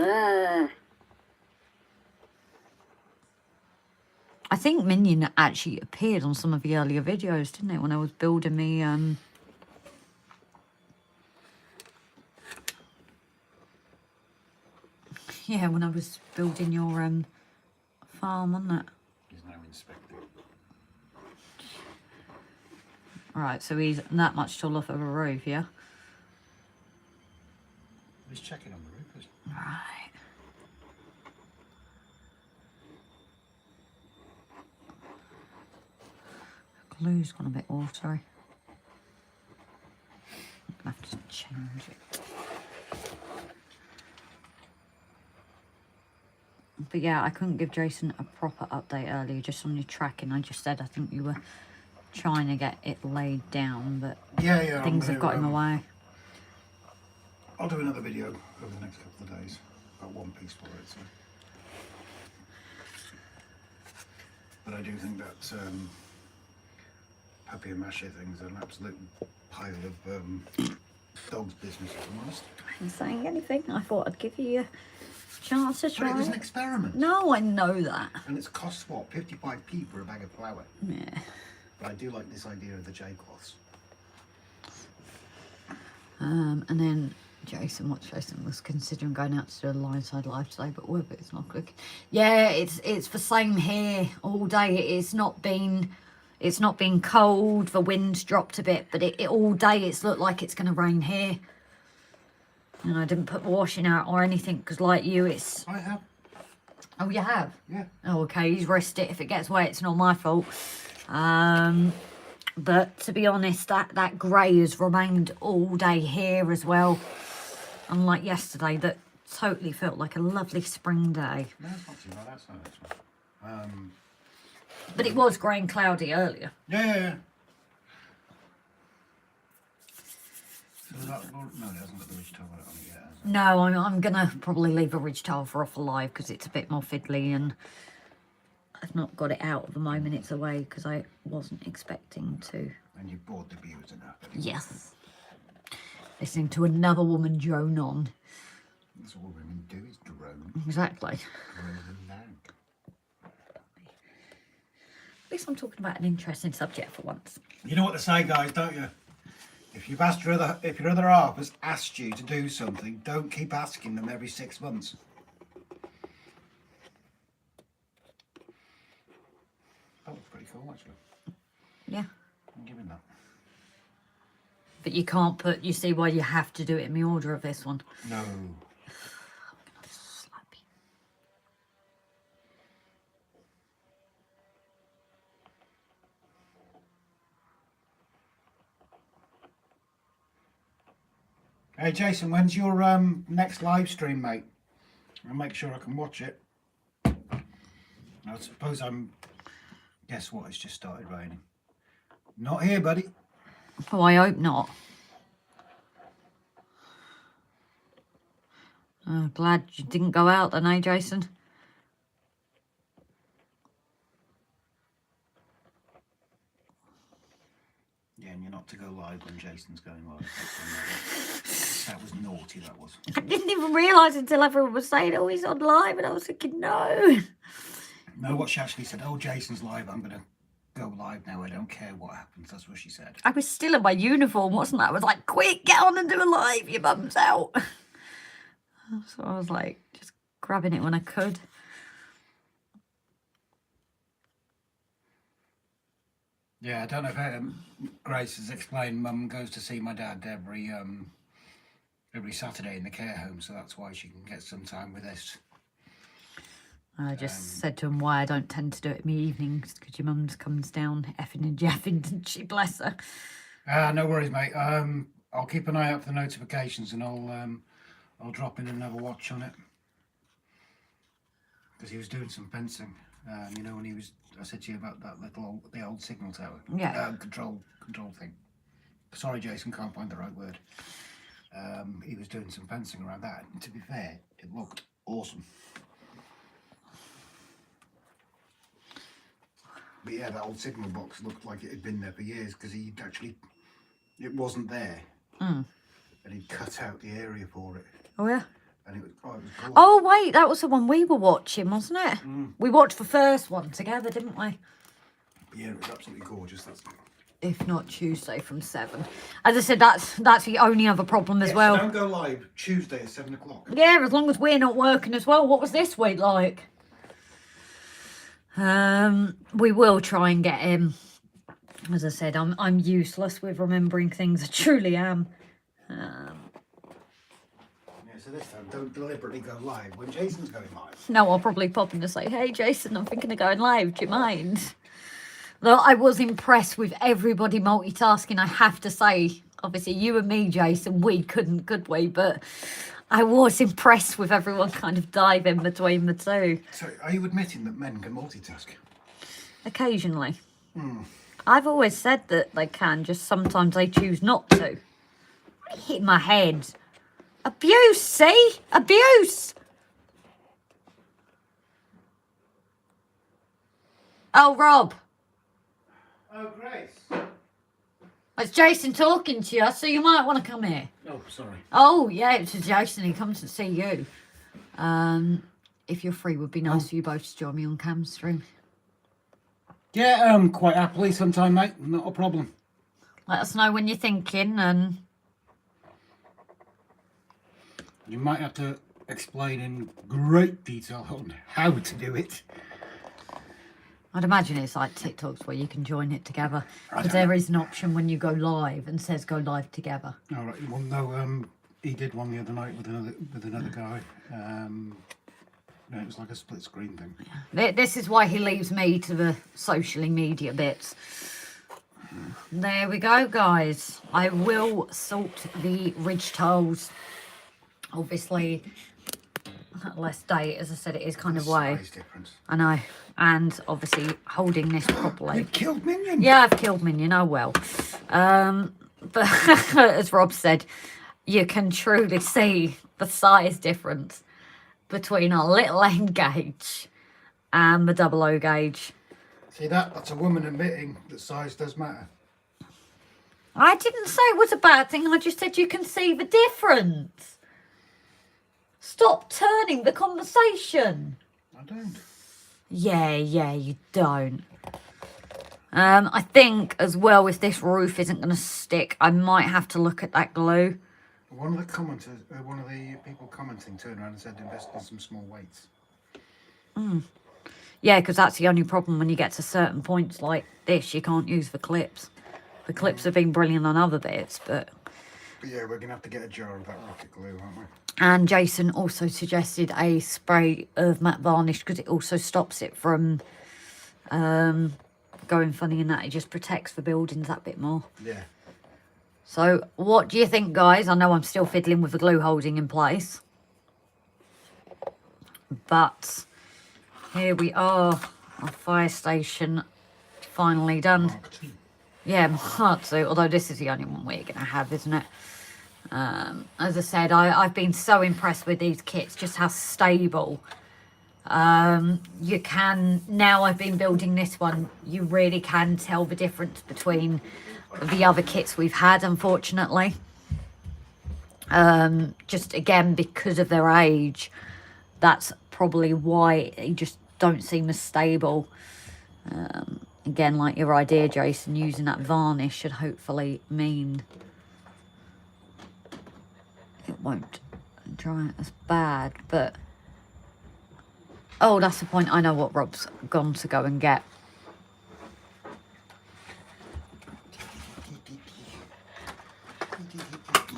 A: I think Minion actually appeared on some of the earlier videos, didn't it? When I was building me... Yeah, when I was building your farm, wasn't it?
B: He's now inspecting.
A: Right, so he's that much tall off of a roof, yeah?
B: He's checking on the roofers.
A: Right. Glue's gone a bit watery. I'm gonna have to change it. But yeah, I couldn't give Jason a proper update earlier, just on your tracking. I just said I think you were trying to get it laid down, but
B: Yeah,
A: things have got in the way.
B: I'll do another video over the next couple of days. Got one piece for it, so. But I do think that papier-mâché things are an absolute pile of dog's business, if I'm honest.
A: I wasn't saying anything. I thought I'd give you a chance to try.
B: But it was an experiment.
A: No, I know that.
B: And it's cost what? 55p for a bag of flour.
A: Yeah.
B: But I do like this idea of the J-cloths.
A: And then Jason was considering going out to do a line side live today, but whether it's not clicking. Yeah, it's the same here all day. It's not been cold. The wind's dropped a bit, but it all day it's looked like it's going to rain here. And I didn't put the washing out or anything because, like you, it's.
B: I have.
A: Oh, you have?
B: Yeah.
A: Oh, okay. He's risked it. If it gets wet, it's not my fault. But to be honest, that grey has remained all day here as well. Unlike yesterday, that totally felt like a lovely spring day.
B: No, it's not too bad outside, actually.
A: But it was grey and cloudy earlier.
B: Yeah. So that, no, it hasn't got the ridge towel on it yet, has it?
A: No, I'm going to probably leave a ridge towel for off alive because it's a bit more fiddly and I've not got it out at the moment. It's away because I wasn't expecting to.
B: And you bought the views enough.
A: Yes. Listening to another woman drone on.
B: That's all women do is drone.
A: Exactly.
B: Drone and lag.
A: At least I'm talking about an interesting subject for once.
B: You know what to say, guys, don't you? If your other half has asked you to do something, don't keep asking them every 6 months. That was pretty cool, actually.
A: Yeah.
B: I'm giving that.
A: But you can't put, you see why you have to do it in the order of this one.
B: No.
A: Slappy.
B: Hey Jason, when's your next live stream, mate? I'll make sure I can watch it. I suppose guess what? It's just started raining. Not here, buddy.
A: Oh, I hope not. Oh, glad you didn't go out then, eh, Jason?
B: Yeah, and you're not to go live when Jason's going live. That was naughty, that was.
A: I didn't even realise until everyone was saying, oh, he's on live, and I was thinking, no.
B: No, what she actually said, oh, Jason's live, I'm going to go live now. I don't care what happens. That's what she said.
A: I was still in my uniform, wasn't I? I was like, quick, get on and do a live, your mum's out. So I was like, just grabbing it when I could.
B: Yeah, I don't know if Grace has explained. Mum goes to see my dad every Saturday in the care home, so that's why she can get some time with us.
A: I just said to him why I don't tend to do it in the evenings, because your mum comes down effing and jeffing, didn't she? Bless her.
B: No worries, mate. I'll keep an eye out for the notifications, and I'll drop in and have a watch on it. Because he was doing some fencing. You know, when I said to you about that the old signal tower.
A: Yeah.
B: Control thing. Sorry, Jason, can't find the right word. He was doing some fencing around that. And to be fair, it looked awesome. But yeah, that old signal box looked like it had been there for years, because it wasn't there. And he'd cut out the area for it.
A: Oh, yeah?
B: And it was cool.
A: Oh, wait, that was the one we were watching, wasn't it? We watched the first one together, didn't we?
B: Yeah, it was absolutely gorgeous.
A: If not Tuesday from 7. As I said, that's the only other problem as well.
B: So don't go live Tuesday at 7 o'clock.
A: Yeah, as long as we're not working as well. What was this week like? We will try and get him. As I said, I'm useless with remembering things. I truly am.
B: So this time, don't deliberately go live when Jason's going live.
A: No, I'll probably pop in to say, hey, Jason, I'm thinking of going live. Do you mind? Though I was impressed with everybody multitasking, I have to say. Obviously, you and me, Jason, we couldn't, could we? But I was impressed with everyone kind of diving between the two.
B: So, are you admitting that men can multitask?
A: Occasionally. I've always said that they can, just sometimes they choose not to. I hit my head. Abuse, see? Abuse! Oh, Rob.
B: Oh, Grace.
A: It's Jason talking to you, so you might want to come here.
B: Oh, sorry.
A: Oh, yeah, it's Jason. He comes to see you. If you're free, it would be nice for you both to join me on cam stream.
B: Yeah, quite happily sometime, mate. Not a problem.
A: Let us know when you're thinking, and
B: You might have to explain in great detail on how to do it.
A: I'd imagine it's like TikToks where you can join it together.
B: I
A: Because
B: don't
A: there is an option when you go live and says go live together.
B: All right. Well, no. He did one the other night with another guy. No, it was like a split screen thing.
A: This is why he leaves me to the social media bits. There we go, guys. I will salt the ridge tiles. Obviously, less date, as I said, it is kind of way.
B: Size difference.
A: I know. And obviously holding this properly.
B: You killed Minion.
A: Yeah, I've killed Minion. Oh well. But as Rob said, you can truly see the size difference between our little end gauge and the 00 gauge.
B: See that? That's a woman admitting that size does matter.
A: I didn't say it was a bad thing. I just said you can see the difference. Stop turning the conversation.
B: I don't.
A: Yeah, you don't. I think as well, if this roof isn't going to stick, I might have to look at that glue.
B: One of the people commenting turned around and said invest in some small weights.
A: Yeah, because that's the only problem when you get to certain points like this. You can't use the clips. The clips have been brilliant on other bits, but
B: yeah, we're going to have to get a jar of that rocket glue, aren't we?
A: And Jason also suggested a spray of matte varnish because it also stops it from going funny, and that it just protects the buildings that bit more.
B: Yeah.
A: So what do you think, guys? I know I'm still fiddling with the glue holding in place. But here we are. Our fire station finally done.
B: Mark II.
A: Yeah, Mark II, although this is the only one we're going to have, isn't it? As I said, I've been so impressed with these kits, just how stable. You can, now I've been building this one, you really can tell the difference between the other kits we've had, unfortunately. Just again, because of their age, that's probably why they just don't seem as stable. again, like your idea, Jason, using that varnish should hopefully mean it won't dry as bad. But oh, that's the point. I know what Rob's gone to go and get.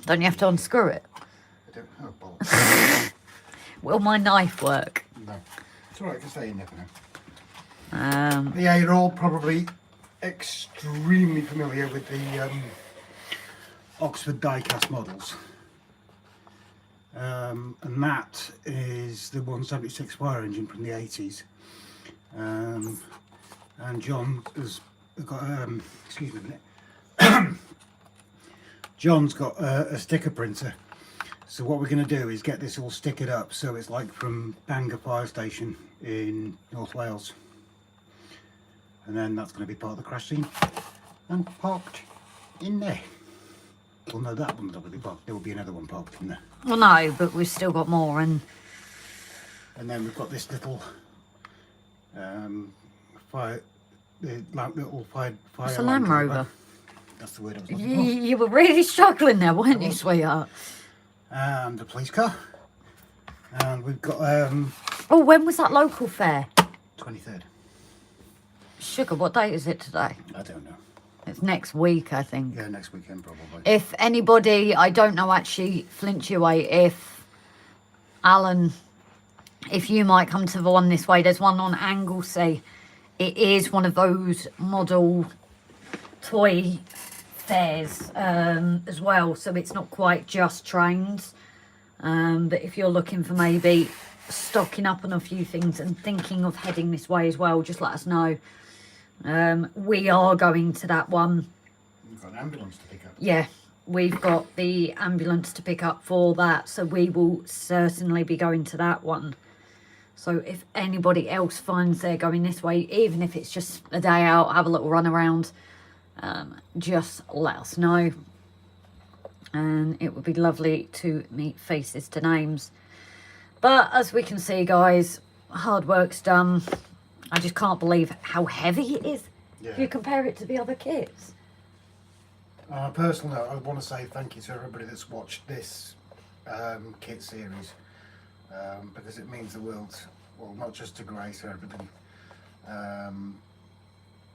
A: Don't you have to unscrew it?
B: I don't know, bollocks.
A: Will my knife work?
B: No. It's alright, I can say you never know.
A: But
B: yeah, you're all probably extremely familiar with the Oxford die-cast models. And that is the 176 fire engine from the 80s. And John has got, excuse me a minute. John's got a sticker printer. So what we're going to do is get this all stickered up so it's like from Bangor Fire Station in North Wales. And then that's going to be part of the crash scene and parked in there. Well, no, that one's already parked. There will be another one parked in there.
A: well, no, but we've still got more. And
B: then we've got this little little fire.
A: it's a Land Rover.
B: That's the word I was looking for.
A: You were really struggling there, weren't you, sweetheart?
B: And the police car. And we've got
A: Oh, when was that local fair?
B: 23rd.
A: Sugar, what date is it today?
B: I don't know.
A: It's next week, I think.
B: Yeah, next weekend probably.
A: If anybody, I don't know actually, flinch your way, if Alan, if you might come to the one this way, there's one on Anglesey. It is one of those model toy fairs as well, so it's not quite just trains. But if you're looking for maybe stocking up on a few things and thinking of heading this way as well, just let us know. We are going to that one.
B: We've got an ambulance to pick up.
A: Yeah, we've got the ambulance to pick up for that, so we will certainly be going to that one. So if anybody else finds they're going this way, even if it's just a day out, have a little run around, just let us know. And it would be lovely to meet faces to names. But as we can see, guys, hard work's done. I just can't believe how heavy it is if you compare it to the other kits.
B: Personally, I want to say thank you to everybody that's watched this kit series, because it means the world, well, not just to Grace or everything.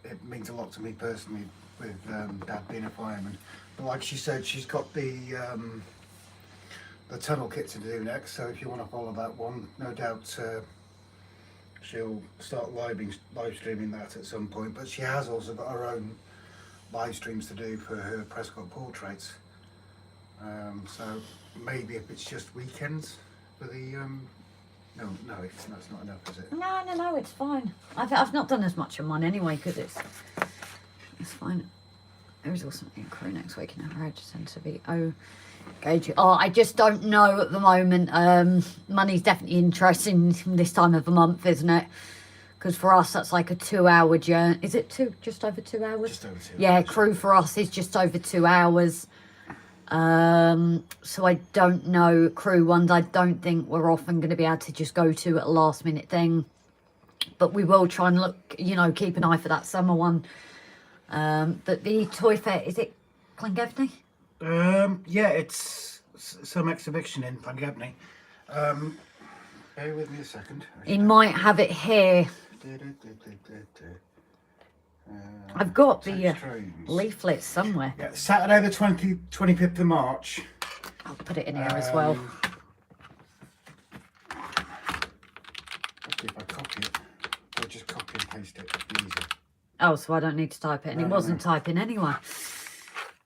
B: It means a lot to me personally with Dad being a fireman. But like she said, she's got the tunnel kit to do next, so if you want to follow that one, no doubt she'll start live streaming that at some point. But she has also got her own live streams to do for her Prescott portraits. So maybe if it's just weekends for the no, it's not enough, is it?
A: No, it's fine. I've not done as much of mine anyway, because it's fine. There is also a crew next week, and I just tend to be RGJ. Oh, I just don't know at the moment. Money's definitely interesting this time of the month, isn't it? Because for us, that's like a 2-hour journey. Is it just over 2 hours?
B: Just over 2 hours.
A: Yeah, crew for us is just over 2 hours. So I don't know crew ones. I don't think we're often going to be able to just go to at a last minute thing. But we will try and look, keep an eye for that summer one. But the toy fair, is it Llangefni?
B: Yeah, it's some exhibition in Llangefni. Bear with me a second.
A: He might have it here. I've got the leaflet somewhere.
B: Yeah, Saturday the 25th of March.
A: I'll put it in here as well.
B: If I copy it, I'll just copy and paste it. Easy.
A: Oh, so I don't need to type it. And he wasn't typing anyway.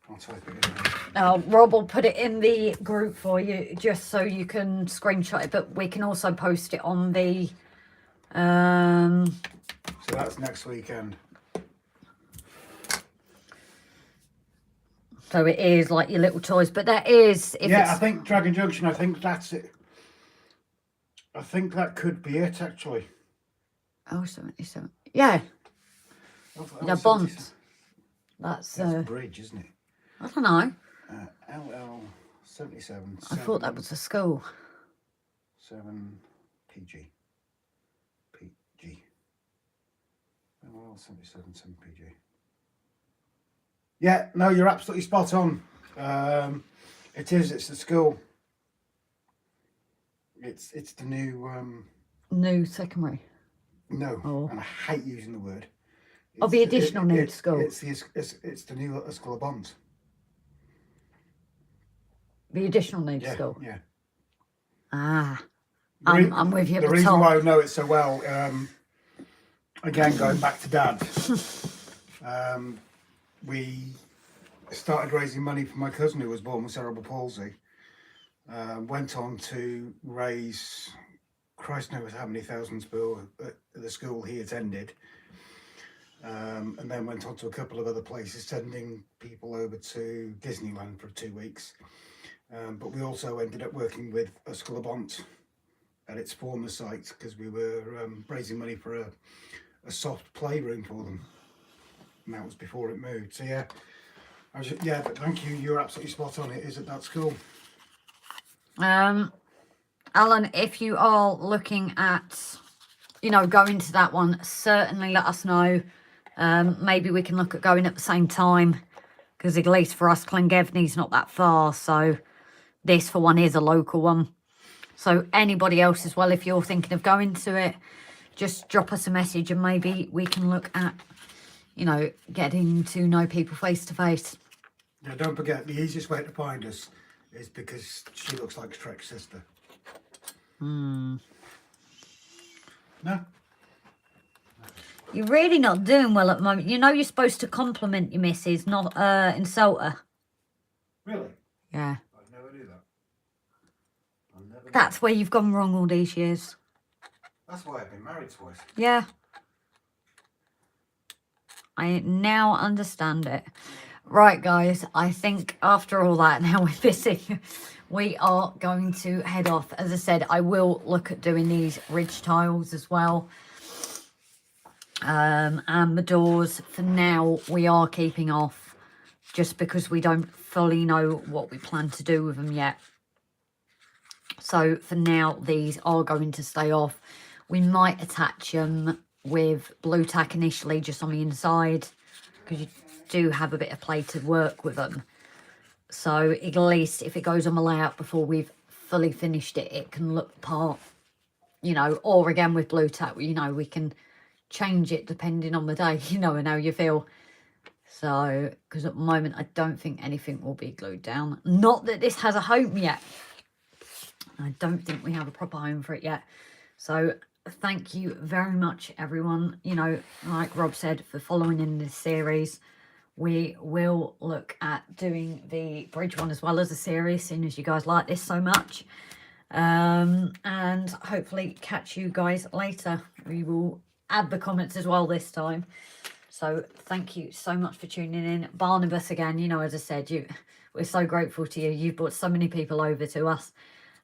B: I'll type it in.
A: Oh, Rob will put it in the group for you just so you can screenshot it. But we can also post it on the...
B: So that's next weekend.
A: So it is like your little toys. But there is...
B: I think Dragon Junction, I think that's it. I think that could be it, actually.
A: Oh, 77. Yeah. Yeah, Bonds. That's
B: a bridge, isn't it?
A: I don't know.
B: LL 77.
A: I thought that was a school.
B: 7 PG. PG. Well, 77 PG. Yeah, no, you're absolutely spot on. It is. It's the school. It's the new.
A: New secondary.
B: No,
A: Oh.
B: and I hate using the word.
A: Of the additional new school.
B: It's the new School of Bonds.
A: The additional new school.
B: Yeah.
A: Ah, I'm with you at
B: the
A: the
B: reason
A: top.
B: why I know it so well, again, going back to Dad, we started raising money for my cousin who was born with cerebral palsy. Went on to raise, Christ knows how many thousands at the school he attended. And then went on to a couple of other places, sending people over to Disneyland for 2 weeks. But we also ended up working with a School of Bont at its former site because we were raising money for a soft playroom for them. And that was before it moved. So yeah, but thank you. You're absolutely spot on. It is at that school.
A: Alan, if you are looking at, going to that one, certainly let us know. Maybe we can look at going at the same time, because at least for us, Llangefni's not that far. So this, for one, is a local one. So anybody else as well, if you're thinking of going to it, just drop us a message and maybe we can look at, getting to know people face to face.
B: Yeah, don't forget, the easiest way to find us is because she looks like Shrek's sister. No?
A: You're really not doing well at the moment. You're supposed to compliment your missus, not insult her.
B: Really?
A: Yeah.
B: I'd never do that.
A: That's where you've gone wrong all these years.
B: That's why I've been married twice.
A: Yeah. I now understand it. Right, guys, I think after all that, now we're busy, we are going to head off. As I said, I will look at doing these ridge tiles as well. And the doors, for now, we are keeping off just because we don't fully know what we plan to do with them yet. So for now, these are going to stay off. We might attach them with blue tack initially just on the inside, because you do have a bit of play to work with them. So at least if it goes on the layout before we've fully finished it, it can look the part, or again with blue tack, we can change it depending on the day, and how you feel. So, because at the moment, I don't think anything will be glued down. Not that this has a home yet. I don't think we have a proper home for it yet. So thank you very much, everyone. Like Rob said, for following in this series. We will look at doing the bridge one as well as a series, seeing as you guys like this so much. And hopefully catch you guys later. We will add the comments as well this time. So thank you so much for tuning in. Barnabas, again, as I said, we're so grateful to you. You've brought so many people over to us.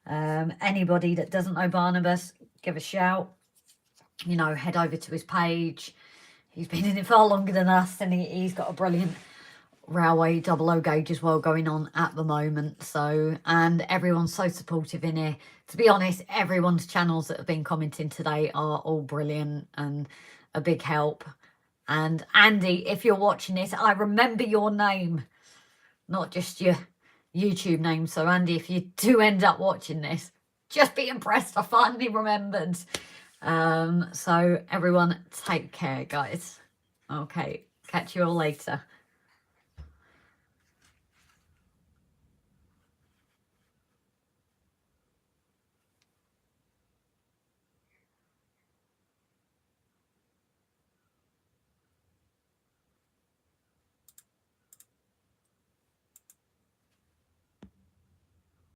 A: Anybody that doesn't know Barnabas, give a shout. Head over to his page. He's been in it far longer than us, and he's got a brilliant railway 00 gauge as well going on at the moment. So, and everyone's so supportive in here. To be honest, everyone's channels that have been commenting today are all brilliant and a big help. And Andy, if you're watching this, I remember your name, not just your YouTube name. So Andy, if you do end up watching this, just be impressed. I finally remembered. So everyone, take care, guys. Okay, catch you all later.